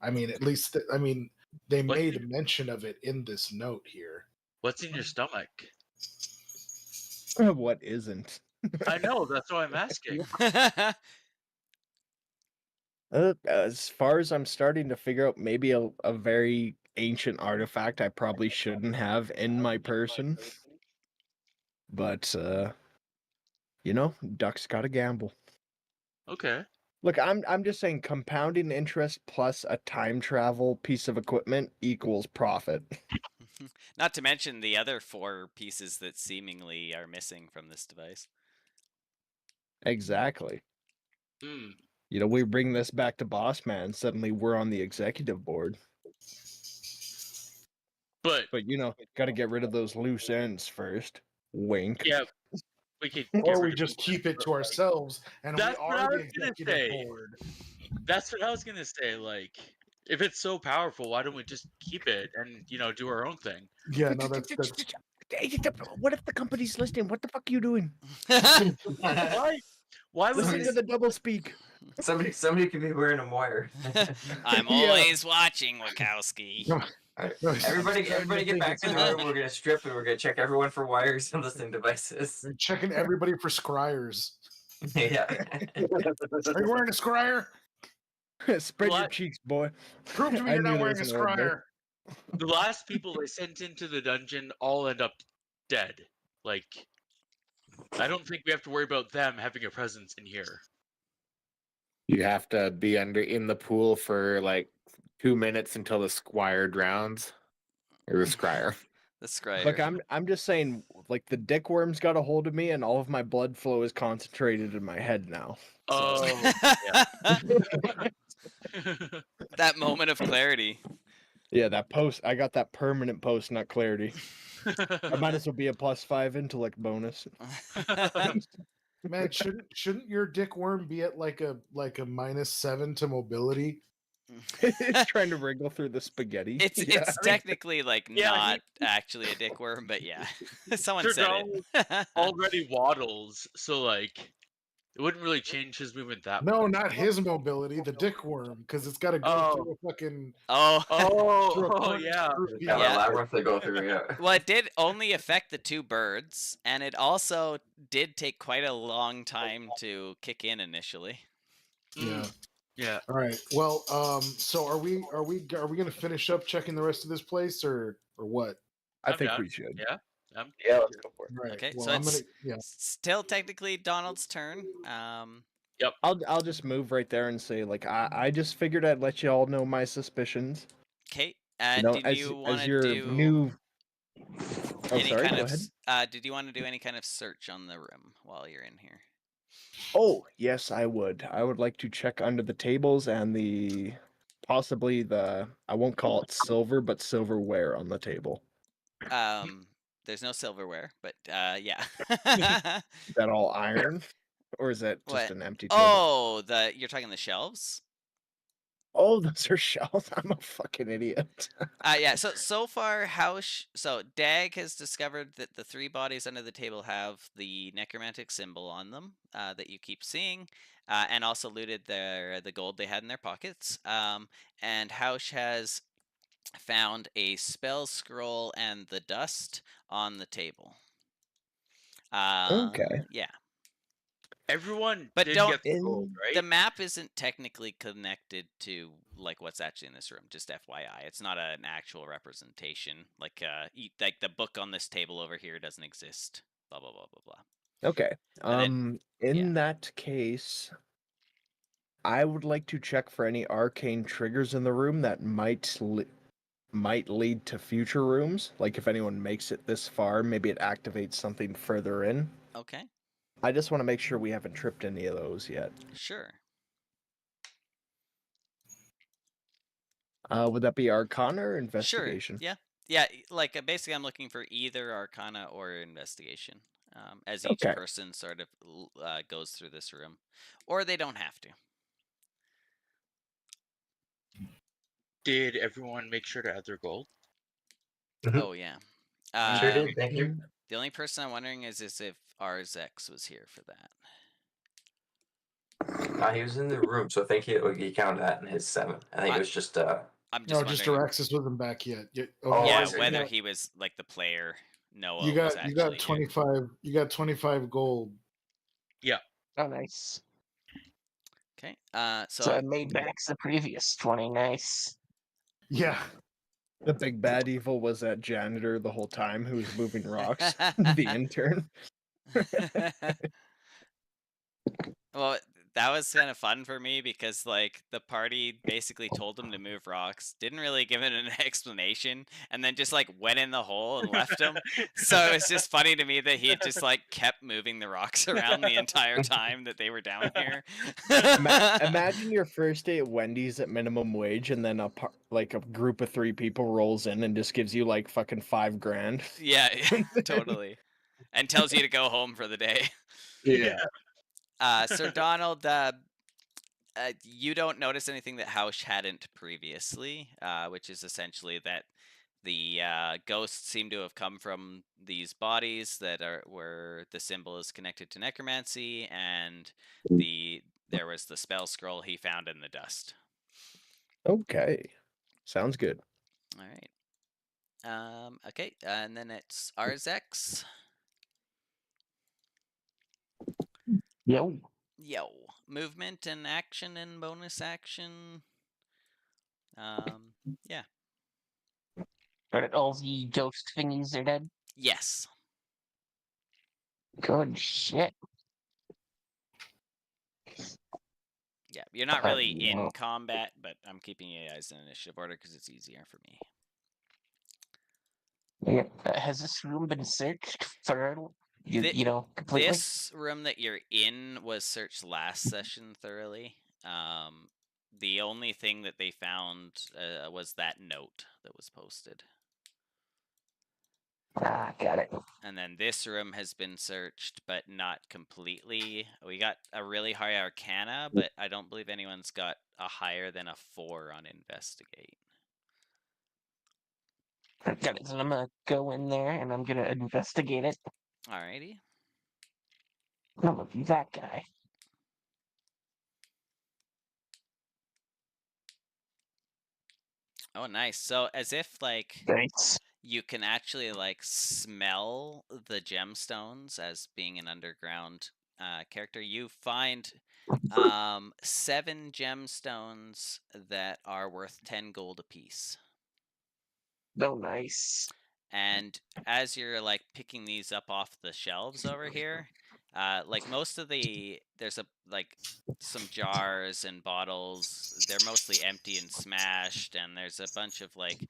I mean, at least I mean they What made did- mention of it in this note here. What's in your stomach? What isn't? I know, that's why I'm asking. As far as I'm starting to figure out, maybe a very ancient artifact I probably shouldn't have in my person. But you know, ducks gotta gamble. Okay. Look, I'm just saying compounding interest plus a time travel piece of equipment equals profit. Not to mention the other 4 pieces that seemingly are missing from this device. Exactly. Hmm. You know, we bring this back to Boss Man, suddenly we're on the executive board. But But you know, gotta get rid of those loose ends first. Wink. yeah, we could. Or get we rid of just it. keep it to ourselves and That's we what are I the was gonna executive say. board. That's what I was gonna say. Like, if it's so powerful, why don't we just keep it and do our own thing? Yeah, no, that's What if the company's listening? What the fuck are you doing? Why? Why would Listen they? to the double speak. Somebody could be wearing a wire. I'm Yeah. always watching, Wachowski. Everybody starting to get think back it's to the room. We're gonna strip and we're gonna check everyone for wires and listening devices. We're checking everybody for scryers. Yeah. Are you wearing a scryer? Spread your What? cheeks, boy. Prove to me I you're knew not there wearing a was an old bit. scryer. The last people they sent into the dungeon all end up dead. Like, I don't think we have to worry about them having a presence in here. You have to be in the pool for like 2 minutes until the squire drowns. Or the scryer. The scryer. Look, I'm just saying, like the dick worms got a hold of me, and all of my blood flow is concentrated in my head now. Oh, That moment of clarity. Yeah, that post. I got that permanent post, not clarity. I might as well be a +5 intellect bonus. Man, shouldn't your dick worm be at like a -7 to mobility? It's trying to wriggle through the spaghetti. It's Yeah. it's technically like Yeah, not actually a dick worm, but yeah. Someone said Turgal it. already waddles, so like it wouldn't really change his movement that much. No, not his mobility, the dick worm, because it's got to go Oh. through a fucking. Oh. through a Oh, corner- yeah. through- Got Yeah. a labyrinth to go through. Yeah. Well, it did only affect the 2 birds, and it also did take quite a long time to kick in initially. Yeah. Yeah. All right. Well, so are we gonna finish up checking the rest of this place or what? I I'm think down. we should. Yeah. Yeah, let's go for it. Right. Okay, Well, so I'm it's gonna. Yeah. still technically Donald's turn. I'll just move right there and say, like, I just figured I'd let you all know my suspicions. Okay. You know, Did you want as to your do new. Oh, any sorry. kind Go of ahead. did you want to do any kind of search on the room while you're in here? Oh, yes, I would. I would like to check under the tables and possibly I won't call it silver, but silverware on the table. There's no silverware, but yeah. Is that all iron? Or is that just What? an empty table? Oh, you're talking the shelves? Oh, those are shells. I'm a fucking idiot. Yeah, so far so Dag has discovered that the 3 bodies under the table have the necromantic symbol on them that you keep seeing, and also looted the gold they had in their pockets. And Hausch has found a spell scroll and the dust on the table. Okay. Yeah. Everyone But did don't- get the gold, right? The map isn't technically connected to like what's actually in this room. Just FYI, it's not an actual representation. Like like the book on this table over here doesn't exist. Blah blah blah blah blah. Okay. And In yeah. that case, I would like to check for any arcane triggers in the room that might lead to future rooms. Like if anyone makes it this far, maybe it activates something further in. Okay. I just want to make sure we haven't tripped any of those yet. Sure. Would that be Arcana or Investigation? Sure. Yeah. Like basically, I'm looking for either Arcana or Investigation. As each Okay. person sort of goes through this room, or they don't have to. Did everyone make sure to add their gold? Oh yeah. Sure did. Thank you. The only person I'm wondering is if RZX was here for that. He was in the room, so I think he counted that in his 7. I think it was just I'm just No, wondering. just Araxis wasn't back yet. Oh, yeah, I see. whether he was like the player. Noah you was got actually you got here. 25. You got 25 gold. Oh, nice. Okay. So I made back the previous 20. Nice. Yeah. The big bad evil was that janitor the whole time who was moving rocks. The intern. Well, that was kind of fun for me because like the party basically told him to move rocks, didn't really give it an explanation, and then just like went in the hole and left him. So it was just funny to me that he had just like kept moving the rocks around the entire time that they were down here. Imagine your first day at Wendy's at minimum wage, and then a group of 3 people rolls in and just gives you like fucking $5 grand. Yeah, totally, and tells you to go home for the day. Yeah. Sir Donald, you don't notice anything that Hausch hadn't previously, which is essentially that the ghosts seem to have come from these bodies that are where the symbol is connected to necromancy, and there was the spell scroll he found in the dust. Okay. Sounds good. All right. Okay, and then it's RZX. Yo. Movement and action and bonus action. Yeah. Alright, all the ghost thingies are dead. Yes. Good shit. Yeah, you're not really in no. combat, but I'm keeping you guys in initiative order because it's easier for me. Yeah. Has this room been searched thoroughly? Completely? This room that you're in was searched last session thoroughly. The only thing that they found was that note that was posted. Got it. And then this room has been searched, but not completely. We got a really high Arcana, but I don't believe anyone's got a higher than a 4 on Investigate. Got it. So I'm gonna go in there and I'm gonna investigate it. Alrighty. I'm gonna be that guy. Oh, nice. So as if like Thanks. you can actually like smell the gemstones as being an underground character. You find 7 gemstones that are worth 10 gold apiece. Oh, nice. And as you're like picking these up off the shelves over here, like most of there's some jars and bottles. They're mostly empty and smashed, and there's a bunch of like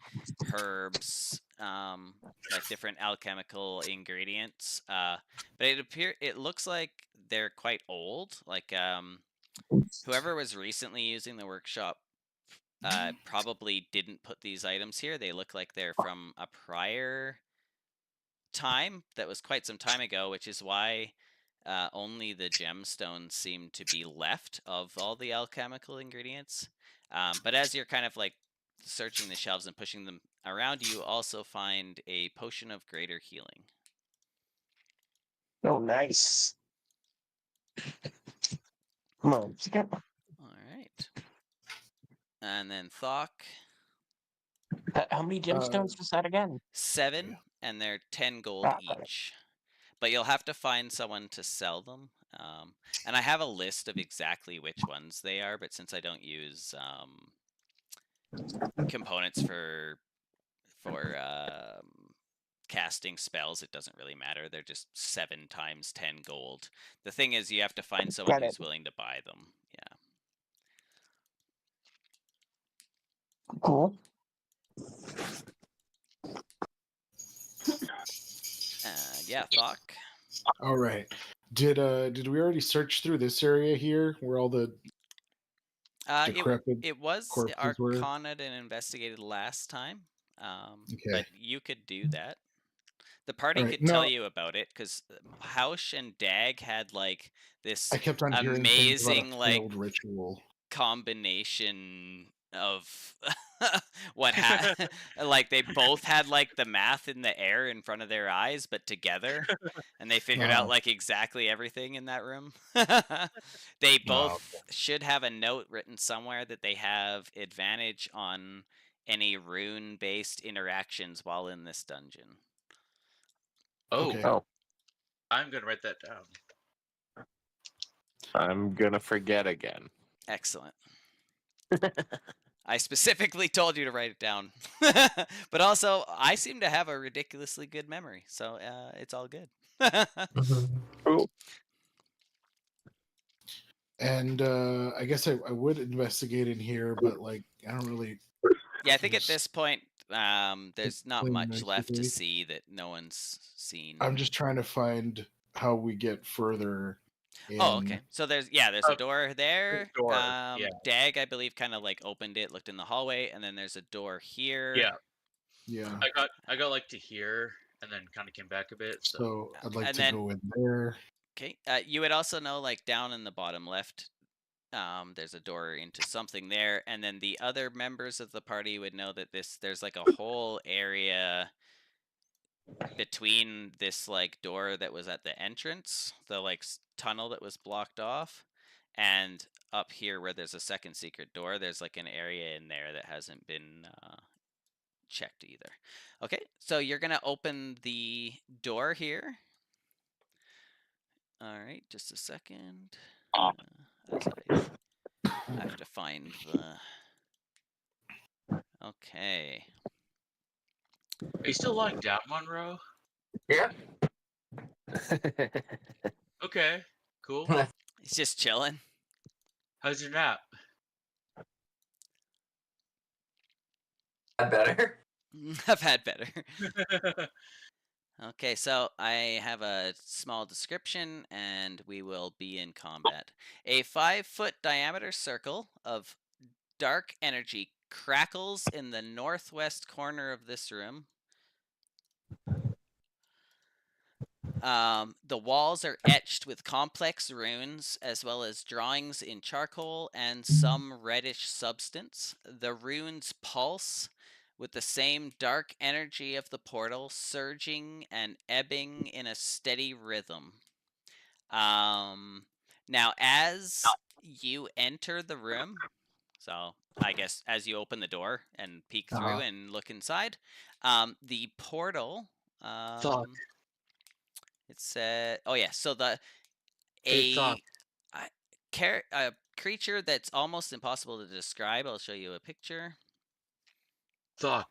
herbs, like different alchemical ingredients. But it looks like they're quite old. Like whoever was recently using the workshop probably didn't put these items here. They look like they're from a prior time that was quite some time ago, which is why only the gemstones seem to be left of all the alchemical ingredients. But as you're kind of like searching the shelves and pushing them around, you also find a potion of greater healing. Oh, nice. Come on. All right. And then Thok. How many gemstones was that again? 7, and they're 10 gold each. but you'll have to find someone to sell them. And I have a list of exactly which ones they are, but since I don't use components for casting spells, it doesn't really matter. They're just 7 times 10 gold. The thing is, you have to find someone Got it. who's willing to buy them. Yeah. Cool. Yeah, Thok. All right. Did we already search through this area here where all the decrepit It was corpses were? Arcana'd and investigated last time, Okay. but you could do that. The party Alright, could tell no. you about it because Hausch and Dag had like this I kept on hearing things about amazing a like failed ritual. combination of what happened. Like they both had like the math in the air in front of their eyes, but together, and they figured out like exactly everything in that room. They both should have a note written somewhere that they have advantage on any rune-based interactions while in this dungeon. Oh, Okay. Oh, I'm gonna write that down. I'm gonna forget again. Excellent. I specifically told you to write it down. But also, I seem to have a ridiculously good memory, so it's all good. Cool. And I guess I would investigate in here, but like I don't really. Yeah, I think at this point, there's not Plain much left to nicely. see that no one's seen. I'm just trying to find how we get further. Oh, in. okay. So there's a door there. door, yeah. Dag, I believe, kind of like opened it, looked in the hallway, and then there's a door here. Yeah, Yeah. I got like to here, and then kind of came back a bit. So So I'd like And to then- go in there. Okay. You would also know, like down in the bottom left, there's a door into something there, and then the other members of the party would know that there's like a whole area between this like door that was at the entrance, the like tunnel that was blocked off, and up here where there's a second secret door, there's like an area in there that hasn't been checked either. Okay, so you're gonna open the door here. All right, just a second. As I have to find the. Okay. are you still lying down, Monroe? Yeah. Okay, cool. He's just chilling. How's your nap? Better. I've had better. Okay, so I have a small description and we will be in combat. A 5-foot diameter circle of dark energy crackles in the northwest corner of this room. The walls are etched with complex runes as well as drawings in charcoal and some reddish substance. The runes pulse with the same dark energy of the portal, surging and ebbing in a steady rhythm. Now, as you enter the room, so I guess as you open the door and peek through and look inside, the portal. Thought. It said, "Oh yeah." So Hey, Thought. a creature that's almost impossible to describe. I'll show you a picture. Thok.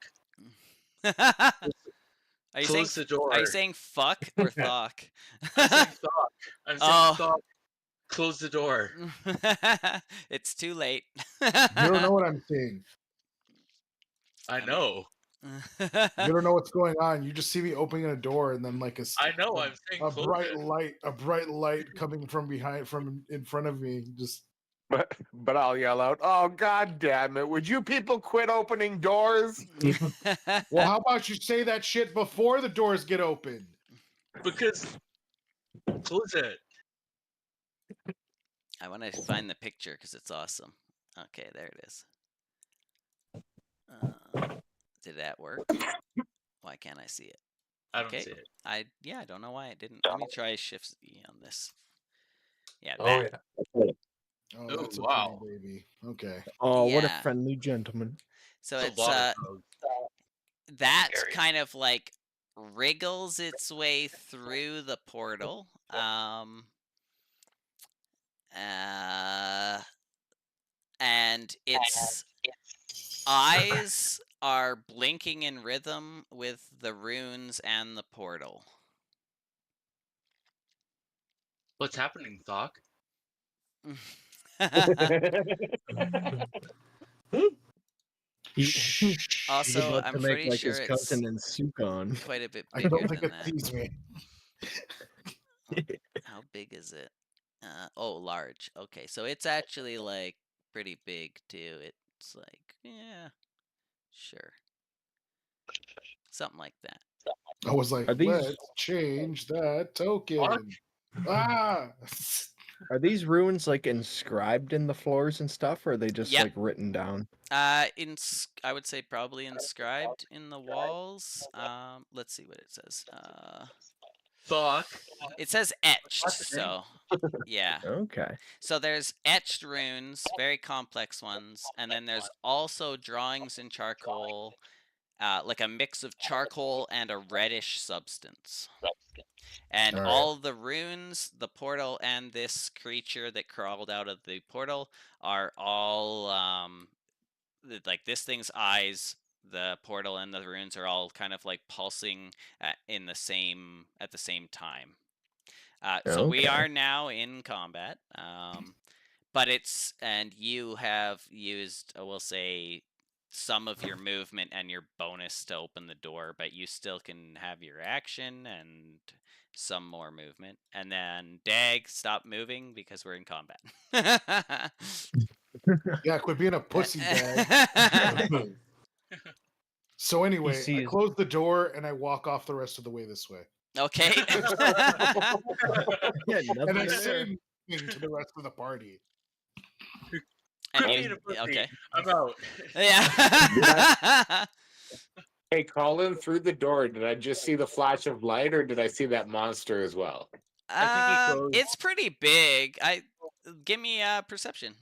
Are you Close saying? the door. Are you saying fuck or thok? I'm saying Thok. I'm saying Oh. Thok. Close the door. It's too late. You don't know what I'm saying. I know. You don't know what's going on. You just see me opening a door and then like I know. I'm saying a close bright it. light coming from in front of me. Just But I'll yell out, "Oh God damn it! Would you people quit opening doors?" well, how about you say that shit before the doors get open? Because close it. I want to find the picture because it's awesome. Okay, there it is. Did that work? Why can't I see it? I don't Okay. see it. I don't know why it didn't. Let me try Shift E on this. Yeah, Oh that. yeah. Oh, Oh, that's a wow. pretty baby. Okay. Oh, what a Yeah. friendly gentleman. So It's it's a lot of those. that Scary. kind of like wriggles its way through the portal. And its eyes are blinking in rhythm with the runes and the portal. What's happening, Thok? Also, about I'm to make pretty like sure his it's cousin and Sukon. quite a bit I bigger don't think than it that. sees me. How big is it? Oh, large. Okay, so it's actually like pretty big too. It's like, yeah, sure. Something like that. I was like, Are these- let's change that token. Ah! Are these runes like inscribed in the floors and stuff, or are they just Yep. like written down? I would say probably inscribed in the walls. Let's see what it says. Thok. It says etched, so yeah. Okay. So there's etched runes, very complex ones, and then there's also drawings in charcoal, like a mix of charcoal and a reddish substance. And Alright. all the runes, the portal, and this creature that crawled out of the portal are all like this thing's eyes, the portal, and the runes are all kind of like pulsing at the same time. So we Okay. are now in combat, but you have used, we'll say, some of your movement and your bonus to open the door, but you still can have your action and some more movement. And then Dag, stop moving because we're in combat. Yeah, quit being a pussy bag. So anyway, I sees- close the door and I walk off the rest of the way this way. Okay. Yeah, And I nothing say there. nothing to the rest of the party. And Quit you- being a pussy. okay. I'm out. Yeah. Hey, Colin, through the door, did I just see the flash of light, or did I see that monster as well? I think he closed. It's pretty big. Give me a perception.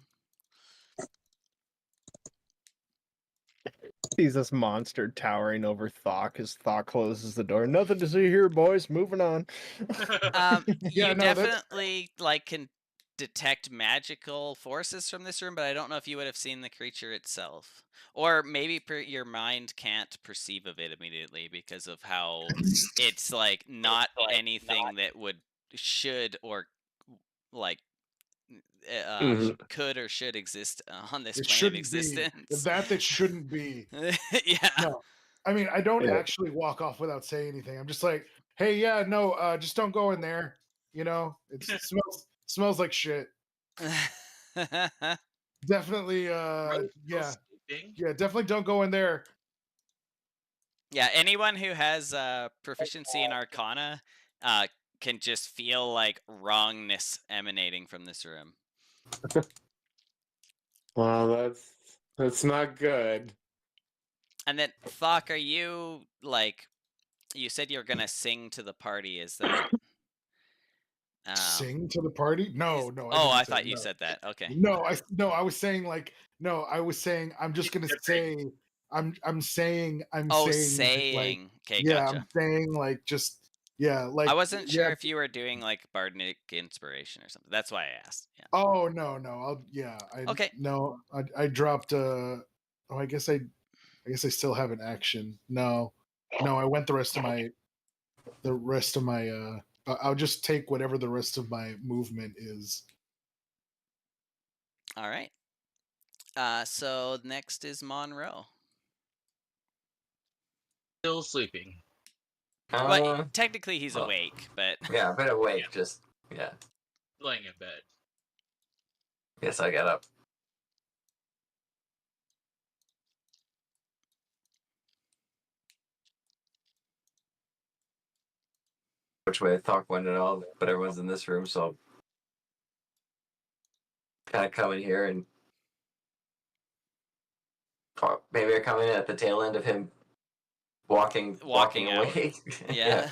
Sees this monster towering over Thok as Thok closes the door. Nothing to see here, boys. Moving on. Yeah, You no, that's- definitely like can detect magical forces from this room, but I don't know if you would have seen the creature itself, or maybe your mind can't perceive of it immediately because of how it's like not anything that should or like could or should exist on this It plane of shouldn't be. existence. That shouldn't be. Yeah. No. I mean, I don't Yeah. actually walk off without saying anything. I'm just like, hey, yeah, no, just don't go in there. You know, it smells like shit. Definitely, Rose yeah, sleeping. yeah, definitely don't go in there. Yeah, anyone who has proficiency in Arcana can just feel like wrongness emanating from this room. Well, that's not good. And then, Thok, are you like? You said you were gonna sing to the party. Is that? Sing to the party? No, no. Oh, didn't I say- thought you no. said that. Okay. No, I was saying like no, I was saying I'm just gonna say I'm saying Oh, like, saying. Okay, yeah, gotcha. I'm saying like just yeah, like I wasn't sure yeah. if you were doing like bardic inspiration or something. That's why I asked. Yeah. Oh no, Okay. No, I dropped I guess I still have an action. No, I went the rest of my I'll just take whatever the rest of my movement is. All right. So next is Monroe. Still sleeping. Well, technically he's well, awake, but Yeah, I've been awake. Just yeah. Laying in bed. Yes, I got up. Which way Thok went at all, but everyone's in this room, so kind of come in here and maybe I come in at the tail end of him walking out. away. yeah.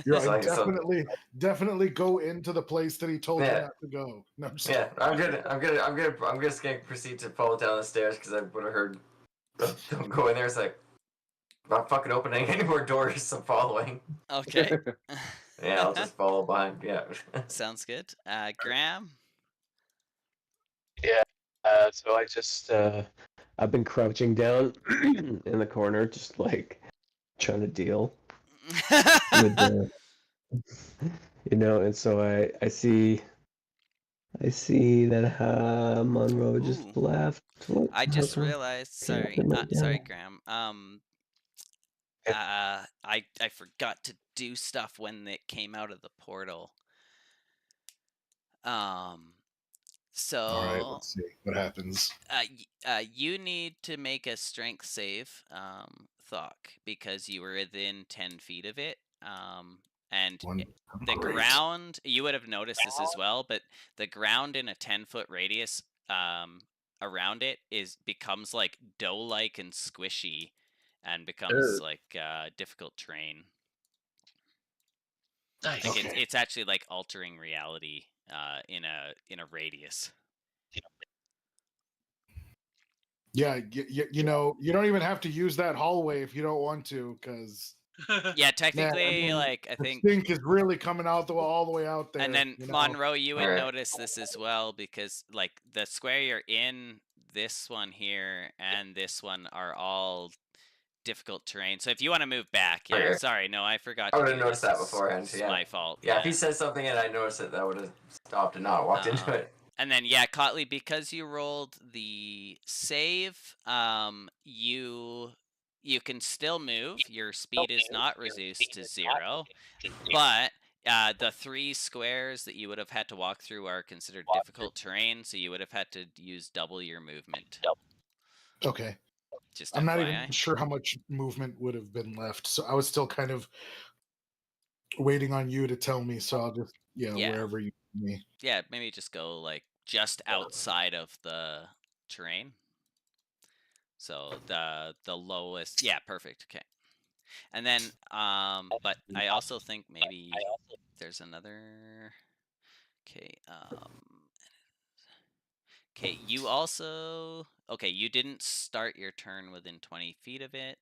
You're So like, I- so- definitely go into the place that he told you Yeah. not to go. No, I'm just Yeah, I'm just gonna proceed to fall down the stairs because I would have heard don't go in there. It's like not fucking opening any more doors. I'm following. Okay. Yeah, I'll just follow behind. Yeah. Sounds good. Graham? Yeah. So I just I've been crouching down in the corner, just like trying to deal with the, and so I see that Monroe just Ooh. left. What? I just realized. Sorry, sorry, Graham. I forgot to do stuff when it came out of the portal. So. All right, let's see what happens. You need to make a strength save, Thok, because you were within 10 feet of it. And the ground, you would have noticed this as well, but the ground in a 10-foot radius around it becomes like dough-like and squishy, and becomes like difficult terrain. Nice. Like it's actually like altering reality in a radius. Yeah, you know, you don't even have to use that hallway if you don't want to, because Yeah, technically, like I think the stink is really coming out all the way out there. And then Monroe, you would Alright. notice this as well, because like the square you're in, this one here and this one are all difficult terrain. So if you want to move back, yeah. Okay. Sorry, no, I forgot. I to would have do noticed this. that beforehand. It's Yeah. my fault. Yeah, if he said something and I noticed it, that would have stopped and not walked into it. And then yeah, Cotley, because you rolled the save, you can still move. Your speed is not reduced to 0, but the 3 squares that you would have had to walk through are considered difficult terrain, so you would have had to use double your movement. Okay. Just I'm not FYI. even sure how much movement would have been left, so I was still kind of waiting on you to tell me. So I'll just wherever you me. Yeah, maybe just go like just outside of the terrain. So the lowest. Yeah, perfect. Okay. And then but I also think maybe there's another. Okay, okay, you also you didn't start your turn within 20 feet of it,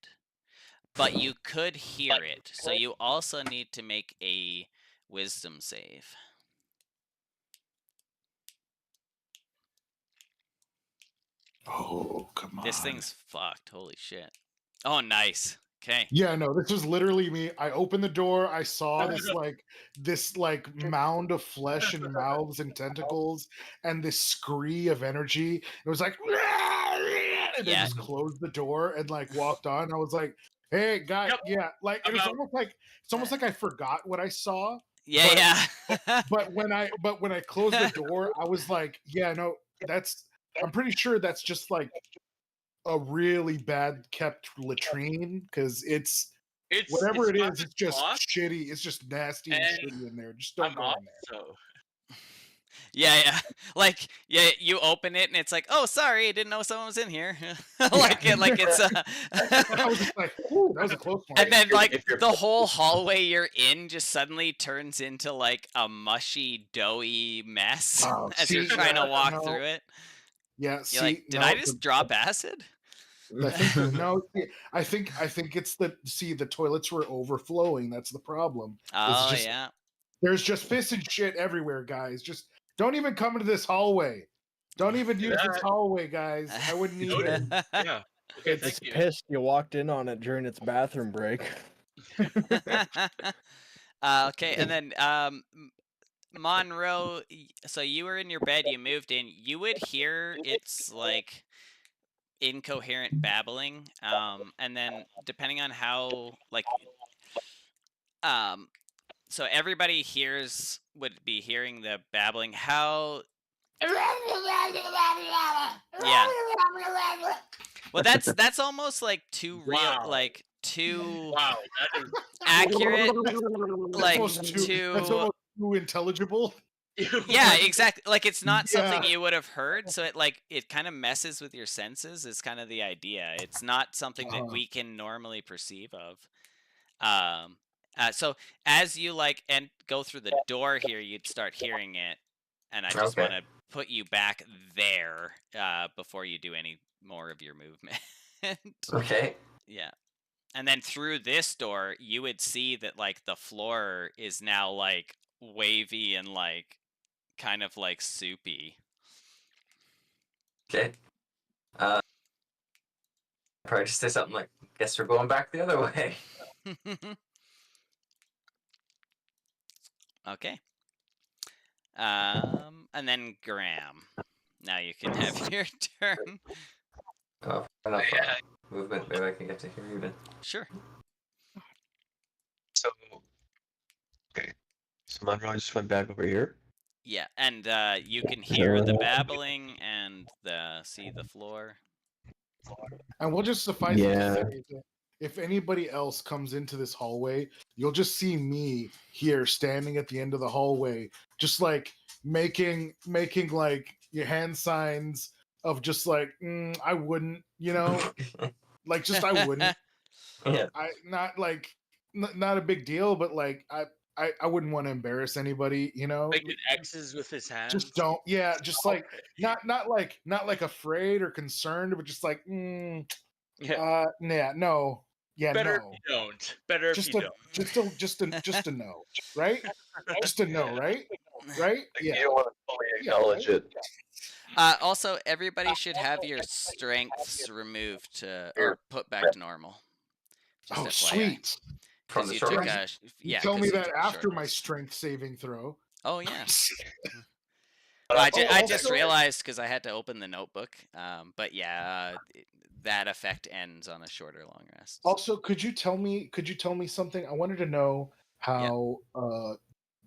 but you could hear it. So you also need to make a wisdom save. Oh, come on. This thing's fucked. Holy shit. Oh, nice. Okay. Yeah, no, this was literally me. I opened the door. I saw this mound of flesh and mouths and tentacles and this scree of energy. It was like, and then just closed the door and like walked on. I was like, hey, guys, yeah, like it was almost like I forgot what I saw. Yeah, but when I closed the door, I was like, yeah, no, I'm pretty sure that's just like a really bad kept latrine, because it's whatever it is, it's just shitty. It's just nasty and shitty in there. Just don't go in there. So. Yeah. Like, yeah, you open it and it's like, oh, sorry, I didn't know someone was in here. It's I was just like, ooh, that was a close one. And then like the whole hallway you're in just suddenly turns into like a mushy, doughy mess as you're trying to walk through it. Yeah, you're like, did I just drop acid? I think no. I think it's the toilets were overflowing. That's the problem. Oh yeah. There's just piss and shit everywhere, guys. Just don't even come into this hallway. Don't even use this hallway, guys. I wouldn't need it. Yeah. It's pissed you walked in on it during its bathroom break. Okay, and then Monroe, so you were in your bed, you moved in, you would hear it's like incoherent babbling, and then depending on how so everybody would be hearing the babbling. How yeah. Well, that's almost like too real, like too accurate, like that's almost too intelligible. Yeah, exactly. Like it's not something you would have heard, so it kind of messes with your senses. Is kind of the idea. It's not something that we can normally perceive of. So as you and go through the door here, you'd start hearing it, and I just want to put you back there before you do any more of your movement. Okay. Yeah. And then through this door, you would see that like the floor is now like wavy and like kind of like soupy. Okay. Probably just say something like, "Guess we're going back the other way." Okay. And then Graham. Now you can have your turn. Oh, enough movement. Maybe I can get to here even. Sure. So, okay. So Monroe just went back over here. Yeah, and you can hear the babbling and see the floor. And we'll just suffice it Yeah. to say that if anybody else comes into this hallway, you'll just see me here standing at the end of the hallway, just like making like your hand signs of just like I wouldn't, like just I wouldn't. Yeah. I not like not a big deal, but like I wouldn't want to embarrass anybody, Making X's with his hands. just don't. Yeah, just like not like afraid or concerned, but just like Yeah. no. Yeah, Better no. if you don't. Better if you don't. Just a no, right? Just a no, right? Right? Like, Yeah. you don't want to fully acknowledge it. Also, everybody should have your strengths removed or put back to normal. Just Oh, FYI. sweet. From the you short took rest? You 'cause tell me you that took a after short my rest. strength saving throw. Oh yeah. Well, I just also- realized because I had to open the notebook. But yeah, that effect ends on a shorter long rest. Also, could you tell me something? I wanted to know how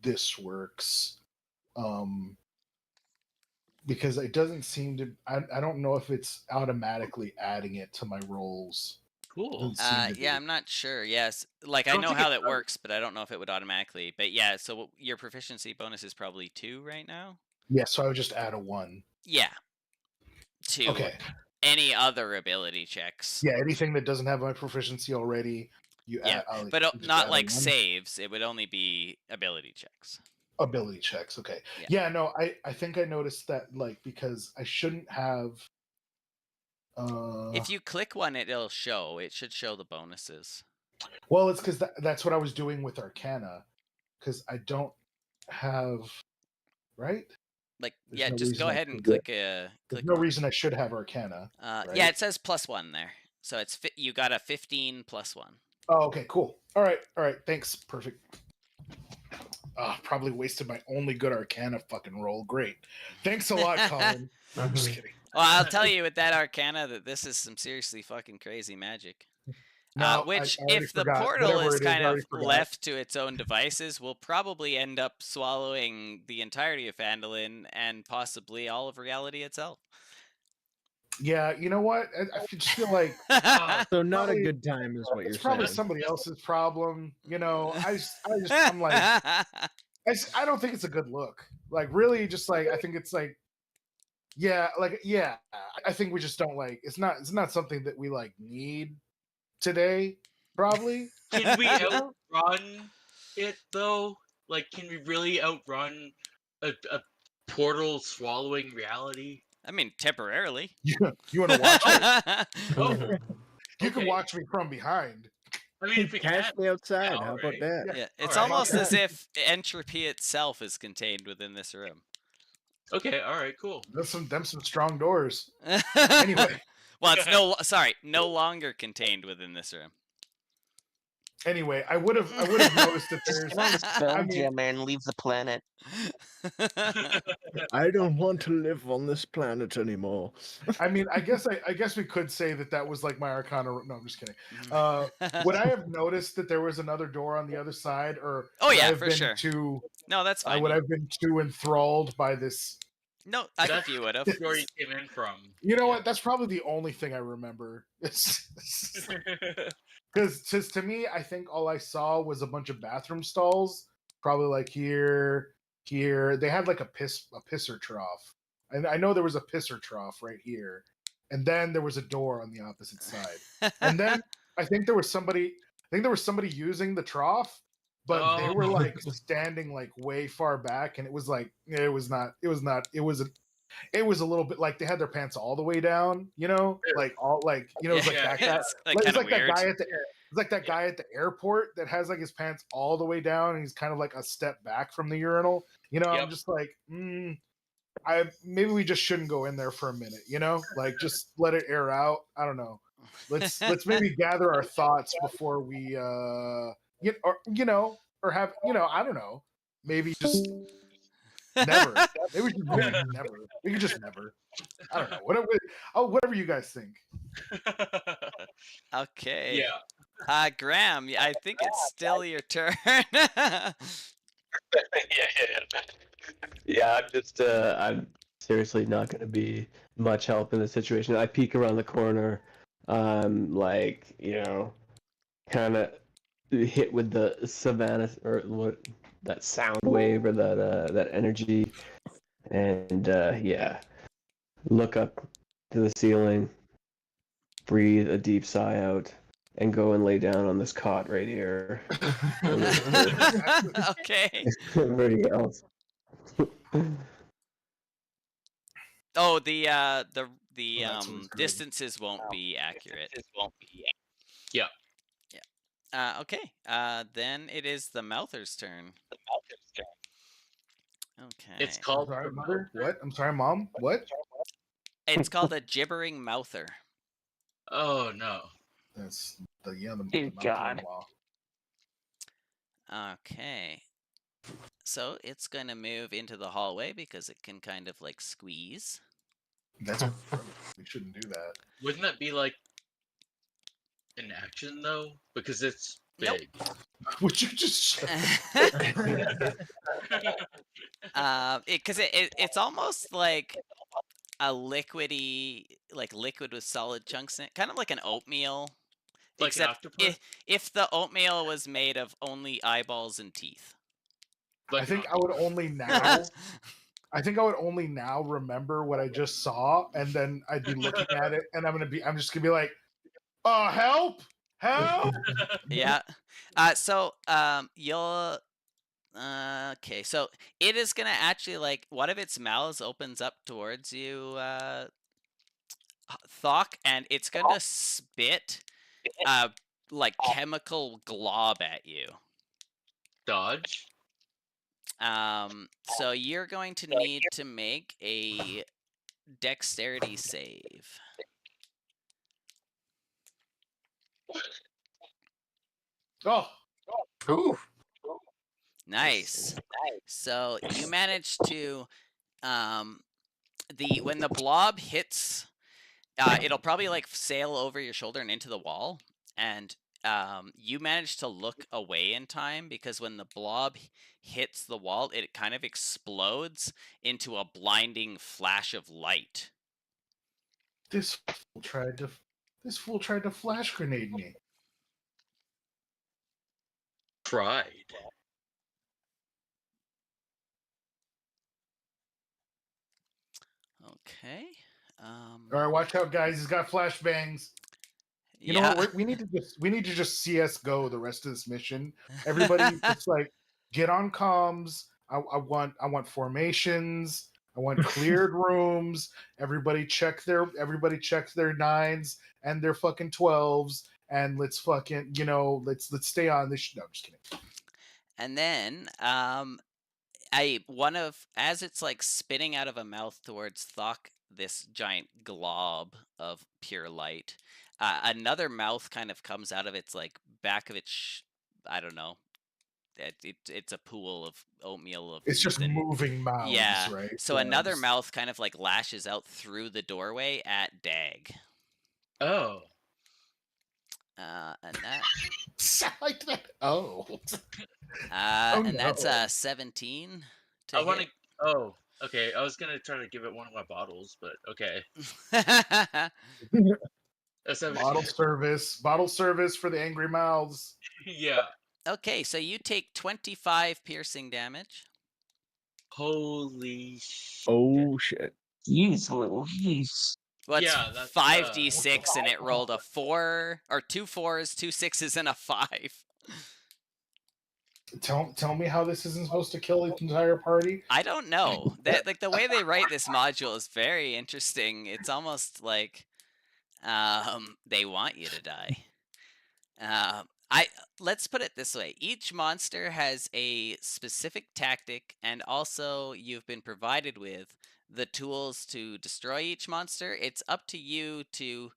this works. Because it doesn't seem to I don't know if it's automatically adding it to my rolls. Cool. Doesn't seem to Yeah, be. I'm not sure. Yes, like I I don't know think how it that does. works, but I don't know if it would automatically. But yeah, so your proficiency bonus is probably 2 right now. Yeah, so I would just add a 1. Yeah, 2. Okay. Any other ability checks? Yeah, anything that doesn't have my proficiency already, you Yeah, add. but you just not add a like 1. saves. It would only be ability checks. Ability checks. Okay. Yeah. Yeah. No, I think I noticed that like because I shouldn't have. If you click one, it'll show. It should show the bonuses. Well, it's because that's what I was doing with Arcana, because I don't have. Right. Like, There's yeah, no just reason go I ahead and could- click. There's Click no one. reason I should have Arcana. Yeah, right? it says +1 there, so it's you got a 15 +1. Oh, okay, cool. All right, thanks. Perfect. Probably wasted my only good Arcana fucking roll. Great. Thanks a lot, Colin. I'm just kidding. Well, I'll tell you with that Arcana that this is some seriously fucking crazy magic. No, Which, I already if the forgot. portal Whatever is it is, kind I already of forgot. left to its own devices, will probably end up swallowing the entirety of Phandalin and possibly all of reality itself. Yeah, you know what? I just feel like So not Probably- a good time is what you're it's probably saying. somebody else's problem. I'm like, I don't think it's a good look. Like, really, just like I think it's like, yeah. I think we just don't like. It's not something that we like need today. Probably. Can we outrun it though? Like, can we really outrun a portal swallowing reality? I mean, temporarily. You want to watch it? Oh, You can okay. watch me from behind. I mean, if we Catch can. me outside. Yeah, How about alright. that? Yeah, it's Alright. almost as if entropy itself is contained within this room. Okay, all right, cool. There's some strong doors. Anyway. Well, it's no longer contained within this room. Anyway, I would have noticed that Just there's. get on the spell I mean- jammer and leave the planet. I don't want to live on this planet anymore. I mean, I guess we could say that was like my Arcana. No, I'm just kidding. Would I have noticed that there was another door on the other side, or Oh, would I yeah, have for been sure. Too, No, that's fine. would I have been too enthralled by this? No, I think That's you would have. where you came in from. You know what? That's probably the only thing I remember. Because to me, I think all I saw was a bunch of bathroom stalls, probably like here. They had like a pisser trough, and I know there was a pisser trough right here, and then there was a door on the opposite side, and then I think there was somebody using the trough, but they were Oh. like standing like way far back, and it was like it was a little bit like they had their pants all the way down, like all like it was like Yeah, that yeah. guy. It's like It was kind of like that weird. guy It's like that guy at the airport that has like his pants all the way down and he's kind of like a step back from the urinal. You know, I'm Yep. just like, maybe we just shouldn't go in there for a minute. You know, like just let it air out. I don't know. Let's maybe gather our thoughts before we or have I don't know. Maybe just never. Maybe we should really never. We could just never. I don't know. Whatever you guys think. Okay. Yeah. Graham, I think it's still your turn. Yeah, I'm seriously not going to be much help in this situation. I peek around the corner, like, kind of hit with the savannah or what that sound wave or that energy, and yeah, look up to the ceiling, breathe a deep sigh out, and go and lay down on this cot right here. Okay. Everybody else. Oh, the Well, that's always good. distances won't be accurate. Yeah. Okay. Then it is the Mouther's turn. Okay. It's I'm called sorry, mother. What? I'm sorry, mom. What? It's called a gibbering mouther. Oh no. That's the Dear God. Okay. So it's going to move into the hallway because it can kind of like squeeze. That's we shouldn't do that. Wouldn't that be like an action though? Because it's Nope. big. Would you just? Because it's almost like a liquidy, like liquid with solid chunks in it, kind of like an oatmeal. Like an Except octopus? if the oatmeal was made of only eyeballs and teeth. Like I an think I would only now. I think I would only now remember what I just saw, and then I'd be looking at it, and I'm just gonna be like, help! Yeah. So you'll. Okay. So it is gonna actually like one of its mouths opens up towards you, Thok, and it's gonna spit like chemical glob at you. Dodge? So you're going to need to make a dexterity save. Oh, Ooh. Nice. So you managed to when the blob hits, it'll probably like sail over your shoulder and into the wall, and you managed to look away in time because when the blob hits the wall, it kind of explodes into a blinding flash of light. this fool tried to flash grenade me. Pride. Okay. All right, watch out, guys. He's got flashbangs. You know what? We need to just CS:GO the rest of this mission. Everybody, just like get on comms. I want formations. I want cleared rooms. Everybody check their 9s and their fucking 12s, and let's fucking let's stay on this. No, I'm just kidding. And then as it's like spitting out of a mouth towards Thok, this giant glob of pure light, another mouth kind of comes out of its like back of its I don't know. It's a pool of oatmeal of. It's just moving mouths, yeah. right? So another mouth kind of like lashes out through the doorway at Dag. Oh. And that. Sound like that. Oh. And that's 17. I want to. Oh, okay. I was gonna try to give it one of my bottles, but okay. Bottle service for the angry mouths. Yeah. Okay, so you take 25 piercing damage. Holy shit. Oh shit. Jeez Louise. Well, it's Yeah, that's 5d6 and it rolled a 4 or 2 4s, 2 6s, and a 5. Tell me how this isn't supposed to kill the entire party. I don't know. That like the way they write this module is very interesting. It's almost like they want you to die. Let's put it this way. Each monster has a specific tactic, and also you've been provided with the tools to destroy each monster. It's up to you to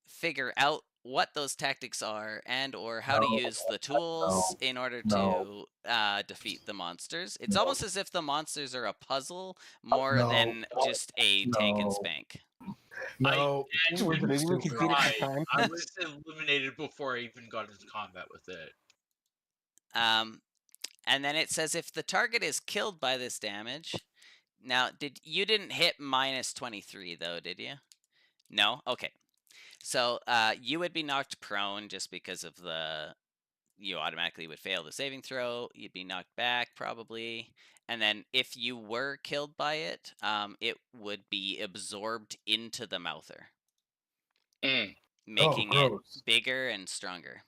figure out what those tactics are and or how to use the tools in order to defeat the monsters. It's almost as if the monsters are a puzzle more than just a tank and spank. No, Maybe we can beat it stupid. this time. I was eliminated before I even got into combat with it. And then it says if the target is killed by this damage. Now, you didn't hit -23 though, did you? No? Okay. So you would be knocked prone just because of you automatically would fail the saving throw. You'd be knocked back probably. And then if you were killed by it, it would be absorbed into the mouther, making it gross. bigger and stronger.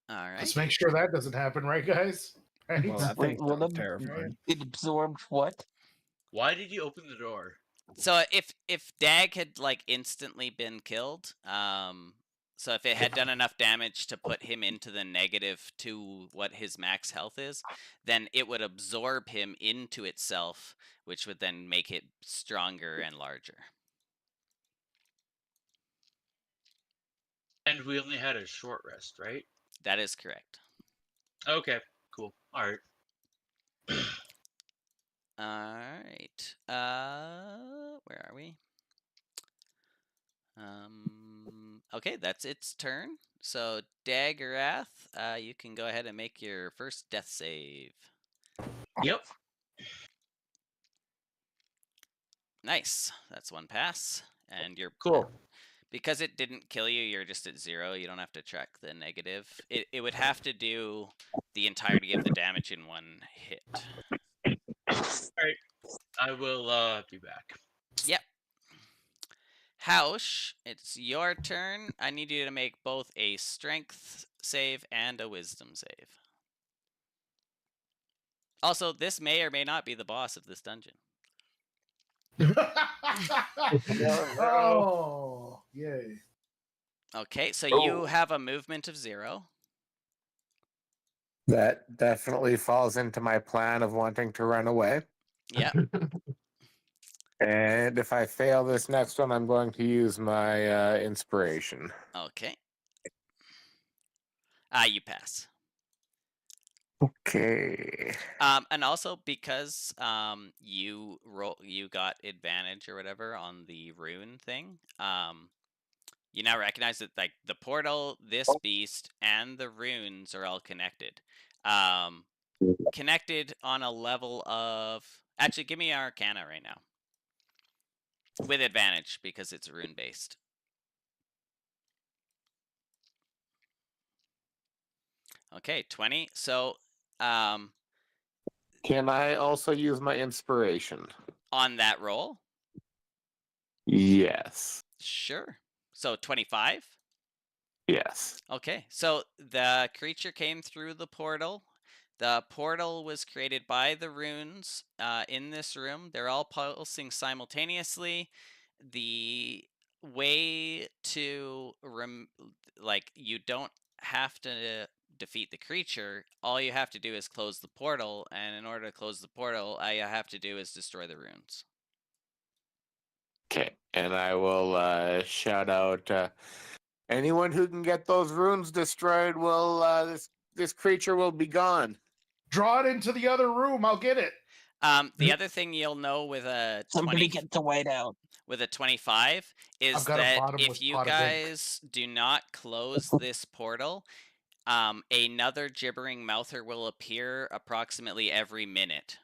All right. Let's make sure that doesn't happen, right, guys? Right? Well, that thing sounds terrifying. It absorbed what? Why did you open the door? So if Dag had like instantly been killed, so if it had done enough damage to put him into the negative to what his max health is, then it would absorb him into itself, which would then make it stronger and larger. And we only had a short rest, right? That is correct. Okay, cool. All right. All right. Where are we? Okay, that's its turn. So Daggerath, you can go ahead and make your first death save. Yep. Nice. That's one pass. And you're Cool. because it didn't kill you, you're just at 0. You don't have to track the negative. It would have to do the entirety of the damage in one hit. Alright. I will be back. Yep. Hausch, it's your turn. I need you to make both a strength save and a wisdom save. Also, this may or may not be the boss of this dungeon. Oh, yay. Okay, so you have a movement of 0. That definitely falls into my plan of wanting to run away. Yep. And if I fail this next one, I'm going to use my inspiration. Okay. You pass. Okay. And also because you got advantage or whatever on the rune thing, you now recognize that like the portal, this beast, and the runes are all connected. Connected on a level of actually give me Arcana right now. With advantage because it's rune based. Okay, 20. So can I also use my inspiration? On that roll? Yes. Sure. So 25? Yes. Okay. So the creature came through the portal. The portal was created by the runes in this room. They're all pulsing simultaneously. The way to you don't have to defeat the creature. All you have to do is close the portal, and in order to close the portal, all you have to do is destroy the runes. Okay, and I will shout out anyone who can get those runes destroyed will this creature will be gone. Draw it into the other room. I'll get it. The other thing you'll know with a Somebody get the white out. With a 25 is that if you guys do not close this portal, another gibbering mouther will appear approximately every minute.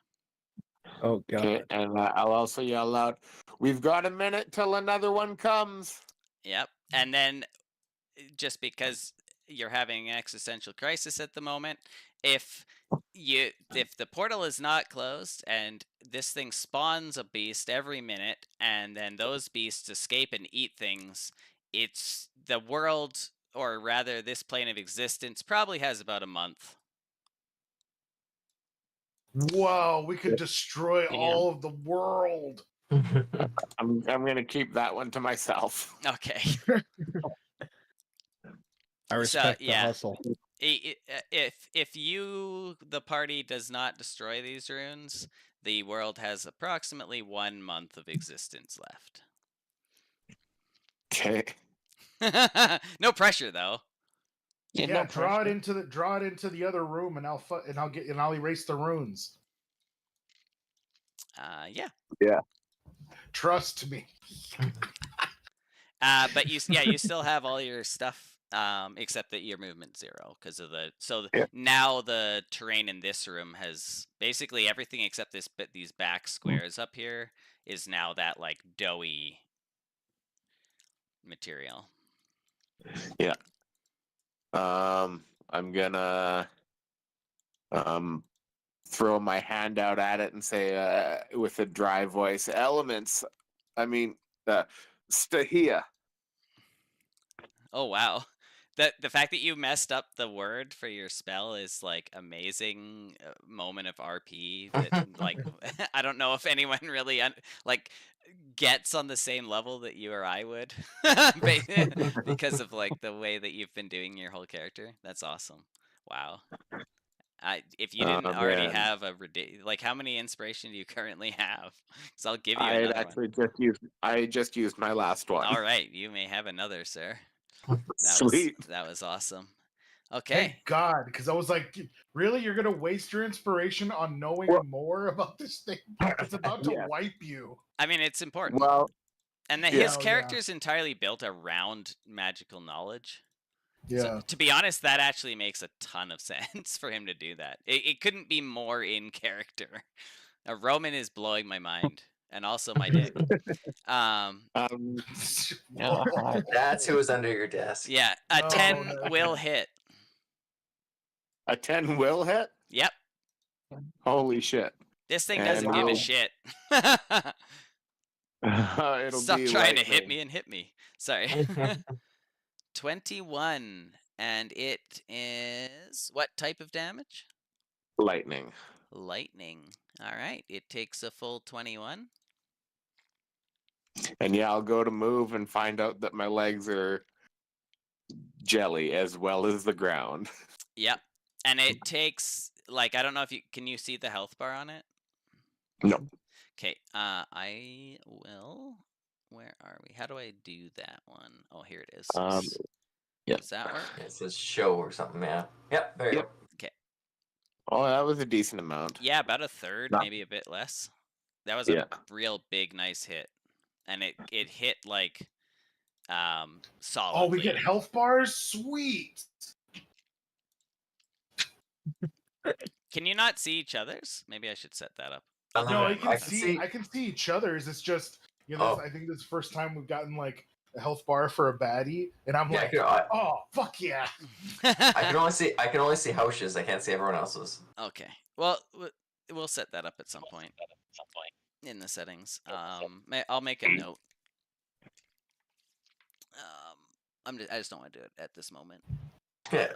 Oh god. Okay, and I'll also yell out, "We've got a minute till another one comes." Yep. And then just because you're having an existential crisis at the moment, if the portal is not closed and this thing spawns a beast every minute and then those beasts escape and eat things, it's the world, or rather this plane of existence, probably has about a month. Whoa, we could destroy all of the world. I'm gonna keep that one to myself. Okay. I respect the yeah. hustle. If the party does not destroy these runes, the world has approximately 1 month of existence left. Okay. No pressure though. Yeah, no draw it pressure. into the other room, and I'll erase the runes. Yeah. Trust me. But you still have all your stuff, except that your movement's 0 because of now the terrain in this room has basically everything except these back squares up here is now that like doughy material. Yeah. I'm gonna throw my hand out at it and say with a dry voice, elements. I mean, stahia. Oh wow. The fact that you messed up the word for your spell is like amazing moment of RP that like I don't know if anyone really like gets on the same level that you or I would because of like the way that you've been doing your whole character. That's awesome. Wow. If you didn't already Man. have like how many inspiration do you currently have? Because I'll give you I another actually just used my last one. one. All right, you may have another, sir. Sweet. That was awesome. Okay. Thank God, because I was like, really, you're gonna waste your inspiration on knowing more about this thing? It's about to Yeah. wipe you. I mean, it's important. Well, and yeah. his Oh, character's entirely built around magical knowledge. Yeah. So, to be honest, that actually makes a ton of sense for him to do that. It couldn't be more in character. Roman is blowing my mind, and also my dick. That's who was under your desk. Yeah, a No, 10 no. will hit. A 10 will hit? Yep. Holy shit. This thing And doesn't give a we'll- shit. It'll Stop be trying to hit lightning. me and hit me. Sorry. 21, and it is what type of damage? Lightning. Lightning. All right, it takes a full 21. And yeah, I'll go to move and find out that my legs are jelly as well as the ground. Yep. And it takes like I don't know if you can you see the health bar on it? No. Okay, I will. Where are we? How do I do that one? Oh, here it is. Yep. Does that work? It says show or something, yeah. Yep, there you go. Okay. Oh, that was a decent amount. Yeah, about a third, Not- maybe a bit less. That was Yeah. a real big, nice hit, and it hit like solidly. Oh, we get health bars? Sweet. Can you not see each other's? Maybe I should set that up. No, I I can see. I can see each other's. It's just I think this is the first time we've gotten like a health bar for a baddie, and I'm like, oh fuck yeah. I can only see Housh's. I can't see everyone else's. Okay. Well, we'll set that up at some point in the settings. I'll make a note. I just don't want to do it at this moment. Yeah.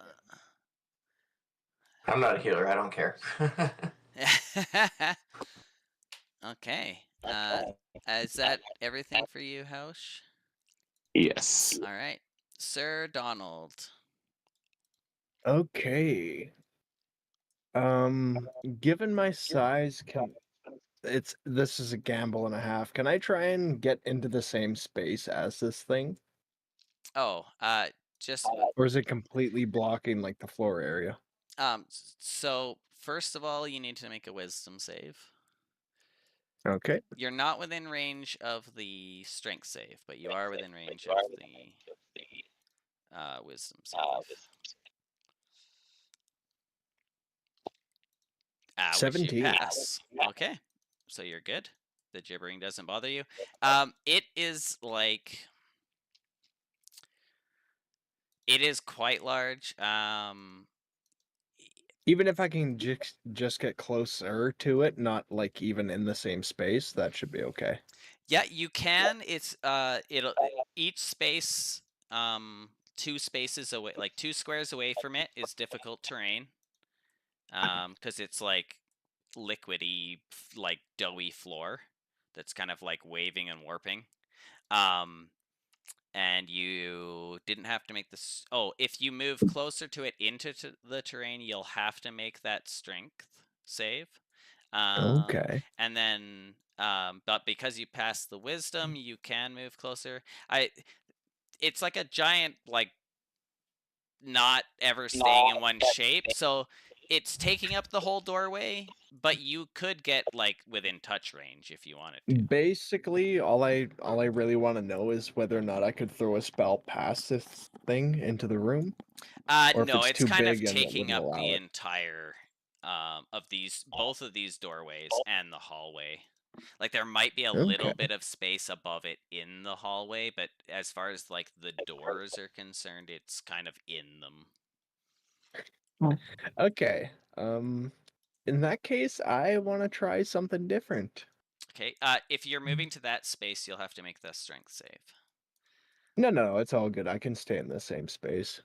I'm not a healer. I don't care. Okay. Is that everything for you, Hausch? Yes. All right. Sir Donald. Okay. Given my size, this is a gamble and a half. Can I try and get into the same space as this thing? Oh, just Or is it completely blocking like the floor area? so first of all, you need to make a wisdom save. Okay. You're not within range of the strength save, but you are within range of the wisdom save. 17. Which you pass. Okay, so you're good. The gibbering doesn't bother you. It is like it is quite large. Even if I can just get closer to it, not like even in the same space, that should be okay. Yeah, you can. It's each space 2 spaces away, like 2 squares away from it is difficult terrain. Because it's like liquidy, like doughy floor. that's kind of like waving and warping. And you didn't have to make this. Oh, if you move closer to it into the terrain, you'll have to make that strength save. Okay. And then, but because you passed the wisdom, you can move closer. It's like a giant, like, not ever staying in one shape. So it's taking up the whole doorway, but you could get like within touch range if you wanted to. Basically, all I really want to know is whether or not I could throw a spell past this thing into the room. Or if No, it's it's too kind of big and it taking wouldn't up the allow it. entire of both of these doorways and the hallway. Like there might be a little Okay. bit of space above it in the hallway, but as far as like the doors are concerned, it's kind of in them. Okay. In that case, I want to try something different. Okay. If you're moving to that space, you'll have to make the strength save. No, it's all good. I can stay in the same space.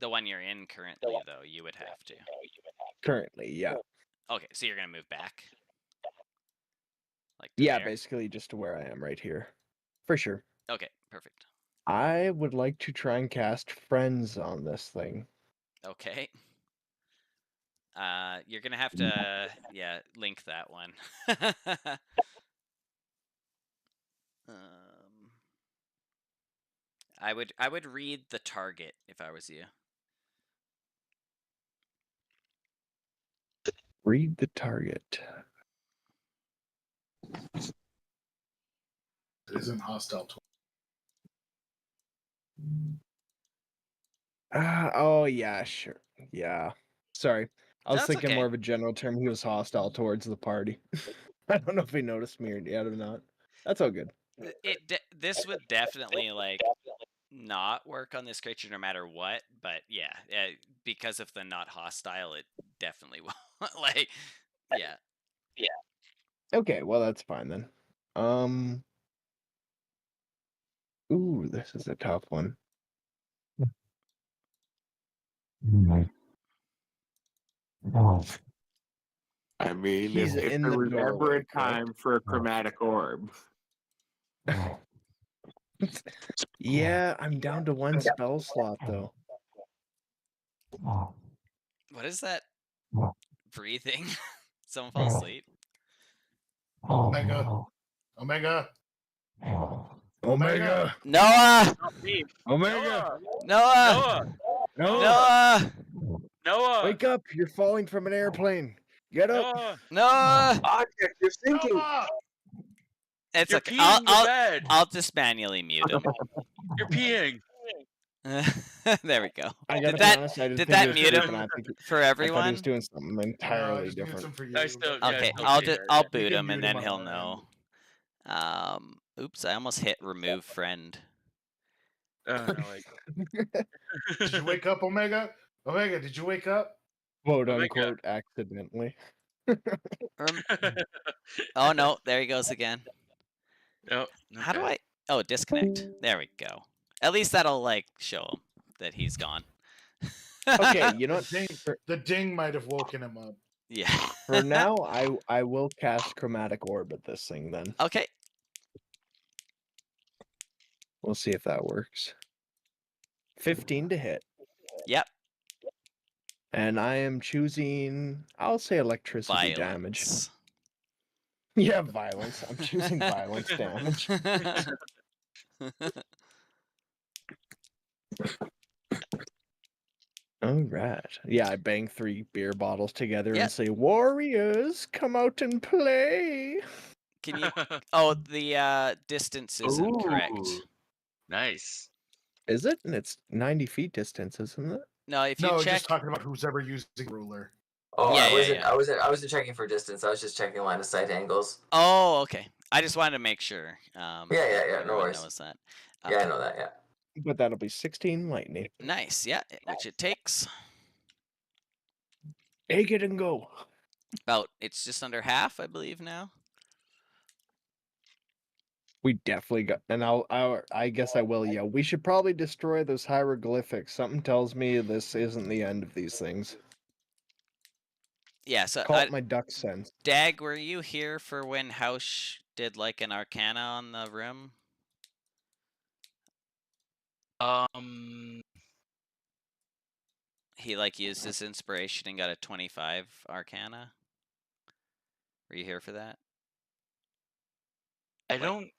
The one you're in currently, though, you would have to. Currently, yeah. Okay, so you're gonna move back. Like Yeah, there? basically just to where I am right here. For sure. Okay, perfect. I would like to try and cast Friends on this thing. Okay. You're gonna have to, link that one. I would read the target if I was you. Read the target. It isn't hostile. Oh yeah, sure. Yeah. Sorry. I was That's thinking okay. more of a general term. He was hostile towards the party. I don't know if he noticed me yet or not. That's all good. This would definitely like not work on this creature no matter what, but yeah, because of the not hostile, it definitely will. Like, yeah. Okay, well that's fine then. Ooh, this is a tough one. I mean, He's if in there the was ever doorway, a time for a chromatic orb. Yeah, I'm down to one spell slot though. What is that breathing? Someone fall asleep? Omega. Omega! Noah! Not me. Omega! Noah! Noah! Noah! Noah! Wake up! You're falling from an airplane. Get up! Noah! Noah! Object, you're sinking. It's You're okay. peeing the bed. I'll just manually mute him. You're peeing. There we go. I gotta Did be that honest, I just did think he that was mute sleeping. him I think for I thought he everyone? was doing something entirely different. I still, Okay, still I'll see just her. I'll You boot can him and mute him then he'll on our know. Oops, I almost hit remove friend. Did you wake up, Omega? Omega, did you wake up? Quote Omega. unquote accidentally. Oh no, there he goes again. Oh, How do okay. Oh, disconnect. There we go. At least that'll like show him that he's gone. Okay, you know what? The ding might have woken him up. Yeah. For now, I will cast Chromatic Orb at this thing then. Okay. We'll see if that works. 15 to hit. Yep. And I am choosing, I'll say electricity damage. Violence. Yeah, violence. I'm choosing violence damage. All right. Yeah, I bang 3 beer bottles together and say, "Warriors, come out and play." Can you? Oh, the distance isn't correct. Nice. Is it? And it's 90 feet distance, isn't it? No, if you No, check. just talking about who's ever using ruler. Oh, Yeah, I wasn't checking for distance. I was just checking line of sight angles. Oh, okay. I just wanted to make sure. Yeah. No everyone worries. knows that. Yeah, I know that. Yeah. But that'll be 16 lightning. Nice. Yeah, which it takes. Take it and go. It's just under half, I believe now. We definitely got, and I guess I will. Yeah, we should probably destroy those hieroglyphics. Something tells me this isn't the end of these things. Yeah. So Call it my duck sense. Dag, were you here for when House did like an Arcana on the room? He like used his inspiration and got a 25 Arcana. Were you here for that? I don't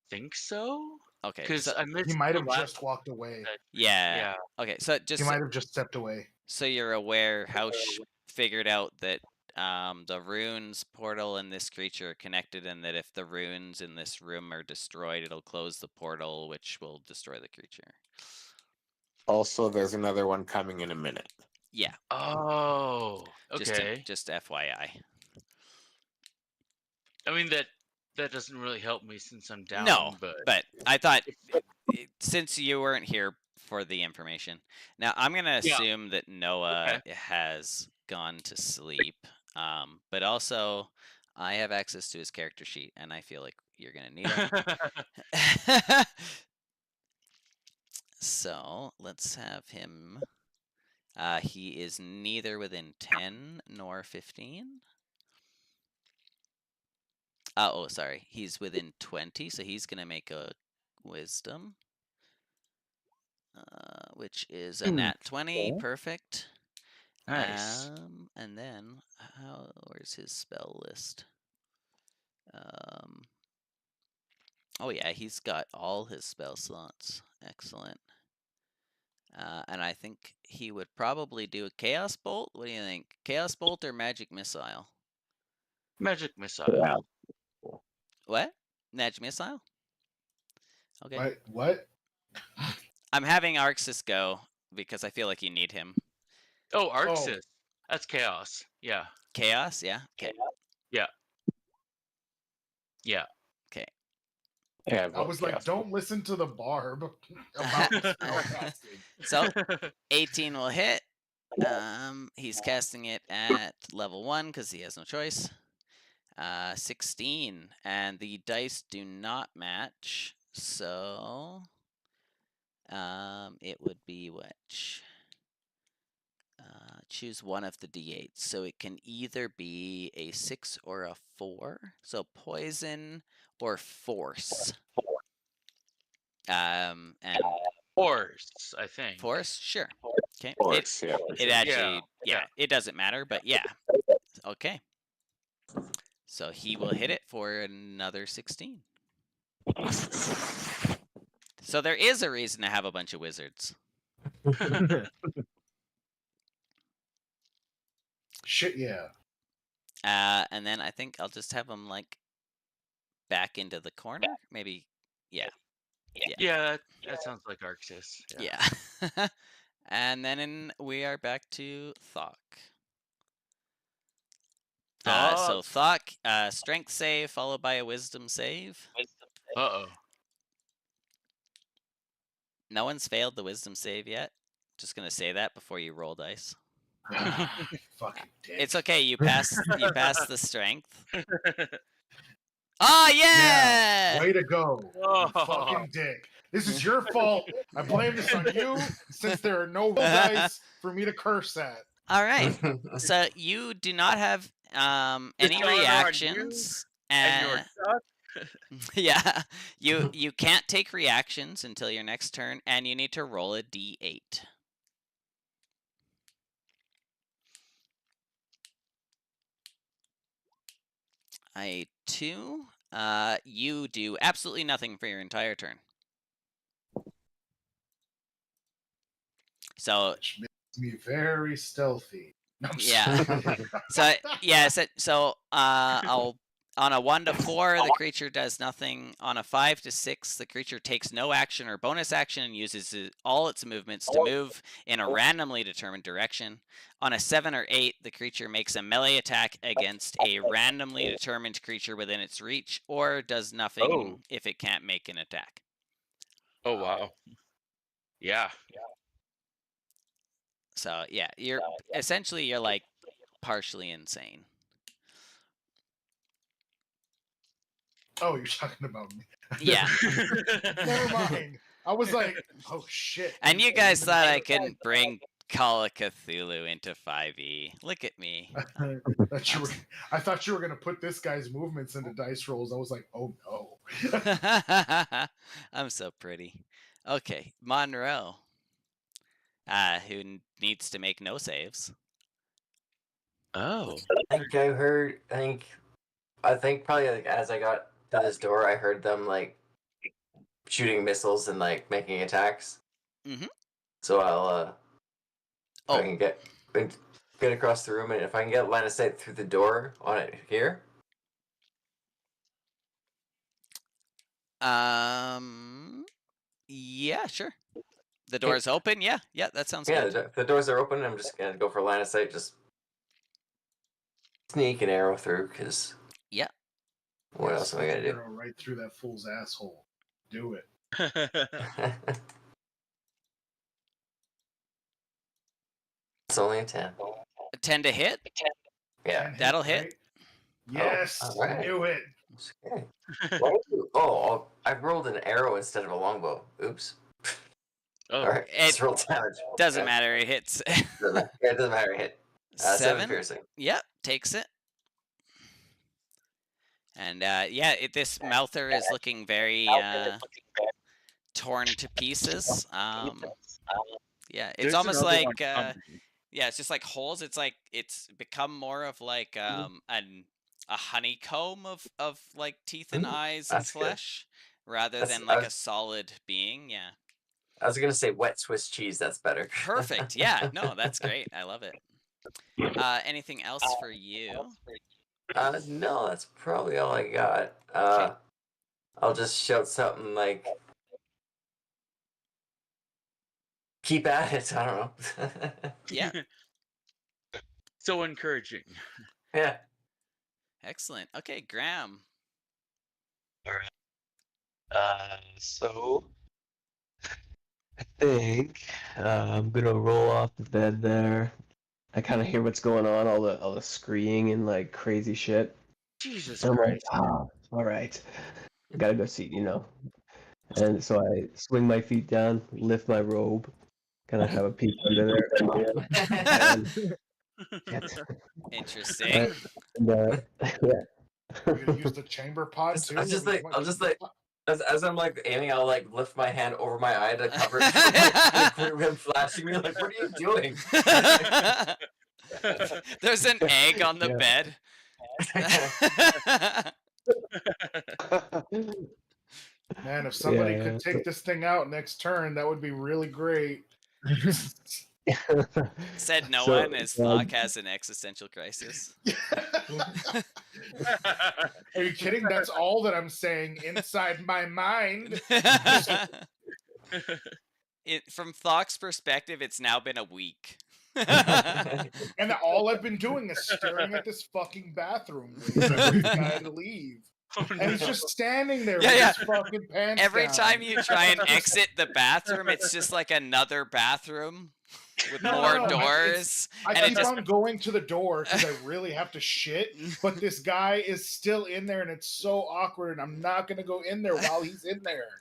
think so. Okay, Because so I missed. He might the have last just walked away. that- yeah. Yeah. Okay, so He just might have just stepped away. so you're aware, Hausch figured out that the runes portal and this creature are connected, and that if the runes in this room are destroyed, it'll close the portal, which will destroy the creature. Also, there's another one coming in a minute. Yeah, Oh. Okay. just FYI. I mean that doesn't really help me since I'm down. No, but I thought since you weren't here for the information, now I'm gonna Yeah. assume that Noah has gone to sleep. But also, I have access to his character sheet, and I feel like you're gonna need him. So let's have him. He is neither within 10 nor 15. Oh, sorry. He's within 20, so he's going to make a wisdom, which is a nat 20. Perfect. Nice. And then, where's his spell list? Oh, yeah, he's got all his spell slots. Excellent. And I think he would probably do a Chaos Bolt. What do you think? Chaos Bolt or Magic Missile? Magic missile. What? Magic Missile? Okay. What? I'm having Arxis go because I feel like you need him. Oh, Arxis. That's chaos. Yeah. Chaos? Yeah? Okay. Yeah. Yeah. Okay. Yeah, I was like, don't listen to the barb about spellcasting. So, 18 will hit. He's casting it at level 1 because he has no choice. 16, and the dice do not match, so it would be which? Choose one of the d8s. So it can either be a 6 or a 4. So poison or force. And Force, I think. force, sure. Okay. Force, yeah. It actually, Yeah. it doesn't matter, but yeah. Okay. So he will hit it for another 16. So there is a reason to have a bunch of wizards. Shit, yeah. And then I think I'll just have him like back into the corner. Maybe, yeah. Yeah, that sounds like Arxis. Yeah. And then we are back to Thok. So Thok, strength save followed by a wisdom save. Uh-oh. No one's failed the wisdom save yet. Just gonna say that before you roll dice. Fucking dick. It's okay. You pass the strength. Oh yeah! Way to go. Oh. You fucking dick. This is your fault. I blame this on you since there are no dice for me to curse at. All right. So you do not have any honor on you reactions, And your duck. yeah, you can't take reactions until your next turn, and you need to roll a d8. A 2. You do absolutely nothing for your entire turn. So Which makes me very stealthy. No, I'm yeah. sorry. So I'll on a 1 to 4, the creature does nothing. On a 5 to 6, the creature takes no action or bonus action and uses all its movements to move in a randomly determined direction. On a 7 or 8, the creature makes a melee attack against a randomly determined creature within its reach, or does nothing if it can't make an attack. Oh wow. Yeah. So yeah, you're like partially insane. Oh, you're talking about me. Yeah. Never mind. I was like, oh shit. And you guys thought I couldn't bring Call a Cthulhu into 5e. Look at me. I thought you were gonna put this guy's movements into dice rolls. I was like, oh no. I'm so pretty. Okay, Monroe. Who needs to make no saves. Oh. I think probably like, as I got to this door, I heard them like shooting missiles and like making attacks. Mhm. So I'll Oh. I can get across the room, and if I can get line of sight through the door on it here. Yeah, sure. The door's open. Yeah, that sounds Yeah, good. the doors are open. I'm just gonna go for line of sight. Just sneak an arrow through, because Yeah. what else am I gonna do? Arrow right through that fool's asshole. Do it. It's only a 10. A 10 to hit. Yeah. That'll hit. Right? Yes, all right. do it. Okay. I rolled an arrow instead of a longbow. Oops. Oh. All right. It Let's roll damage. doesn't matter. It hits. It doesn't matter. Hit. 7 piercing. Yep, takes it. And this mouther is looking very torn to pieces. Yeah, it's There's almost another like one coming. yeah, it's just like holes. It's like it's become more of like a honeycomb of like teeth and eyes and that's good. flesh rather That's- than I like was- a solid being. Yeah. I was gonna say wet Swiss cheese. That's better. Perfect. Yeah. No, that's great. I love it. Anything else for you? No, that's probably all I got. I'll just shout something like, "Keep at it." I don't know. Yeah. So encouraging. Yeah. Excellent. Okay, Graham. Alright. So I think I'm gonna roll off the bed there. I kind of hear what's going on, all the screaming and like crazy shit. Jesus I'm like, Christ. all right, I gotta go see, And so I swing my feet down, lift my robe, kind of have a peek under there. Interesting. And, You're gonna use the chamber pod too. I'll just like, as I'm like aiming, I'll like lift my hand over my eye to cover it from him flashing me. Like, what are you doing? There's an egg on the bed. Man, if somebody could take this thing out next turn, that would be really great. Said no So, one as Flock has an existential crisis. Are you kidding? That's all that I'm saying inside my mind. From Flock's perspective, it's now been a week. And all I've been doing is staring at this fucking bathroom waiting for this guy to leave. And he's just standing there with his fucking pants Every down. time you try and exit the bathroom, it's just like another bathroom with more doors. I keep on going to the door because I really have to shit, but this guy is still in there and it's so awkward, and I'm not going to go in there while he's in there.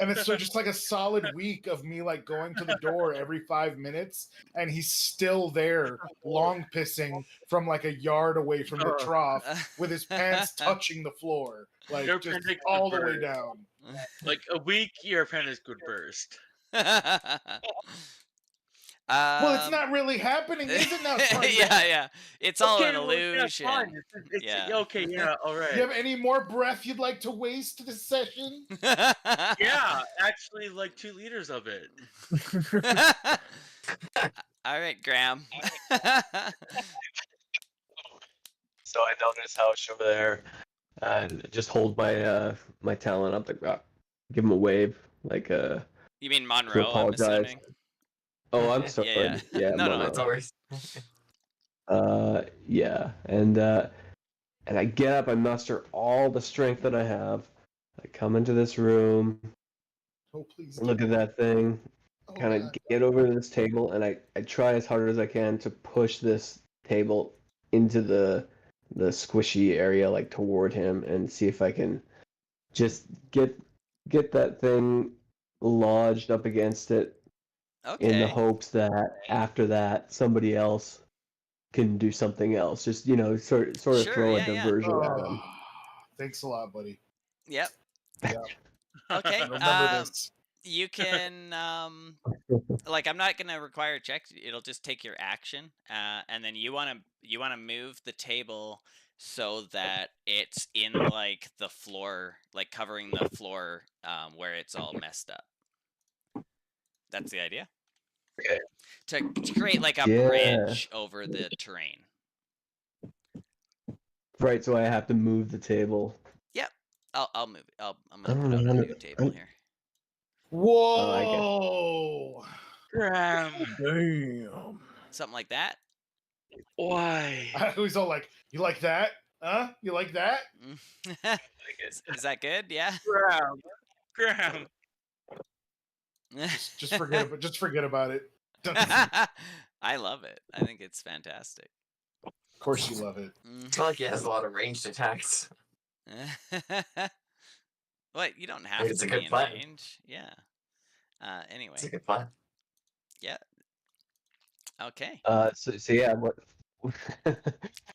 And it's so just like a solid week of me like going to the door every 5 minutes, and he's still there, long pissing from like a yard away from the trough with his pants touching the floor, like Your just appendix all would the way burst. down. Like a week, your appendix could burst. Well, it's not really happening, is it now? Yeah. It's all an well, yeah, illusion. fine. Okay, yeah, all right. Do you have any more breath you'd like to waste this session? Yeah, actually, like 2 liters of it. All right, Graham. So I notice Housh over there, and just hold my my talent up, like give him a wave, like You mean to Monroe, I'm apologize. assuming? Oh, I'm sorry. Yeah, No, Monroe. it's all right. Yeah, and I get up, I muster all the strength that I have. I come into this room, Oh, please. look at that thing, kind of get over to this table, and I try as hard as I can to push this table into the squishy area, like toward him, and see if I can just get that thing lodged up against it, in the Okay. hopes that after that somebody else can do something else. Just sort of Sure, throw a yeah, yeah. diversion at Oh, him. thanks a lot, buddy. Yep. Yeah, Okay. remember this. You can like I'm not gonna require a check. It'll just take your action, and then you wanna move the table so that it's in like the floor, like covering the floor, where it's all messed up. That's the idea. Okay. To create like a Yeah. bridge over the terrain. Right, so I have to move the table. Yep. I'll move it. I'm I gonna don't put know out how a to- new table here. Whoa! Damn. Something like that. Why? I was all like, "You like that? Huh? You like that?" Is that good? Yeah. Graham. Just forget about. Just forget about it. Of I love it. I think it's fantastic. course, you love it. It's not like he has a lot of ranged attacks. What? You don't have It's to a be good in plan. range. Yeah. Anyway. It's a good plan. Yeah. Okay. So yeah, what?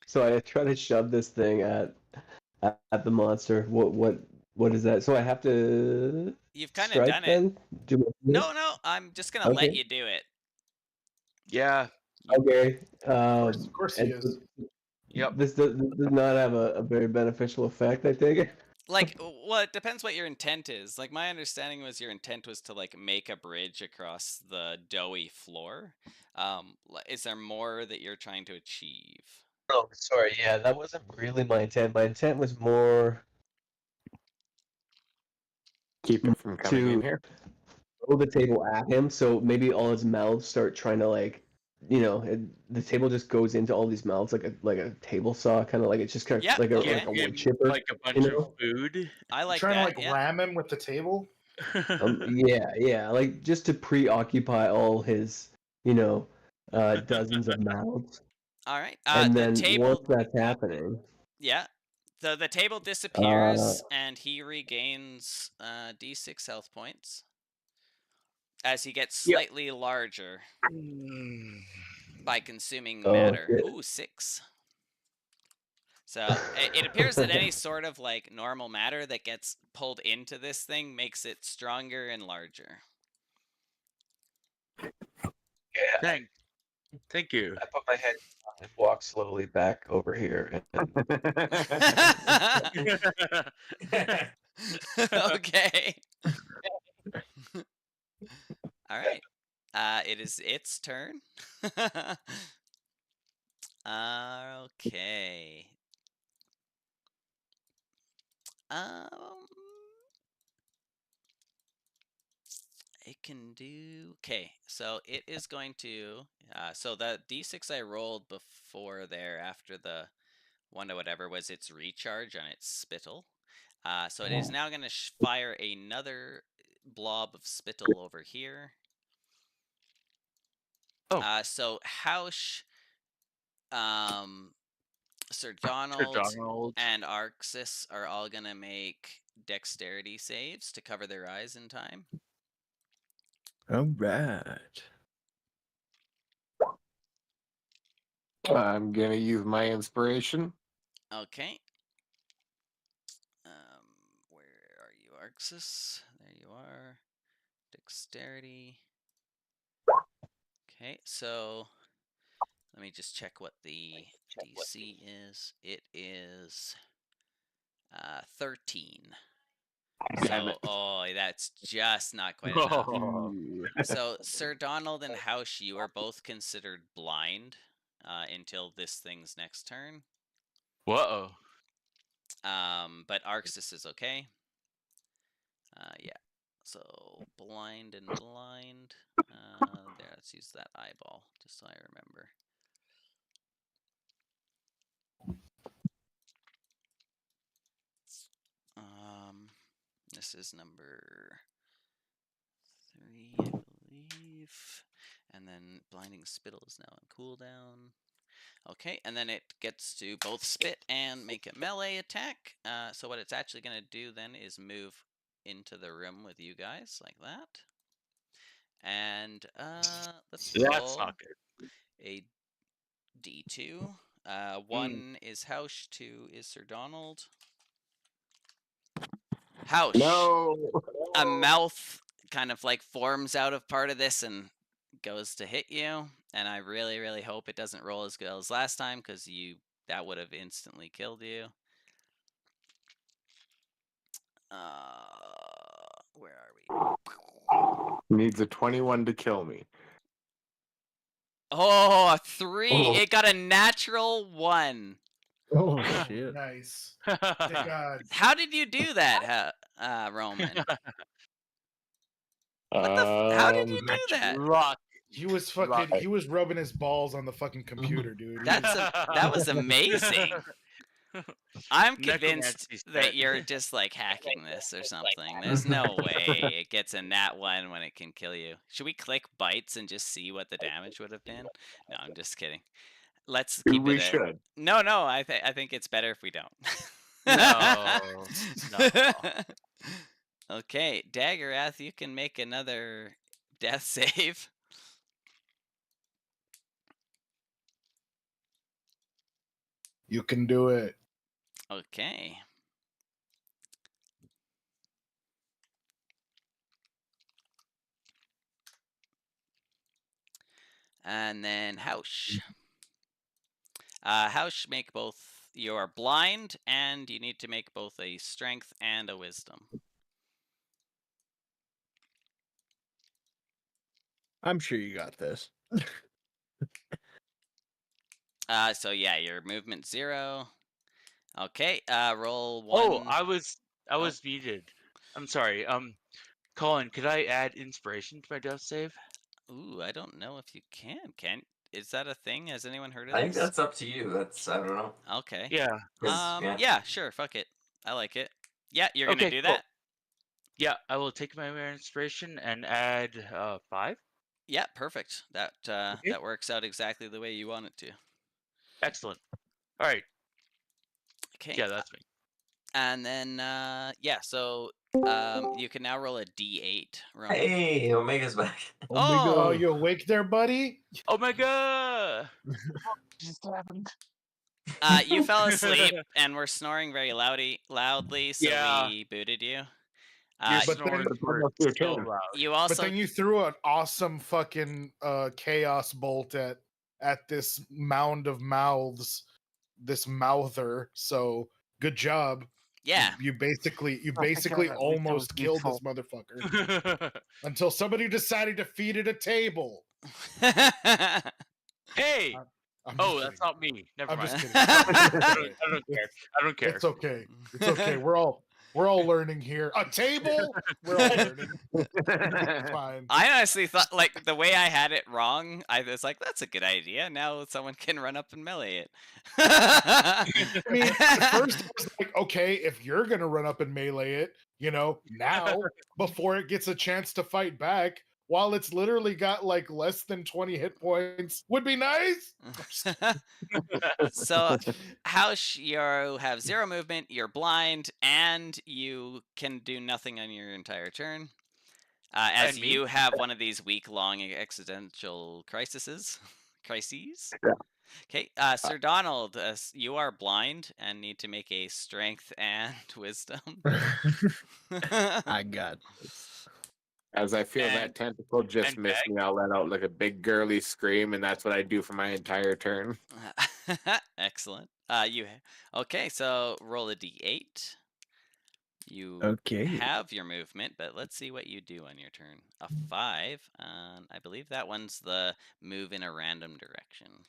So I try to shove this thing at the monster. What is that? So I have to You've kind of strike done it. then? No, I'm just gonna let Okay. you do it. Yeah. Okay. Of course he and is. Yep. This does not have a very beneficial effect, I think. Like, well, it depends what your intent is. Like, my understanding was your intent was to like make a bridge across the doughy floor. Is there more that you're trying to achieve? Oh, sorry. Yeah, that wasn't really my intent. My intent was more Keep it from coming in to here. throw the table at him, so maybe all his mouths start trying to the table just goes into all these mouths like a table saw, kind of like it's just kind of Yep, like okay. like a wood chipper. Like a bunch know? of food. I like Trying that. to like Yeah. ram him with the table. Yeah, like just to preoccupy all his, dozens of mouths. All right. And The then table. once that's happening, Yeah. The table disappears and he regains D6 health points as he gets slightly larger by consuming matter. shit. Ooh, 6. So it appears that any sort of like normal matter that gets pulled into this thing makes it stronger and larger. Yeah, Thank you. I put my head down and walk slowly back over here. Okay. All right. It is its turn. Okay. It can do. Okay, so it is going to. So the D6 I rolled before there, after the one to whatever, was its recharge on its spittle. So it is now going to fire another blob of spittle over here. Oh. So Hausch, Sir Donald, and Arxis are all going to make dexterity saves to cover their eyes in time. All right. I'm gonna use my inspiration. Okay. Where are you, Arxis? There you are. Dexterity. Okay, so let me just check what the DC is. It is 13. Damn it. Oh, that's just not quite enough. So, Sir Donald and Hausch, you are both considered blind until this thing's next turn. Whoa. But Arxis is okay. Yeah. So blind and blind. There, let's use that eyeball just so I remember. This is number 3, I believe. And then blinding spittle is now on cooldown. Okay, and then it gets to both spit and make a melee attack. So what it's actually going to do then is move into the room with you guys like that. And let's That's roll not good. a D2. 1 is Hausch, 2 is Sir Donald. Hausch, No. a mouth kind of like forms out of part of this and goes to hit you. And I really, really hope it doesn't roll as good as last time, because that would have instantly killed you. Where are we? Needs a 21 to kill me. Oh, a 3. Oh. It got a natural 1. Oh shit! Nice. Thank God. How did you do that, Roman? How did you do that? Rock. He was fucking. He was rubbing his balls on the fucking computer, dude. That was amazing. I'm convinced Necromancy that set. you're just like hacking this or something. There's no way it gets a nat 1 when it can kill you. Should we click bites and just see what the damage would have been? No, I'm just kidding. Let's keep We it. should. No, I think it's better if we don't. No. Okay, Daggerath, you can make another death save. You can do it. Okay. And then Hausch. Hausch, make both. You are blind, and you need to make both a strength and a wisdom. I'm sure you got this. So yeah, your movement 0. Okay, roll 1. Oh, I was muted. I'm sorry. Colin, could I add inspiration to my death save? Ooh, I don't know if you can. Is that a thing? Has anyone heard of I think this? that's up to you. I don't know. Okay. Yeah. Yeah, sure. Fuck it. I like it. Yeah, you're gonna Okay, do cool. that. Yeah, I will take my inspiration and add 5. Yeah, perfect. That Okay. that works out exactly the way you want it to. Excellent. All right. Okay. Yeah, that's me. And then yeah, so you can now roll a D8. Roman. Hey, Omega's back. Oh, Oh, you awake there, buddy? Oh my god! Just happened. You fell asleep and were snoring very loudly, so Yeah. we booted you. Your but snores then- were Your so turn. loud. You But also then you threw an awesome fucking chaos bolt at this mound of mouths, this mouther. So good job. yeah. You basically Oh, thank God, that almost was killed beautiful. this motherfucker until somebody decided to feed it a table. Hey! I'm Oh, just that's not me. Never I'm mind. just kidding. I don't care. I don't care. It's okay. It's okay. We're all learning here. A table? We're all learning. It's fine. I honestly thought, like, the way I had it wrong, I was like, that's a good idea. Now someone can run up and melee it. I mean, at first I was like, okay, if you're gonna run up and melee it, now before it gets a chance to fight back, while it's literally got like less than 20 hit points, would be nice. So, Hausch, you have 0 movement, you're blind, and you can do nothing on your entire turn. As And me? you have one of these week-long existential crises. Yeah. Okay, Sir Donald, you are blind and need to make a strength and wisdom. I got this. As I feel And- that tentacle just and miss bag. me, I'll let out like a big girly scream, and that's what I do for my entire turn. Excellent. Okay, so roll a d8. You Okay. have your movement, but let's see what you do on your turn. A 5. I believe that one's the move in a random direction.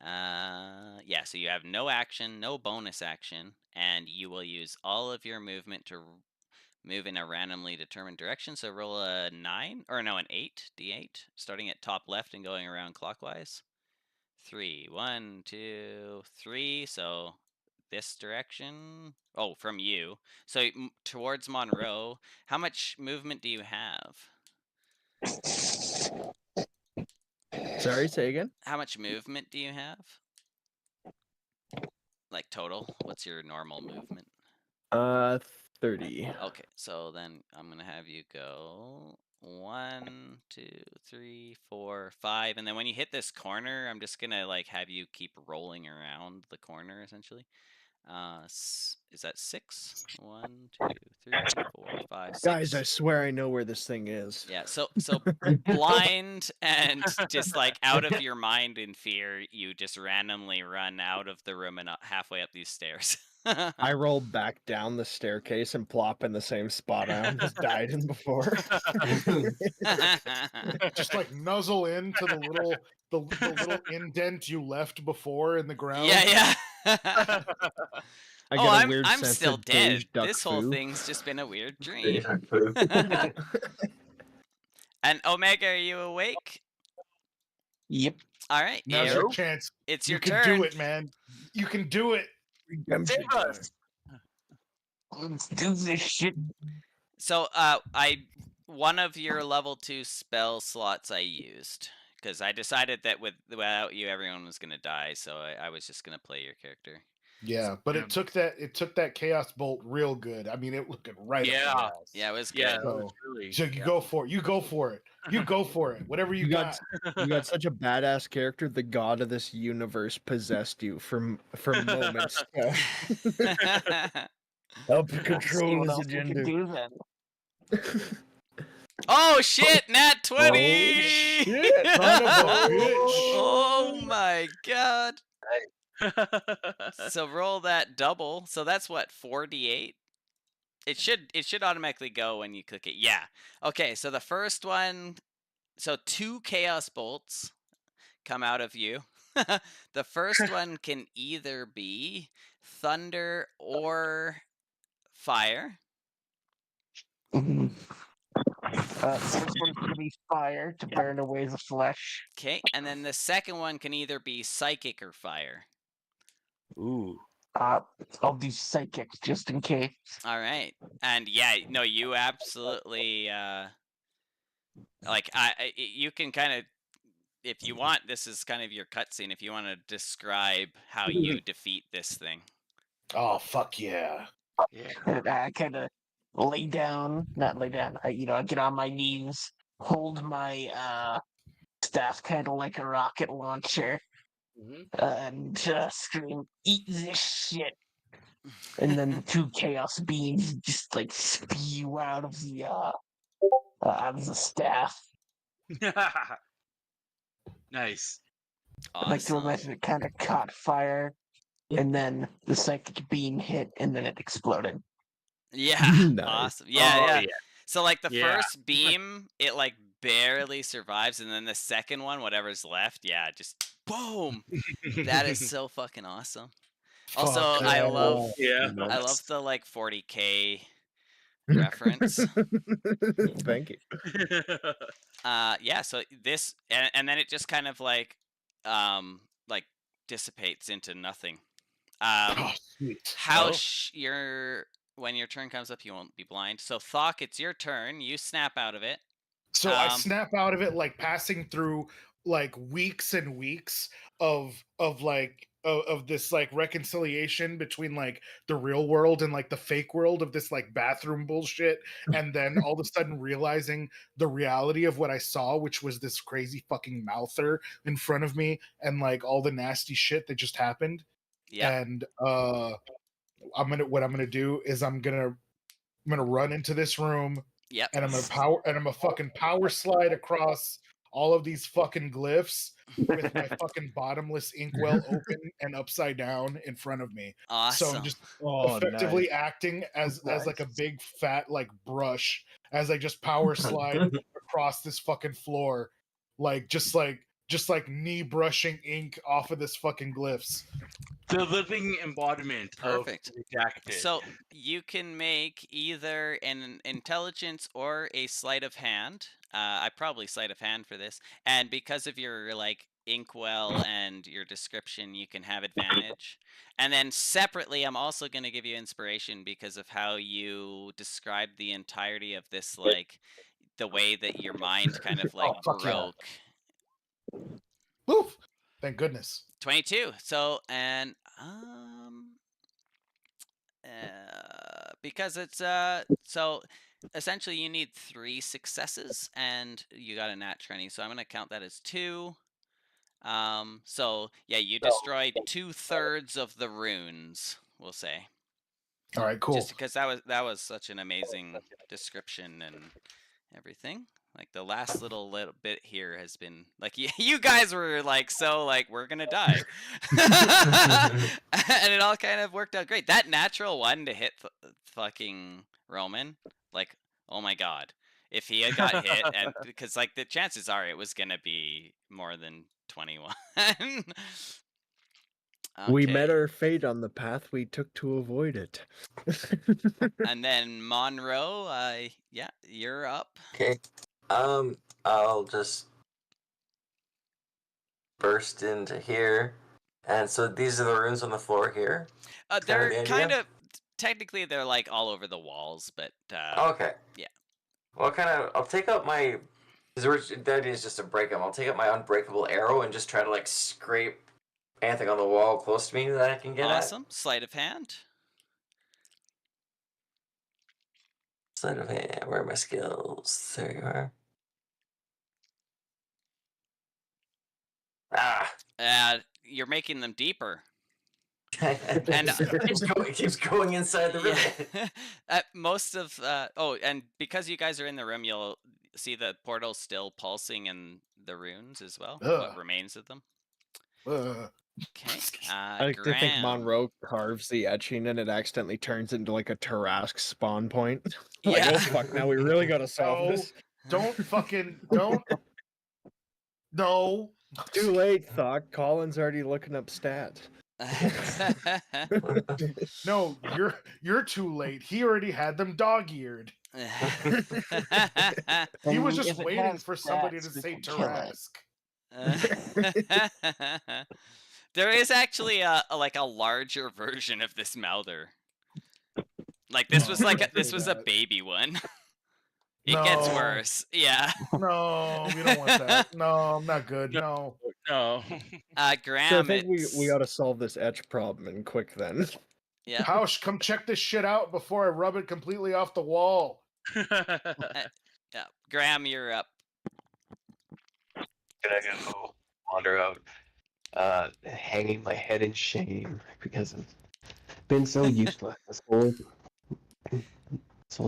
Yeah, so you have no action, no bonus action, and you will use all of your movement to move in a randomly determined direction. So roll a 9, or no, an 8, d8, starting at top left and going around clockwise. 3, 1, 2, 3. So this direction. Oh, from you. So towards Monroe. How much movement do you have? Sorry, say again. How much movement do you have? Like total? What's your normal movement? 30. Okay, so then I'm gonna have you go 1, 2, 3, 4, 5, and then when you hit this corner, I'm just gonna like have you keep rolling around the corner essentially. Is that 6? 1, 2, 3, 4, 5, 6. Guys, I swear I know where this thing is. Yeah, so blind and just like out of your mind in fear, you just randomly run out of the room and halfway up these stairs. I roll back down the staircase and plop in the same spot I almost died in before. Just like nuzzle into the little indent you left before in the ground. Yeah. I Oh, get a weird I'm sense still of dead. beige duck This whole foo. thing's just been a weird Beige dream. duck foo. And Omega, are you awake? Yep. All right, Now's yeah, your chance. it's You your can turn. do it, man. You can do it. Save us. Let's do this shit. So, one of your level 2 spell slots I used because I decided that without you, everyone was gonna die. So I was just gonna play your character. Yeah, but it took that chaos bolt real good. I mean, it looked right Yeah. up your ass. Yeah, it was good. Yeah, that was So- really. So you go for it. You go for it. You go for it. Whatever you got. You got such a badass character. The god of this universe possessed you for moments. Help Let's see control what his else we can agenda. do then. Oh shit! Nat 20! Oh, shit, son of a bitch. Oh my god! So roll that double. So that's what, 4d8? It should automatically go when you click it. Yeah. Okay, so the first one, so 2 chaos bolts come out of you. The first one can either be thunder or fire. First one's gonna be fire to burn away the flesh. Okay, and then the second one can either be psychic or fire. Ooh. I'll do psychic just in case. All right, and yeah, no, you absolutely like you can kind of, if you want, this is kind of your cutscene. If you want to describe how you defeat this thing. Oh fuck yeah. And I kind of not lay down. I get on my knees, hold my staff kind of like a rocket launcher, and scream, "Eat this shit!" And then the 2 chaos beings just like spew out of the staff. Nice. I like to Awesome. imagine it kind of caught fire, and then the psychic beam hit, and then it exploded. Yeah, Nice. awesome. Yeah, Oh, yeah. yeah. So like the Yeah. first beam, it like barely survives, and then the second one, whatever's left, yeah, just boom. That is so fucking awesome. Also, Fuck I yeah. love Yeah. I love the like 40K reference. Thank you. Yeah, so this and then it just kind of like dissipates into nothing. Oh, sweet. How Oh. when your turn comes up, you won't be blind. So Thok, it's your turn. You snap out of it. So I snap out of it, like passing through like weeks and weeks of this like reconciliation between like the real world and like the fake world of this like bathroom bullshit, and then all of a sudden realizing the reality of what I saw, which was this crazy fucking mouther in front of me and like all the nasty shit that just happened. Yeah. And what I'm gonna do is I'm gonna run into this room. Yep. And I'm gonna fucking power slide across all of these fucking glyphs with my fucking bottomless inkwell open and upside down in front of me. Awesome. So I'm just Oh, effectively nice. acting as like a big fat like brush as I just power slide across this fucking floor, like just like knee brushing ink off of this fucking glyphs. The living embodiment Perfect. of redacted. So you can make either an intelligence or a sleight of hand. I probably sleight of hand for this, and because of your like inkwell and your description, you can have advantage. And then separately, I'm also going to give you inspiration because of how you describe the entirety of this, like the way that your mind kind of like fuck yeah. broke. Woof! Thank goodness. 22. So, and because it's so essentially you need 3 successes, and you got a nat 20, so I'm gonna count that as 2. So yeah, you destroyed 2/3 of the runes, we'll say. All right, cool. Just because that was such an amazing description and everything. Like the last little bit here has been like you guys were like so like we're gonna die, and it all kind of worked out great. That natural one to hit fucking Roman, like oh my god, if he had got hit, and because like the chances are it was gonna be more than 21. We met Okay. our fate on the path we took to avoid it. And then Monroe, yeah, you're up. Okay. I'll just burst into here. And so these are the runes on the floor here. They're the kind idea? of technically they're like all over the walls, but Okay. yeah. Well, I'll take out my. Because the idea is just to break them. I'll take out my unbreakable arrow and just try to like scrape anything on the wall close to me that I can get Awesome. Sleight of hand. Sleight of hand. Where are my skills? There you are. Ah. You're making them deeper. And it keeps going inside the room. Yeah. Most of and because you guys are in the room, you'll see the portal still pulsing in the runes as well. What remains of them? Okay. I like to think Monroe carves the etching and it accidentally turns into like a Tarrasque spawn point. Like, Yeah. oh fuck, now we really gotta solve this. Don't. No. Too late, Thought. Colin's already looking up stats. No, you're too late. He already had them dog-eared. He was just If it waiting has for somebody to stats, we say can kill it. Tarrasque. There is actually a larger version of this Mouther. Like this was a baby one. It gets No. worse. Yeah. No, we don't want that. No, I'm not good. No. No. Graham. So I think we ought to solve this etch problem and quick then. Yeah. Hausch, come check this shit out before I rub it completely off the wall. Yeah. Graham, you're up. Can I go wander out, hanging my head in shame because I've been so useless this whole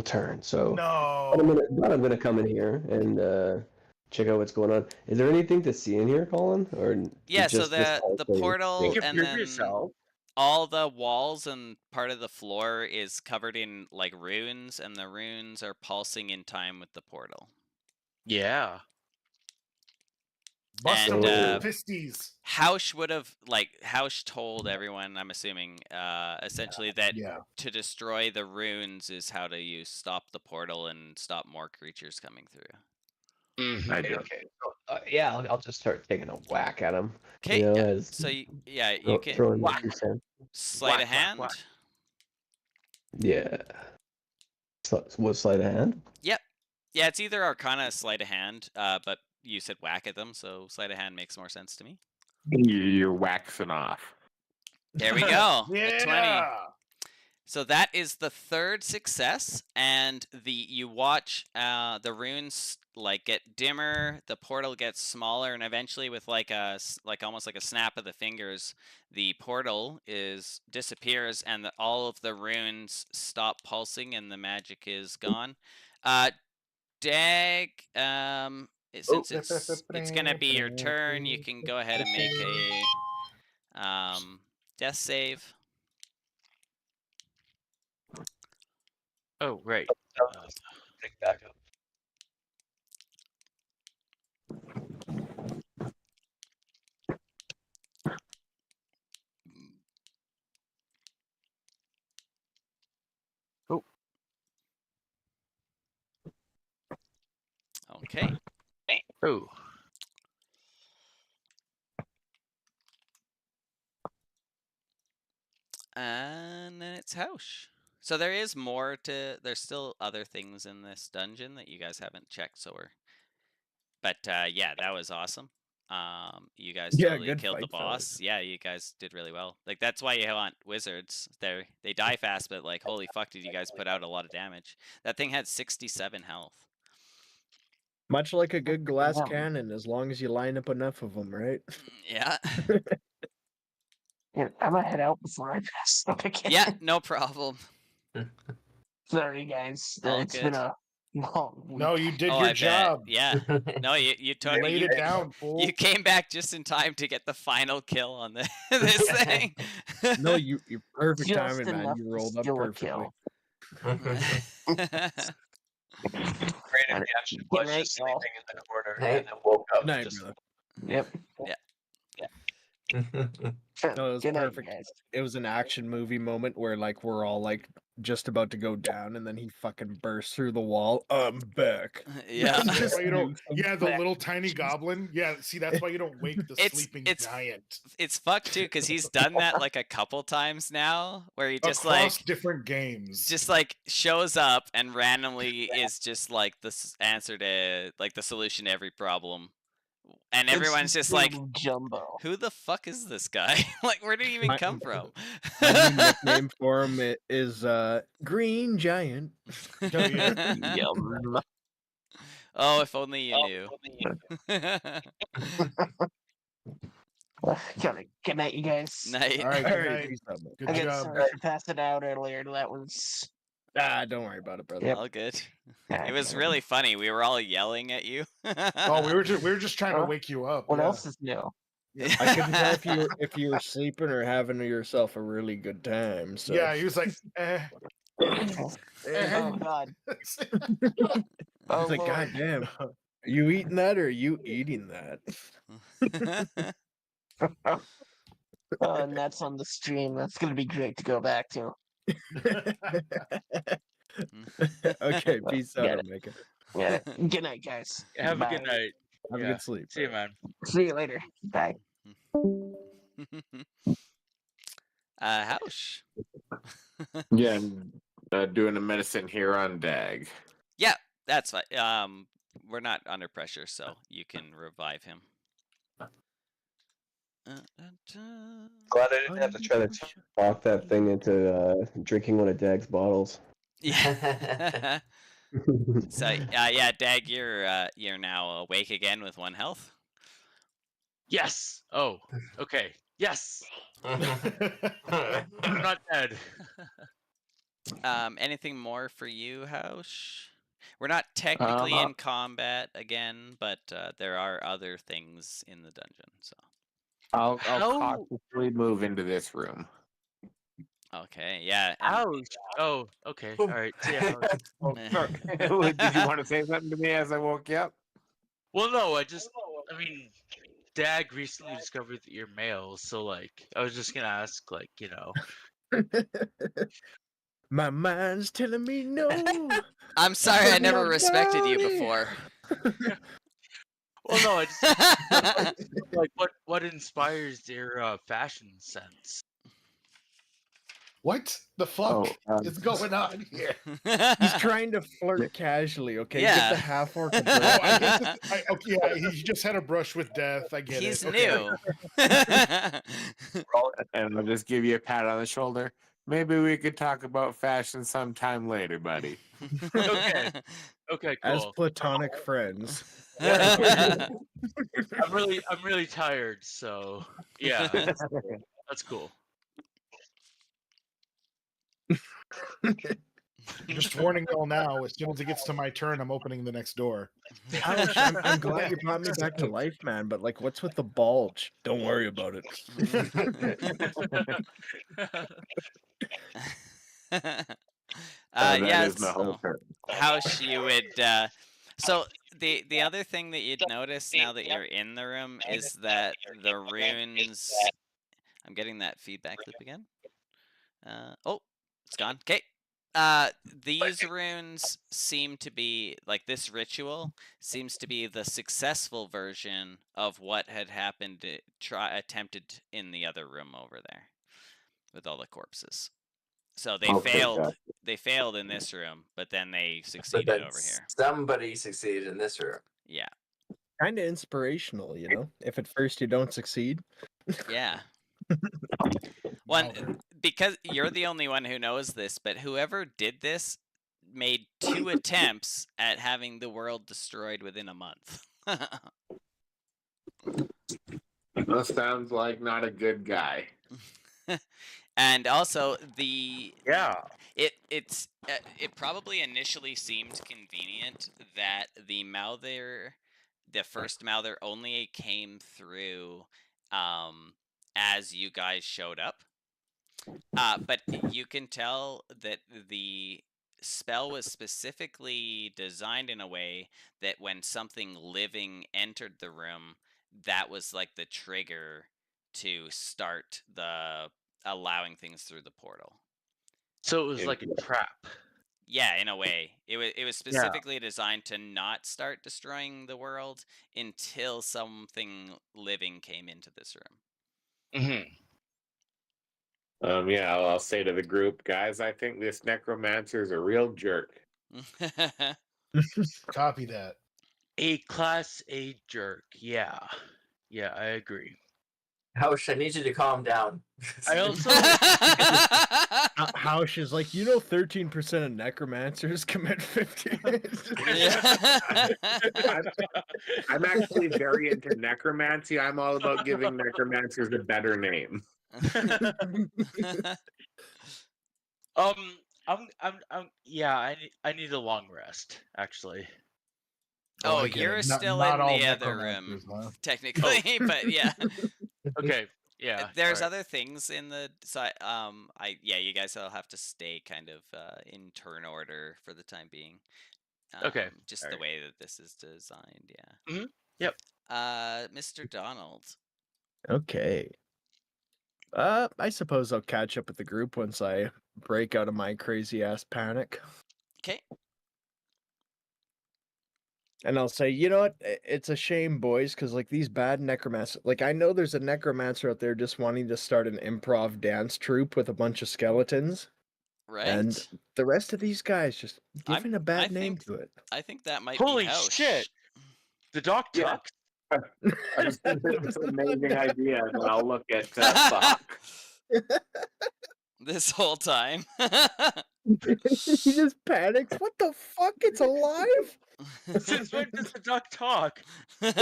turn. So No. I'm gonna come in here and check out what's going on. Is there anything to see in here, Colin? Or Yeah. So just this whole the thing? portal and then yourself. all the walls and part of the floor is covered in like runes, and the runes are pulsing in time with the portal. Yeah. Bust them And, with the pisties. Hausch told everyone, I'm assuming, essentially that to destroy the runes is how to stop the portal and stop more creatures coming through. Okay. So, yeah, I'll just start taking a whack at him. Okay. You know, Yeah. as So you can throwing my 2 cents. sleight of hand. whack. Yeah. What sleight of hand? Yep. Yeah, it's either Arcana or sleight of hand, but you said whack at them, so sleight of hand makes more sense to me. You're waxing off. There we go. Yeah. A 20. So that is the 3rd success, and you watch the runes like get dimmer, the portal gets smaller, and eventually with almost like a snap of the fingers, the portal disappears, and all of the runes stop pulsing, and the magic is gone. Dag, since it's gonna be your turn, you can go ahead and make a death save. Oh, right. Pick back up. Okay. Oh. And then it's Hausch. So there's still other things in this dungeon that you guys haven't checked, but yeah, that was awesome. You guys Yeah, totally good killed the fight, fellas. boss. Yeah, you guys did really well. Like that's why you want wizards. They die fast, but like holy fuck, did you guys put out a lot of damage? That thing had 67 health. Much like a good glass Yeah. cannon, as long as you line up enough of them, right? Yeah. Yeah, I'm gonna head out before I pass up again. Yeah, no problem. Sorry, guys. All It's good. been a long week. No, you did Oh, your I job. bet. Yeah. No, you You totally laid it down, fool. you came back just in time to get the final kill on this thing. No, you perfect Just timing, man. enough You to rolled up steal a perfectly. kill. Great if Yash Good was night, just y'all. sleeping in the corner Hey. and then woke up. Night, just, brother. Yep. No, it was Good night, perfect. guys. It was an action movie moment where like we're all like just about to go down, and then he fucking bursts through the wall. I'm back. Yeah. That's Just why you don't. nukes him. Yeah, the little tiny goblin. Yeah, see, that's why you don't wake the It's- sleeping it's- giant. It's fucked too, because he's done that like a couple times now, where he just Across like different games. just like shows up and randomly is just like the answer to like the solution to every problem, and everyone's just like, Jumbo. who the fuck is this guy? Like, where did he even My- come from? My new nickname for him is Green Giant. Yum. Oh, if only you knew. Good night, you guys. Night. All right, All good right, night. peace out, man. Good Again, job. sorry for passing out earlier. That was. Don't worry about it, brother. Yep. All good. It was really funny. We were all yelling at you. Oh, we were just trying to Huh? wake you up. What yeah. else is new? I couldn't tell if you were sleeping or having yourself a really good time. So Yeah, he was like, Oh God. it's Oh like, Lord. God damn, are you eating that or are you eating that? Oh, and that's on the stream. That's gonna be great to go back to. Okay, peace out, Get it. Omega. Yeah. Good night, guys. Have a Bye. good night. Have a Yeah. good sleep. See you, brother. man. See you later. Bye. Hausch. Yeah, I'm doing a medicine here on Dag. Yeah, that's fine. We're not under pressure, so you can revive him. glad I didn't have to try to talk that thing into drinking one of Dag's bottles. Yeah. So yeah, Dag, you're now awake again with 1 health. Yes. Oh. Okay. Yes. I'm not dead. Anything more for you, Hausch? We're not technically in combat again, but there are other things in the dungeon. So I'll How- cautiously move into this room. okay, yeah. and- Ouch. Oh. Okay. All right. See ya, Howard. Did you want to say something to me as I woke you up? Well, no. I mean, Dag recently discovered that you're male, so like, I was just gonna ask, like, you know. My mind's telling me no. I'm sorry, I never About respected you it. before. Well, no. I just like what inspires your fashion sense. what the fuck Oh, is going on here? He's trying to flirt casually, okay? Yeah. Get the half orc. Oh, I get this, okay, yeah, he just had a brush with death. I get He's it. Okay. new. And I'll just give you a pat on the shoulder. Maybe we could talk about fashion sometime later, buddy. Okay. Okay. As Cool. platonic friends. I'm really tired, so yeah, that's cool. Just warning y'all now. As soon as it gets to my turn, I'm opening the next door. Ouch, I'm glad you brought me back to life, man. But like, what's with the bulge? Don't worry about it. That Yeah, is my whole so turn. how you would so the other thing that you'd notice now that you're in the room is that the runes, I'm getting that feedback loop again. Oh, it's gone. Okay. These runes seem to be like, this ritual seems to be the successful version of what had happened attempted in the other room over there with all the corpses. So they Okay, failed. gotcha. They failed in this room, but then they But succeeded then over here. somebody succeeded in this room. Yeah. Kind of inspirational, you know. If at first you don't succeed. Yeah. One, because you're the only one who knows this, but whoever did this made 2 attempts at having the world destroyed within a month. That sounds like not a good guy. And also the Yeah. it probably initially seemed convenient that the first Mouther only came through as you guys showed up. But you can tell that the spell was specifically designed in a way that when something living entered the room, that was like the trigger to start the allowing things through the portal. So it was like a trap. Yeah, in a way. It was specifically designed to not start destroying the world until something living came into this room. Mm-hmm. Yeah, I'll say to the group, guys, I think this necromancer is a real jerk. Copy that. A class A jerk. Yeah. Yeah, I agree. Hausch, I need you to calm down. I also Hausch is like, 13% of necromancers commit 50. I'm actually very into necromancy. I'm all about giving necromancers a better name. I need a long rest, actually. Oh, I get you're it. still Not in all the other room, necromancers, huh? technically, but yeah. Okay. Yeah. There's alright. other things in the you guys all have to stay kind of in turn order for the time being. Okay, Just the alright. way that this is designed, yeah. Mhm, yep. Mr. Donald. Okay. I suppose I'll catch up with the group once I break out of my crazy ass panic. Okay. And I'll say, you know what? It's a shame, boys, because like these bad necromancers. Like I know there's a necromancer out there just wanting to start an improv dance troupe with a bunch of skeletons, Right. and the rest of these guys just giving a bad name to it. I think that might Holy be Hausch. shit! The doc Yeah. tucked? It's an amazing idea, and I'll look at Fuck. This whole time. He just panics. What the fuck? It's alive? Since when does the duck talk? And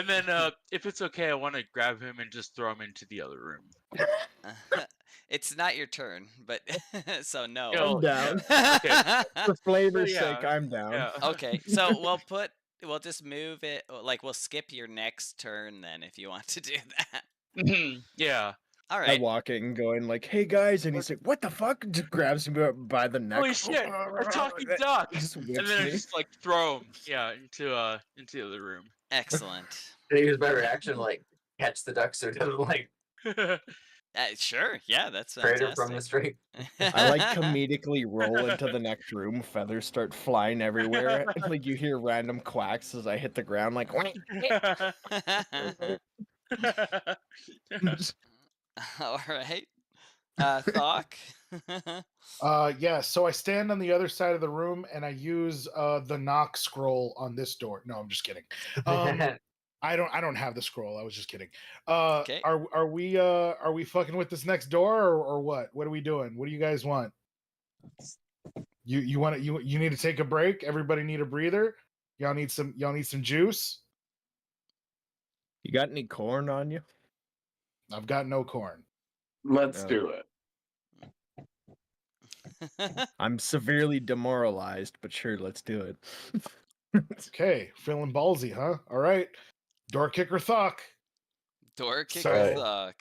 then, if it's okay, I want to grab him and just throw him into the other room. It's not your turn, but so no. I'm down. Okay. For flavor's Yeah. sake, I'm down. Yeah. Okay, so we'll just move it. Like we'll skip your next turn then if you want to do that. Yeah. All I right. walk in going like, hey guys, and he's like, what the fuck? Just grabs me by the neck. Holy shit! A talking duck! Just And whips then I me. just like throw him, into the other room. Excellent. Can I use my reaction, like catch the duck so it doesn't like Sure. Yeah, that's crater fantastic. from the street? I like comedically roll into the next room. Feathers start flying everywhere. Like you hear random quacks as I hit the ground. Like, All right. Thok. Yeah, so I stand on the other side of the room and I use the knock scroll on this door. No, I'm just kidding. I don't have the scroll. I was just kidding. Okay. Are we fucking with this next door or what? What are we doing? What do you guys want? You need to take a break? Everybody need a breather? Y'all need some juice? you got any corn on you? I've got no corn. Let's do it. I'm severely demoralized, but sure, let's do it. Okay, feeling ballsy, huh? All right. Door kicker Thok. Door kicker So-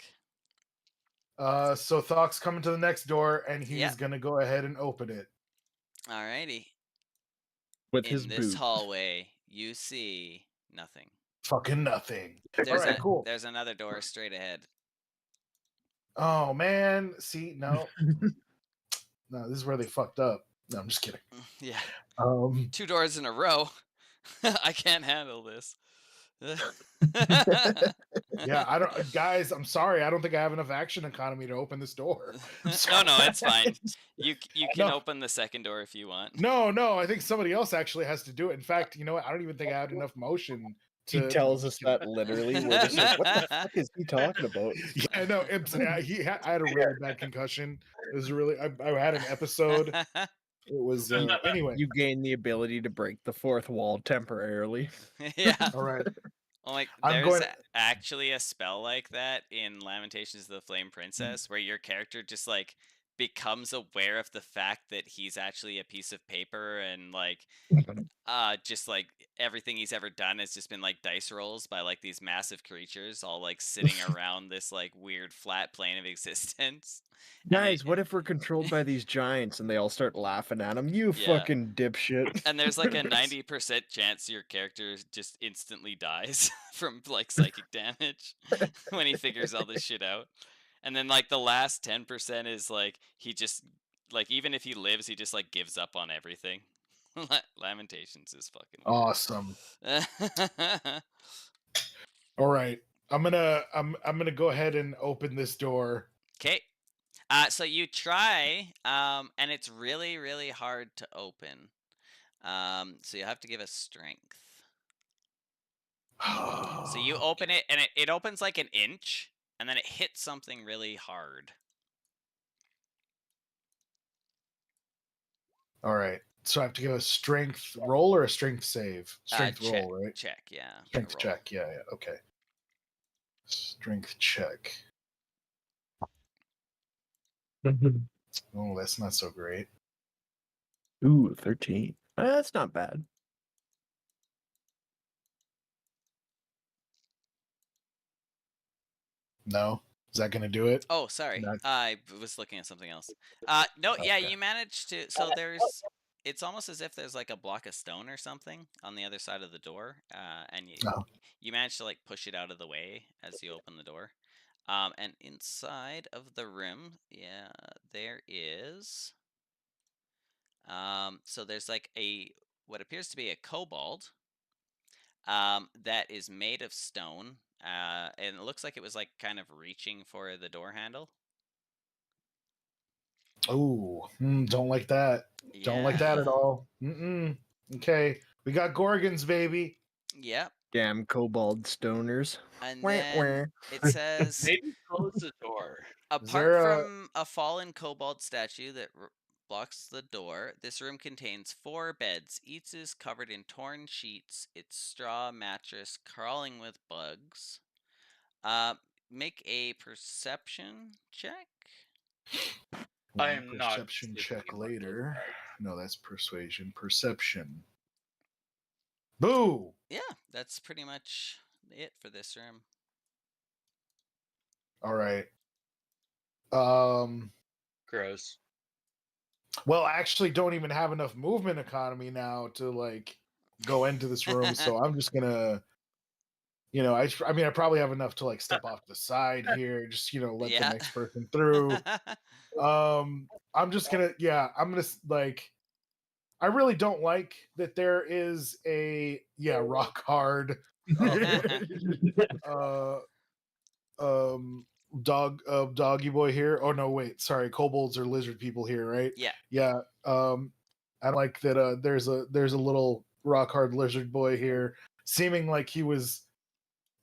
Thok. So Thok's coming to the next door and he's Yeah. gonna go ahead and open it. Alrighty. With In his this boot. hallway, you see nothing. Fucking nothing. There's Alright, cool. There's another door straight ahead. Oh man, see, no. No, this is where they fucked up. No, I'm just kidding. Yeah. 2 doors in a row. I can't handle this. Yeah, I don't, guys. I'm sorry. I don't think I have enough action economy to open this door. No, it's fine. You can No. open the second door if you want. No. I think somebody else actually has to do it. In fact, you know what? I don't even think I had enough motion. He tells us that literally. We're just like, what the fuck is he talking about? Yeah, no. I had a really bad concussion. It was really. I had an episode. It was anyway. You gain the ability to break the fourth wall temporarily. Yeah. All right. Well, like I'm there's going- actually a spell like that in Lamentations of the Flame Princess where your character just like becomes aware of the fact that he's actually a piece of paper and like just like everything he's ever done has just been like dice rolls by like these massive creatures all like sitting around this like weird flat plane of existence. Guys, what if we're controlled by these giants and they all start laughing at him? You Yeah. fucking dipshit. And there's like a 90% chance your character just instantly dies from like psychic damage when he figures all this shit out. And then like the last 10% is like he just like even if he lives, he just like gives up on everything. Lamentations is fucking awesome. weird. All right. I'm gonna go ahead and open this door. Okay. So you try, and it's really, really hard to open. So you have to give us strength. So you open it, and it opens like an inch, and then it hits something really hard. All right. So I have to give a strength roll or a strength save? Strength Check, roll, right? check, yeah. Strength roll. check. Yeah. Okay. Strength check. Oh, that's not so great. Ooh, 13. That's not bad. No? Is that going to do it? Oh, sorry. Not- I was looking at something else. No, yeah, Okay. you managed to. So it's almost as if there's like a block of stone or something on the other side of the door, and Oh. you managed to like push it out of the way as you open the door. And inside of the room, yeah, there is. So there's like what appears to be a kobold. That is made of stone. And it looks like it was like kind of reaching for the door handle. Oh, don't like that. Don't like that at all. Okay. We got Gorgons, baby. Yep. Damn kobold stoners. And Wah, then wah. it says, Maybe close the door. apart from a fallen kobold statue that blocks the door, this room contains 4 beds. Each is covered in torn sheets, its straw mattress crawling with bugs. Make a perception check. I am not Perception check sleeping in later. No, that's persuasion. Perception. Boo! Yeah, that's pretty much it for this room. All right. Gross. Well, I actually don't even have enough movement economy now to like go into this room, so I'm just gonna, I mean, I probably have enough to like step off to the side here, just let the next person through. I'm just gonna, like, I really don't like that there is a rock hard doggy boy here. Oh no, wait, sorry, kobolds are lizard people here, right? Yeah. I like that there's a little rock hard lizard boy here, seeming like he was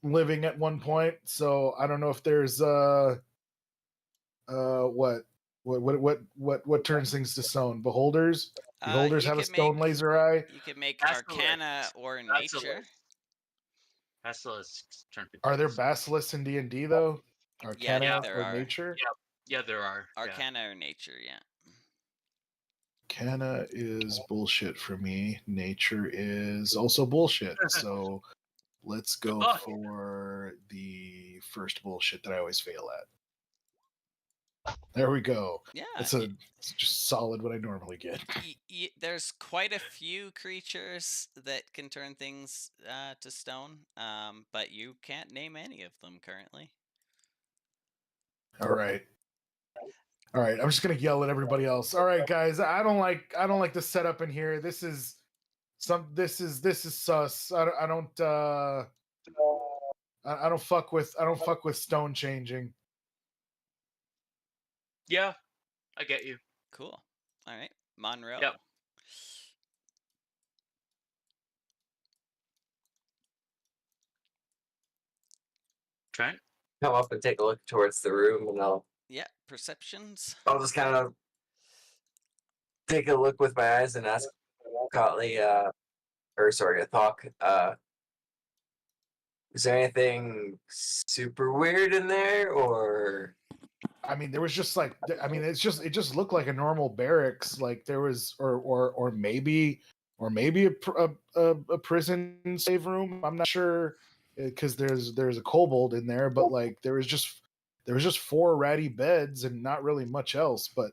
living at one point. So I don't know if there's what turns things to stone? Beholders? Beholders have a stone laser eye. You can make Arcana or Nature. Basilisks turn to Are there basilisks in D&D though? Arcana Yeah, there or are. Nature? Yeah, there are. Arcana or Nature, yeah. Arcana is bullshit for me. Nature is also bullshit. So let's go for the first bullshit that I always fail at. There we go. Yeah. It's just solid what I normally get. There's quite a few creatures that can turn things to stone, but you can't name any of them currently. All right. I'm just gonna yell at everybody else. All right, guys. I don't like the setup in here. This is sus. I I don't fuck with stone changing. Yeah, I get you. Cool. All right, Monroe. Yep. Trent? Come up and take a look towards the room, and Yeah, perceptions. I'll just kind of take a look with my eyes and ask Cotley, Thok, is there anything super weird in there, or? I mean, there was just like, it just looked like a normal barracks. Like there was, or maybe a prison slave room. I'm not sure, because there's a kobold in there, but like there was just 4 ratty beds and not really much else. But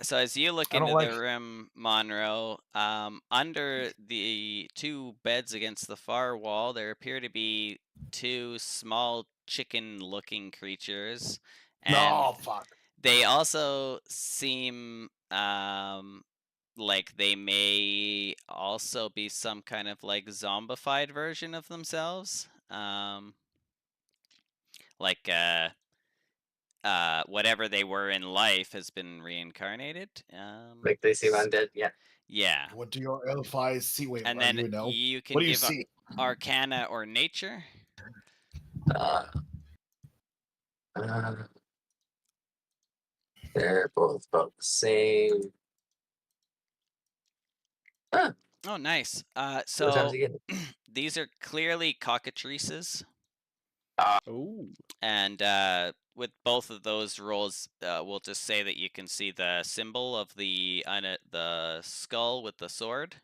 So as you look I don't into like- the room, Monroe, under the 2 beds against the far wall, there appear to be 2 small chicken-looking creatures. And no, fuck. they also seem like they may also be some kind of like zombified version of themselves. Like whatever they were in life has been reincarnated. Like they seem undead, yeah. Yeah. What do your elf eyes see? Wait, And are then you an elf? you can What do you give see? Arcana or Nature. They're both about the same. Oh, nice. What So time's it again? these are clearly cockatrices. Oh. And with both of those rolls, we'll just say that you can see the symbol of the skull with the sword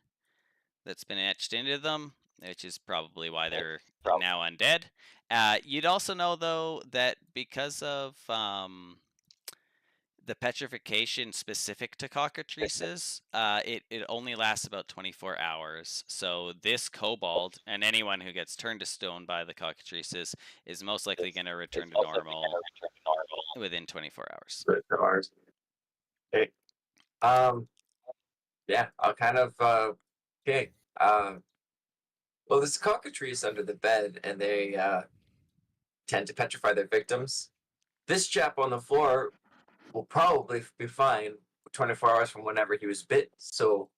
that's been etched into them, which is probably why they're now undead. You'd also know, though, that because of the petrification specific to cockatrices, it only lasts about 24 hours. So this kobold and anyone who gets turned to stone by the cockatrices is most likely going to return to normal within 24 hours. Okay. Yeah, I'll kind of okay. Well, there's cockatrice under the bed, and they tend to petrify their victims. This chap on the floor will probably be fine 24 hours from whenever he was bit. So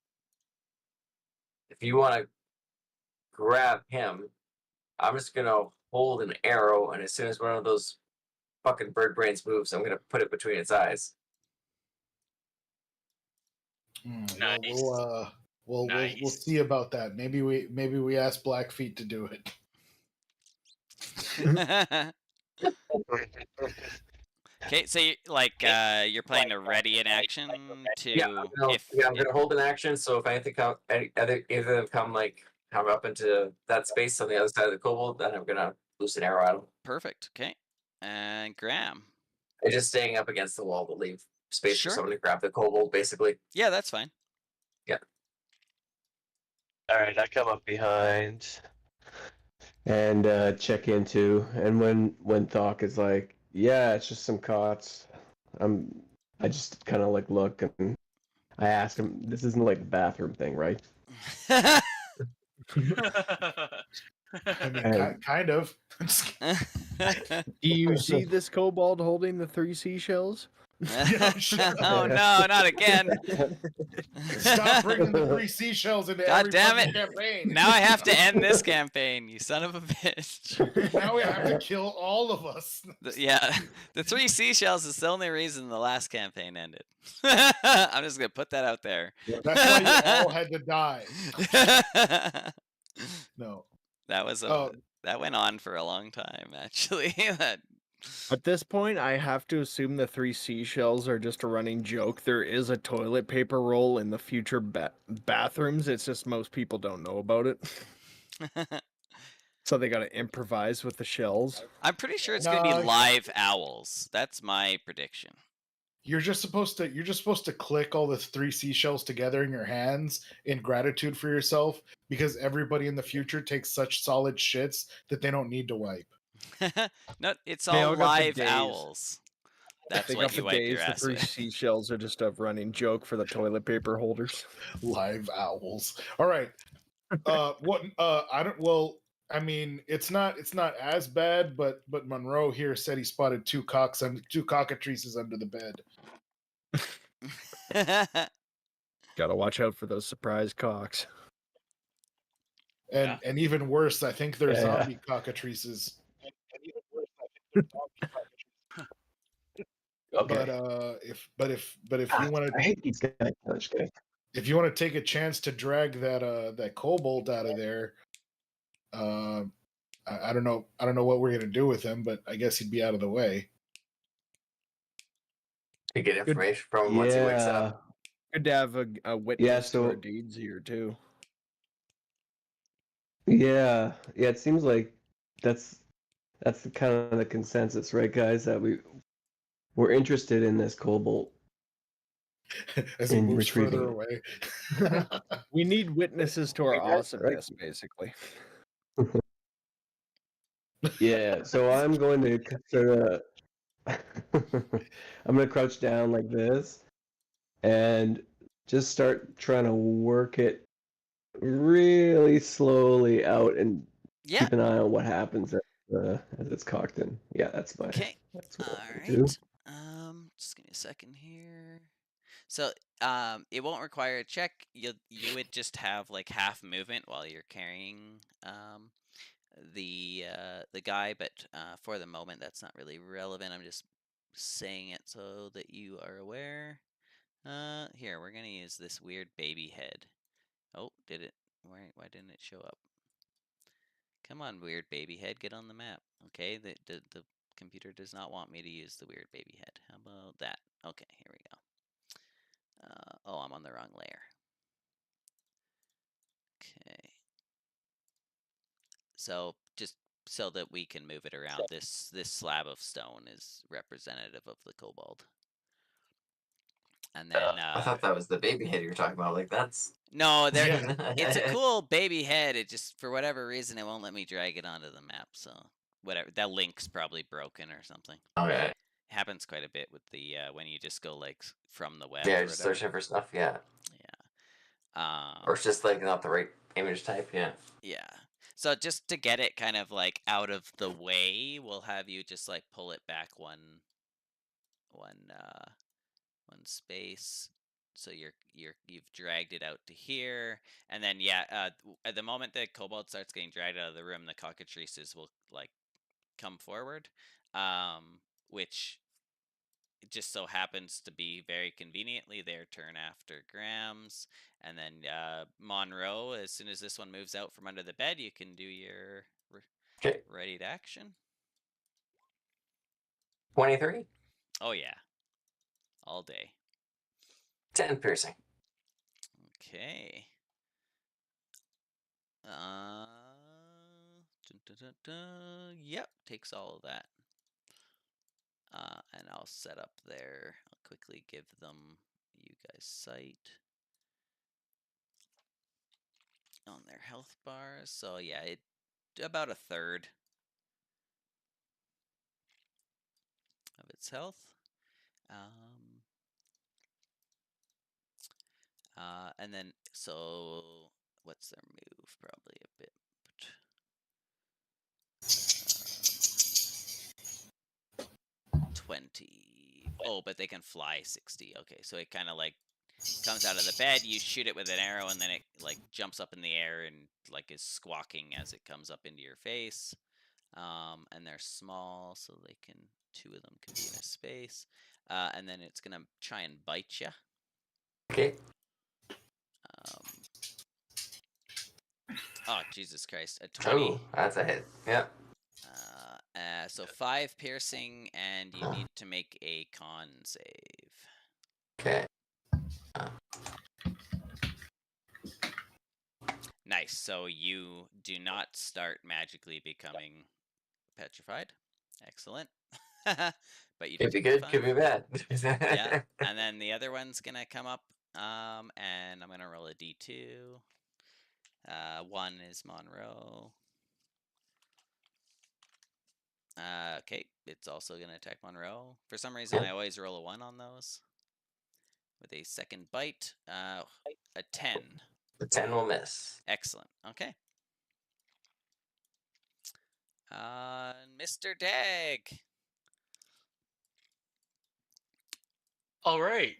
if you want to grab him, I'm just gonna hold an arrow, and as soon as one of those fucking bird brains moves, I'm gonna put it between its eyes. Nice. We'll Nice. see about that. Maybe we ask Blackfeet to do it. Okay, so you're playing to ready in action to Yeah, I'm gonna hold an action. So if anything either of them come up into that space on the other side of the kobold, then I'm gonna loose an arrow at him. Perfect. Okay, and Graham. And just staying up against the wall to leave space Sure. for someone to grab the kobold, basically. Yeah, that's fine. Yeah. All right, I come up behind and check into, and when Thok is like, yeah, it's just some cots. I just kind of like look and I ask him, this isn't like a bathroom thing, right? I mean, And- kind of. Do you see this kobold holding the 3 seashells? Oh no, not again. Stop bringing the 3 seashells into God every damn fucking it. campaign. Now I have to end this campaign, you son of a bitch. Now we have to kill all of us. Yeah, the 3 seashells is the only reason the last campaign ended. I'm just gonna put that out there. That's why you all had to die. No. That was that went on for a long time, actually. At this point, I have to assume the 3 seashells are just a running joke. There is a toilet paper roll in the future bathrooms. It's just most people don't know about it. So they got to improvise with the shells. I'm pretty sure it's gonna be live owls. That's my prediction. You're just supposed to click all the 3 seashells together in your hands in gratitude for yourself, because everybody in the future takes such solid shits that they don't need to wipe. No, it's They all all got the live days. owls. That's They what got you the wipe days. your The ass 3 with. seashells are just a running joke for the toilet paper holders. Live owls. All right. What? I don't. Well, I mean, it's not as bad, but Monroe here said he spotted two cockatrices under the bed. Gotta watch out for those surprise cocks. And even worse, I think they're Yeah. zombie cockatrices. Okay. But if you want I to hate these guys. No, just kidding. if you want to take a chance to drag that kobold out of there, I don't know what we're gonna do with him, but I guess he'd be out of the way. You get information from him once he wakes up. Good to have a witness to our so- deeds here too. Yeah. It seems like that's the kind of the consensus, right, guys? That we're interested in this kobold. As he In moves further retrieving away. We need witnesses to our Right. awesomeness, basically. Yeah. So I'm going to sort of. I'm gonna crouch down like this, and just start trying to work it really slowly out, and Yeah. keep an eye on what happens as it's cocked in. Yeah, that's my. Okay. That's what All I'm gonna do. right. Just give me a second here. So, it won't require a check. You would just have like half movement while you're carrying the guy, but for the moment that's not really relevant. I'm just saying it so that you are aware. Here we're gonna use this weird baby head. Oh, did it? Why didn't it show up? Come on, weird baby head, get on the map. Okay, the computer does not want me to use the weird baby head. How about that? Okay, here we go. Oh, I'm on the wrong layer. Okay. So just so that we can move it around, this slab of stone is representative of the kobold. And then I thought that was the baby head you were talking about. Like that's no, it's a cool baby head. It just for whatever reason it won't let me drag it onto the map. So whatever, that link's probably broken or something. Okay. It happens quite a bit with the when you just go like from the web. Yeah, or just whatever. searching for stuff. Yeah. Yeah. Or it's just like not the right image type. Yeah. Yeah. So just to get it kind of like out of the way, we'll have you just like pull it back one space. So you've dragged it out to here, and then yeah, at the moment the kobold starts getting dragged out of the room, the cockatrices will like come forward, which it just so happens to be very conveniently their turn after Graham's, and then Monroe. As soon as this one moves out from under the bed, you can do your ready to action. 23. Oh yeah, all day. 10 piercing. Okay. Yep, takes all of that. And I'll set up there. I'll quickly give them you guys sight on their health bars. So yeah, it about a third of its health. And then so what's their move? Probably a bit. 20. Oh, but they can fly 60. Okay, so it kind of like comes out of the bed, you shoot it with an arrow, and then it like jumps up in the air and like is squawking as it comes up into your face. And they're small, so they can, two of them can be in a space. And then it's gonna try and bite you. Okay. Oh, Jesus Christ. A 20. Oh, that's a hit. Yep. So 5 piercing, and you need to make a con save. Okay. Nice. So you do not start magically becoming petrified. Excellent. But you Could do be good, fine. could be bad. Yeah. And then the other one's gonna come up. And I'm gonna roll a d2. 1 is Monroe. Okay, it's also gonna attack Monroe. For some reason, I always roll a 1 on those. With a second bite, a 10. The 10 will miss. Excellent. Okay. Mr. Dag. All right.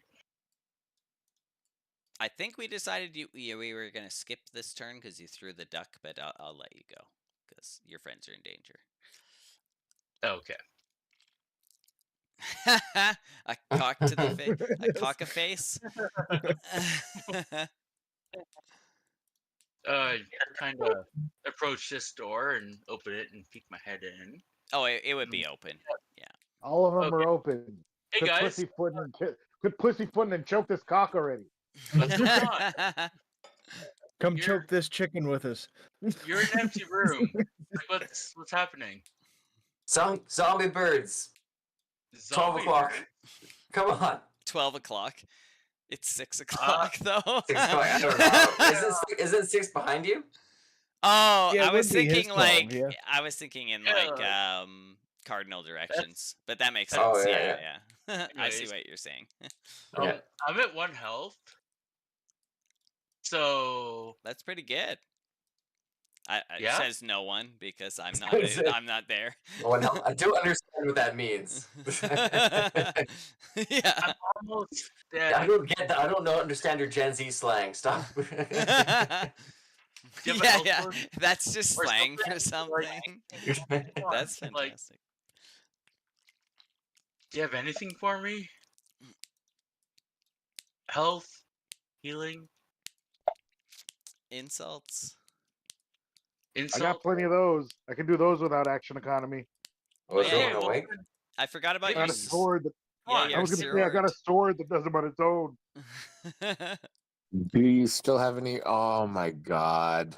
I think we decided we were gonna skip this turn because you threw the duck, but I'll let you go because your friends are in danger. Okay. A cock to the face. A cock a face. Kind of approach this door and open it and peek my head in. Oh, it would be open. Yeah. All of them Okay. are open. Hey Quit guys, pussyfooting and choke this cock already. what's going on? Come You're- choke this chicken with us. You're in an empty room. Like, what's happening? Zombie birds. 12 Zombie o'clock. birds? Come on. 12 o'clock. It's 6 o'clock though. 6 o'clock. I don't know. Isn't 6 behind you? Oh, Yeah, it I was would be his thinking 12, like yeah. I was thinking in Yeah. like cardinal directions, but that makes sense. Oh, yeah. yeah. I see Anyways. what you're saying. Yeah. I'm at 1 health. So That's pretty good. It Yeah? says no one because I'm not. Says it. I'm not there. Well, no, I do understand what that means. Yeah. I'm almost dead. I don't get that. I don't know. Understand your Gen Z slang. Stop. Do you have a Yeah, health yeah. word? That's just Or slang for something? something. Come on, That's like, fantastic. do you have anything for me? Health, healing, Insults. I insult. got plenty of those. I can do those without action economy. Was Yeah, no yeah, one awake? I forgot about I your got a sword. Yeah, on, I your was gonna say I got a sword that does them on its own. Do you still have any? Oh my god.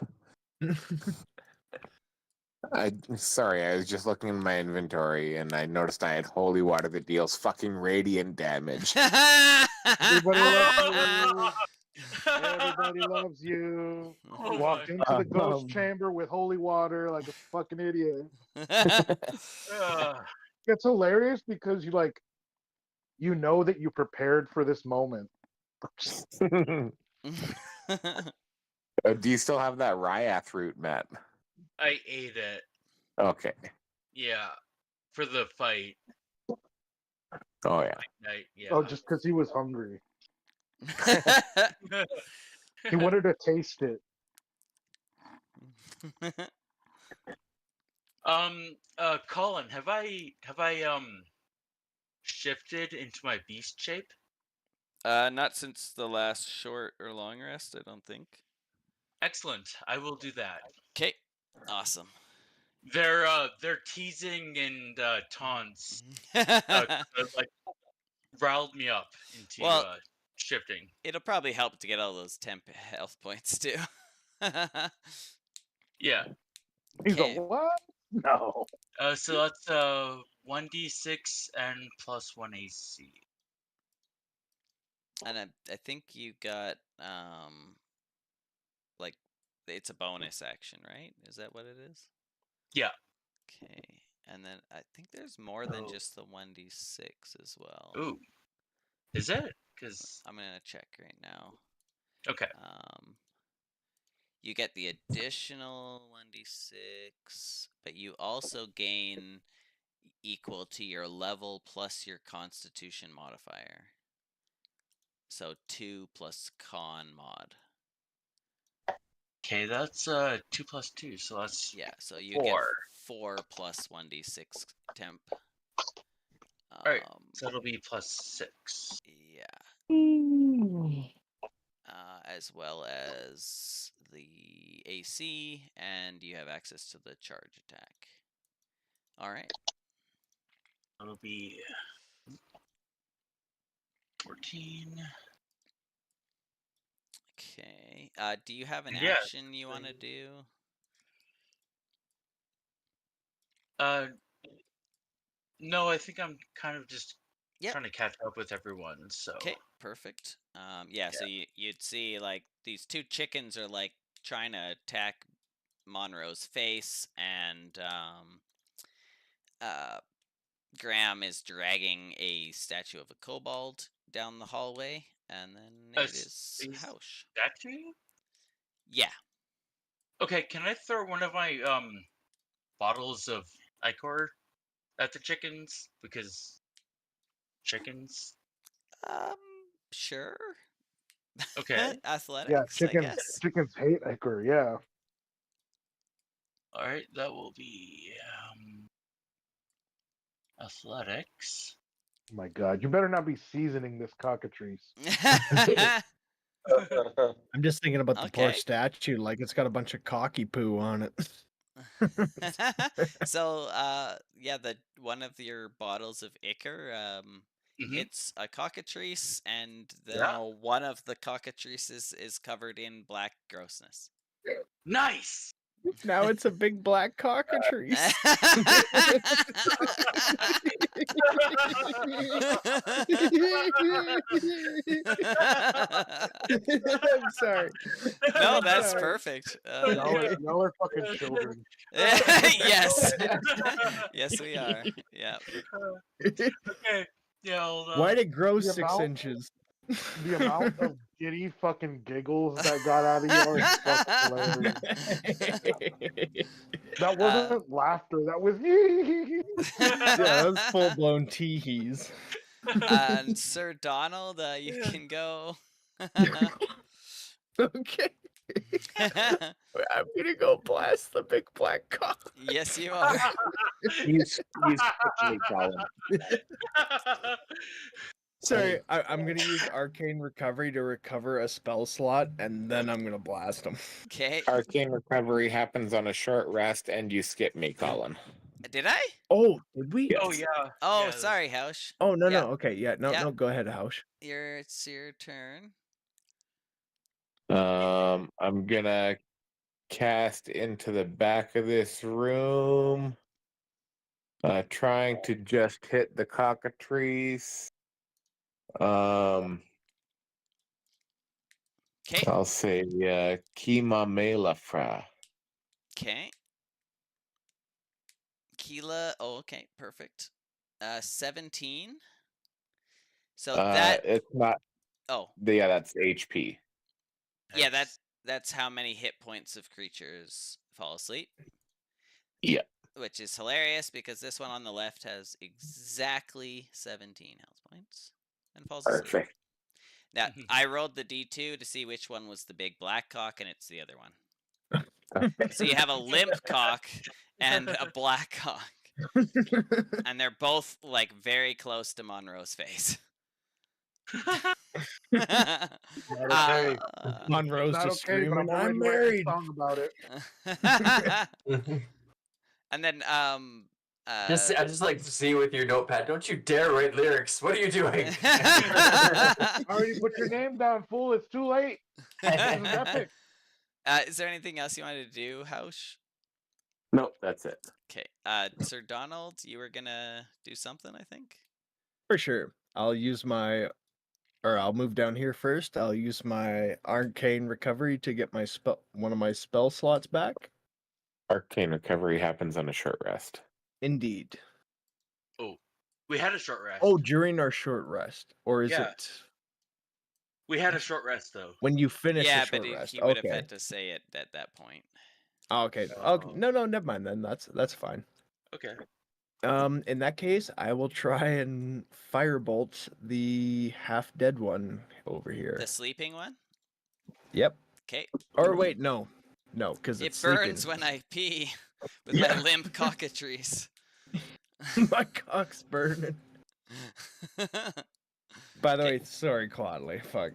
Sorry, I was just looking in my inventory and I noticed I had holy water that deals fucking radiant damage. Everybody loves you. Everybody loves you. Oh Walked my into the ghost Um, chamber with holy water like a fucking idiot. Uh, It's hilarious because you know that you prepared for this moment. Do you still have that Ryath root, Matt? I ate it. Okay. Yeah, for the fight. Oh yeah. Yeah. Oh, just because he was hungry. He wanted to taste it. Colin, have I shifted into my beast shape? Not since the last short or long rest, I don't think. Excellent. I will do that. Okay, awesome. They're teasing and taunts like riled me up into Well- shifting. It'll probably help to get all those temp health points too. Yeah. He's Okay. like, what? No. So that's 1d6 and plus 1 AC. And I think you got like it's a bonus action, right? Is that what it is? Yeah. Okay. And then I think there's more than Oh. just the 1d6 as well. Ooh. Is it? Because I'm gonna check right now. okay. You get the additional 1d6, but you also gain equal to your level plus your constitution modifier. So 2 plus con mod. Okay, that's 2 plus 2, so that's Yeah, so you 4. get 4 plus 1d6 temp. Alright, so it'll be plus 6. Yeah. As well as the AC, and you have access to the charge attack. All right. It'll be 14. Okay. Do you have an Yeah, action you want to do? No, I think I'm kind of just Yep. trying to catch up with everyone. So Okay, perfect. Yeah, so you'd see like these two chickens are like trying to attack Monroe's face, and Graham is dragging a statue of a kobold down the hallway, and then it is Hausch. statue. Yeah. Okay, can I throw one of my bottles of Icor at the chickens because chickens. Sure. Okay. Athletics, Yeah, I chickens. guess. Chickens hate Icar. Yeah. All right, that will be athletics. Oh my God, you better not be seasoning this cockatrice. I'm just thinking about the poor Okay. statue, like it's got a bunch of cocky poo on it. So, yeah, the one of your bottles of Icar, Mhm. it's a cockatrice, and Yeah. one of the cockatrices is covered in black grossness. Nice. Now it's a big black cockatrice. I'm sorry. No, I'm that's sorry. perfect. Y'all are fucking children. Yes. Yes, we are. Yeah. Okay. Yeah. Hold on. Why'd it grow The 6 amount- inches? The amount of giddy fucking giggles that got out of you is fucking hilarious. That wasn't laughter. That was. Yeah, that's full blown teehees. And Sir Donald, you can go. Okay. I'm gonna go blast the big black cock. Yes, you are. He's me, Colin. Sorry, I'm gonna use arcane recovery to recover a spell slot, and then I'm gonna blast him. Okay. Arcane recovery happens on a short rest, and you skip me, Colin. Did I? Oh, did we? Oh yeah. Oh, yeah, sorry, Hausch. Oh no, Yeah. no. Okay, yeah, no, Yeah. no. Go ahead, Hausch. It's your turn. I'm gonna cast into the back of this room, trying to just hit the cockatrice. Okay. I'll say Kima Melafra. Okay. Keela. Oh, okay. Perfect. 17. So that. It's not. Oh, Yeah, that's HP. yeah. Nice. That's how many hit points of creatures fall asleep. Yeah. Which is hilarious because this one on the left has exactly 17 health points and falls asleep. Perfect. Now, I rolled the D2 to see which one was the big black cock, and it's the other one. So you have a limp cock and a black cock. And they're both, like, very close to Monroe's face. Okay. Monroe's Not just okay, but screaming, I'm "I'm already writing married." a song about it. And then, I just like to see with your notepad. Don't you dare write lyrics. What are you doing? I already put your name down, fool. It's too late. This is epic. Is there anything else you wanted to do, Hausch? Nope, that's it. Okay. Sir Donald, you were gonna do something, I think. For sure. I'll move down here first. I'll use my arcane recovery to get my one of my spell slots back. Arcane recovery happens on a short rest. Indeed. Oh, we had a short rest. Oh, during our short rest, or is Yeah. it We had a short rest though. when you finish Yeah, the short but rest? he would have Okay. had to say it at that point. Okay. Okay. No, never mind then. That's fine. Okay. In that case, I will try and firebolt the half-dead one over here. The sleeping one? Yep. Okay. Or wait, no, because It it's burns sleeping. when I pee with my limp cockatrice. My cock's burning. By the way, sorry, Quadley. Fuck.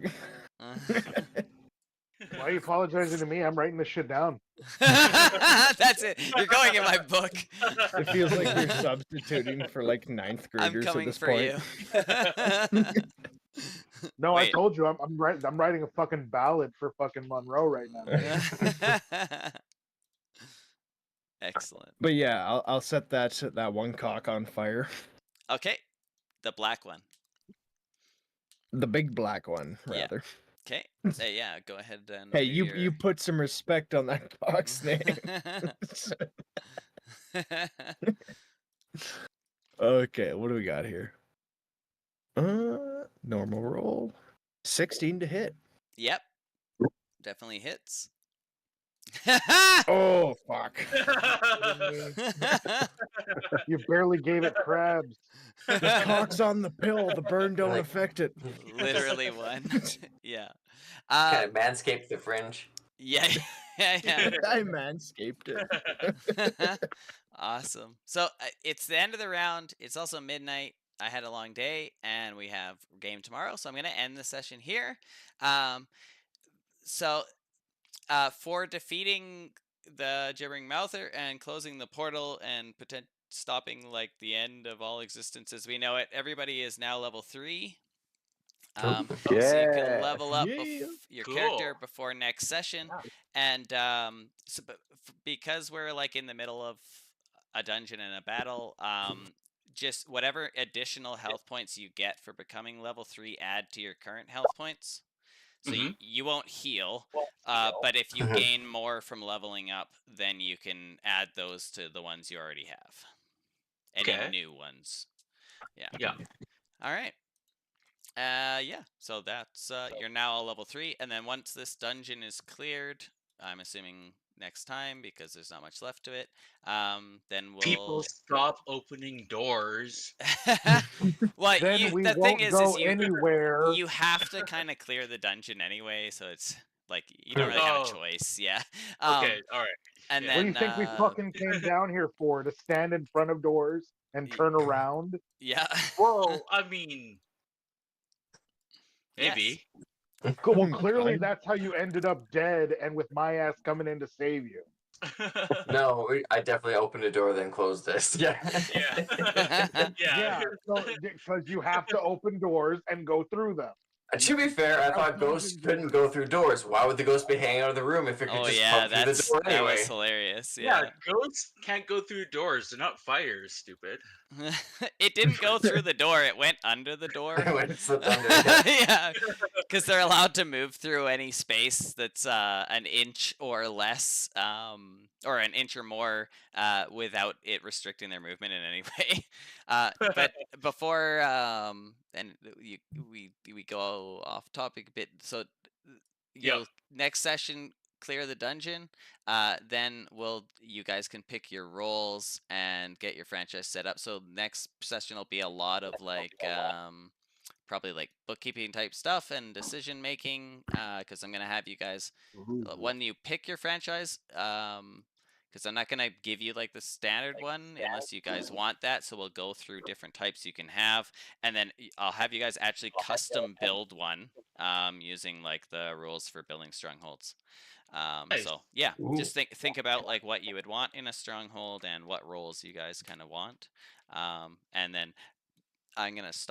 Why are you apologizing to me? I'm writing this shit down. That's it. You're going in my book. It feels like you're substituting for like ninth I'm graders at coming this for point. you. No, Wait. I told you I'm writing a fucking ballad for fucking Monroe right now. Excellent. But yeah, I'll set that one cock on fire. Okay. The black one. The big black one, Yeah. rather. Okay. Yeah, go ahead and Hey, do you your... put some respect on that cock's name. Okay, what do we got here? Normal roll. 16 to hit. Yep. Definitely hits. Oh fuck! You barely gave it crabs. The cock's on the pill. The burn don't Like- affect it. Literally one. Yeah. Kind of manscaped the fringe. Yeah. Yeah. I manscaped it. Awesome. So it's the end of the round. It's also midnight. I had a long day, and we have game tomorrow, so I'm gonna end the session here. So for defeating the gibbering mouther and closing the portal and stopping like the end of all existence as we know it, everybody is now level 3. So you can Yeah. level up Yeah. your Cool. character before next session, and because we're like in the middle of a dungeon and a battle, just whatever additional health points you get for becoming level 3 add to your current health points. So you won't heal, but if you gain more from leveling up, then you can add those to the ones you already have. Any Okay. new ones. Yeah. Yeah. All right. Yeah. So that's you're now a level 3, and then once this dungeon is cleared, I'm assuming next time because there's not much left to it. Then we'll People stop opening doors. well, Then we the won't thing is go you anywhere. you have to kind of clear the dungeon anyway, so it's like you don't really have a Oh. choice. Yeah. Okay. All right. And Yeah. What do then you think we fucking came down here for? To stand in front of doors and Y- turn around? yeah. Well, I mean, Yes. maybe. Cool. Well, clearly that's how you ended up dead, and with my ass coming in to save you. No, I definitely opened a door, then closed this. Yeah. Yeah. Yeah, because you have to open doors and go through them. To be fair, I thought ghosts couldn't go through doors. Why would the ghost be hanging out of the room if it could Oh just yeah, come through the door that anyway? was hilarious. Yeah, Yeah. ghosts can't go through doors. They're not fires, stupid. It didn't go through the door, it went under the door. When it slipped under. Yeah, because they're allowed to move through any space that's an inch or less, or an inch or more, without it restricting their movement in any way. But before and we go off topic a bit, so you'll next session clear the dungeon, then you guys can pick your roles and get your franchise set up. So next session will be a lot of like probably like bookkeeping type stuff and decision making, because I'm gonna have you guys when you pick your franchise, because I'm not gonna give you like the standard one unless you guys want that. So we'll go through different types you can have, and then I'll have you guys actually custom build one, using like the rules for building strongholds. Nice. So yeah, just think about like what you would want in a stronghold and what roles you guys kind of want, and then I'm gonna stop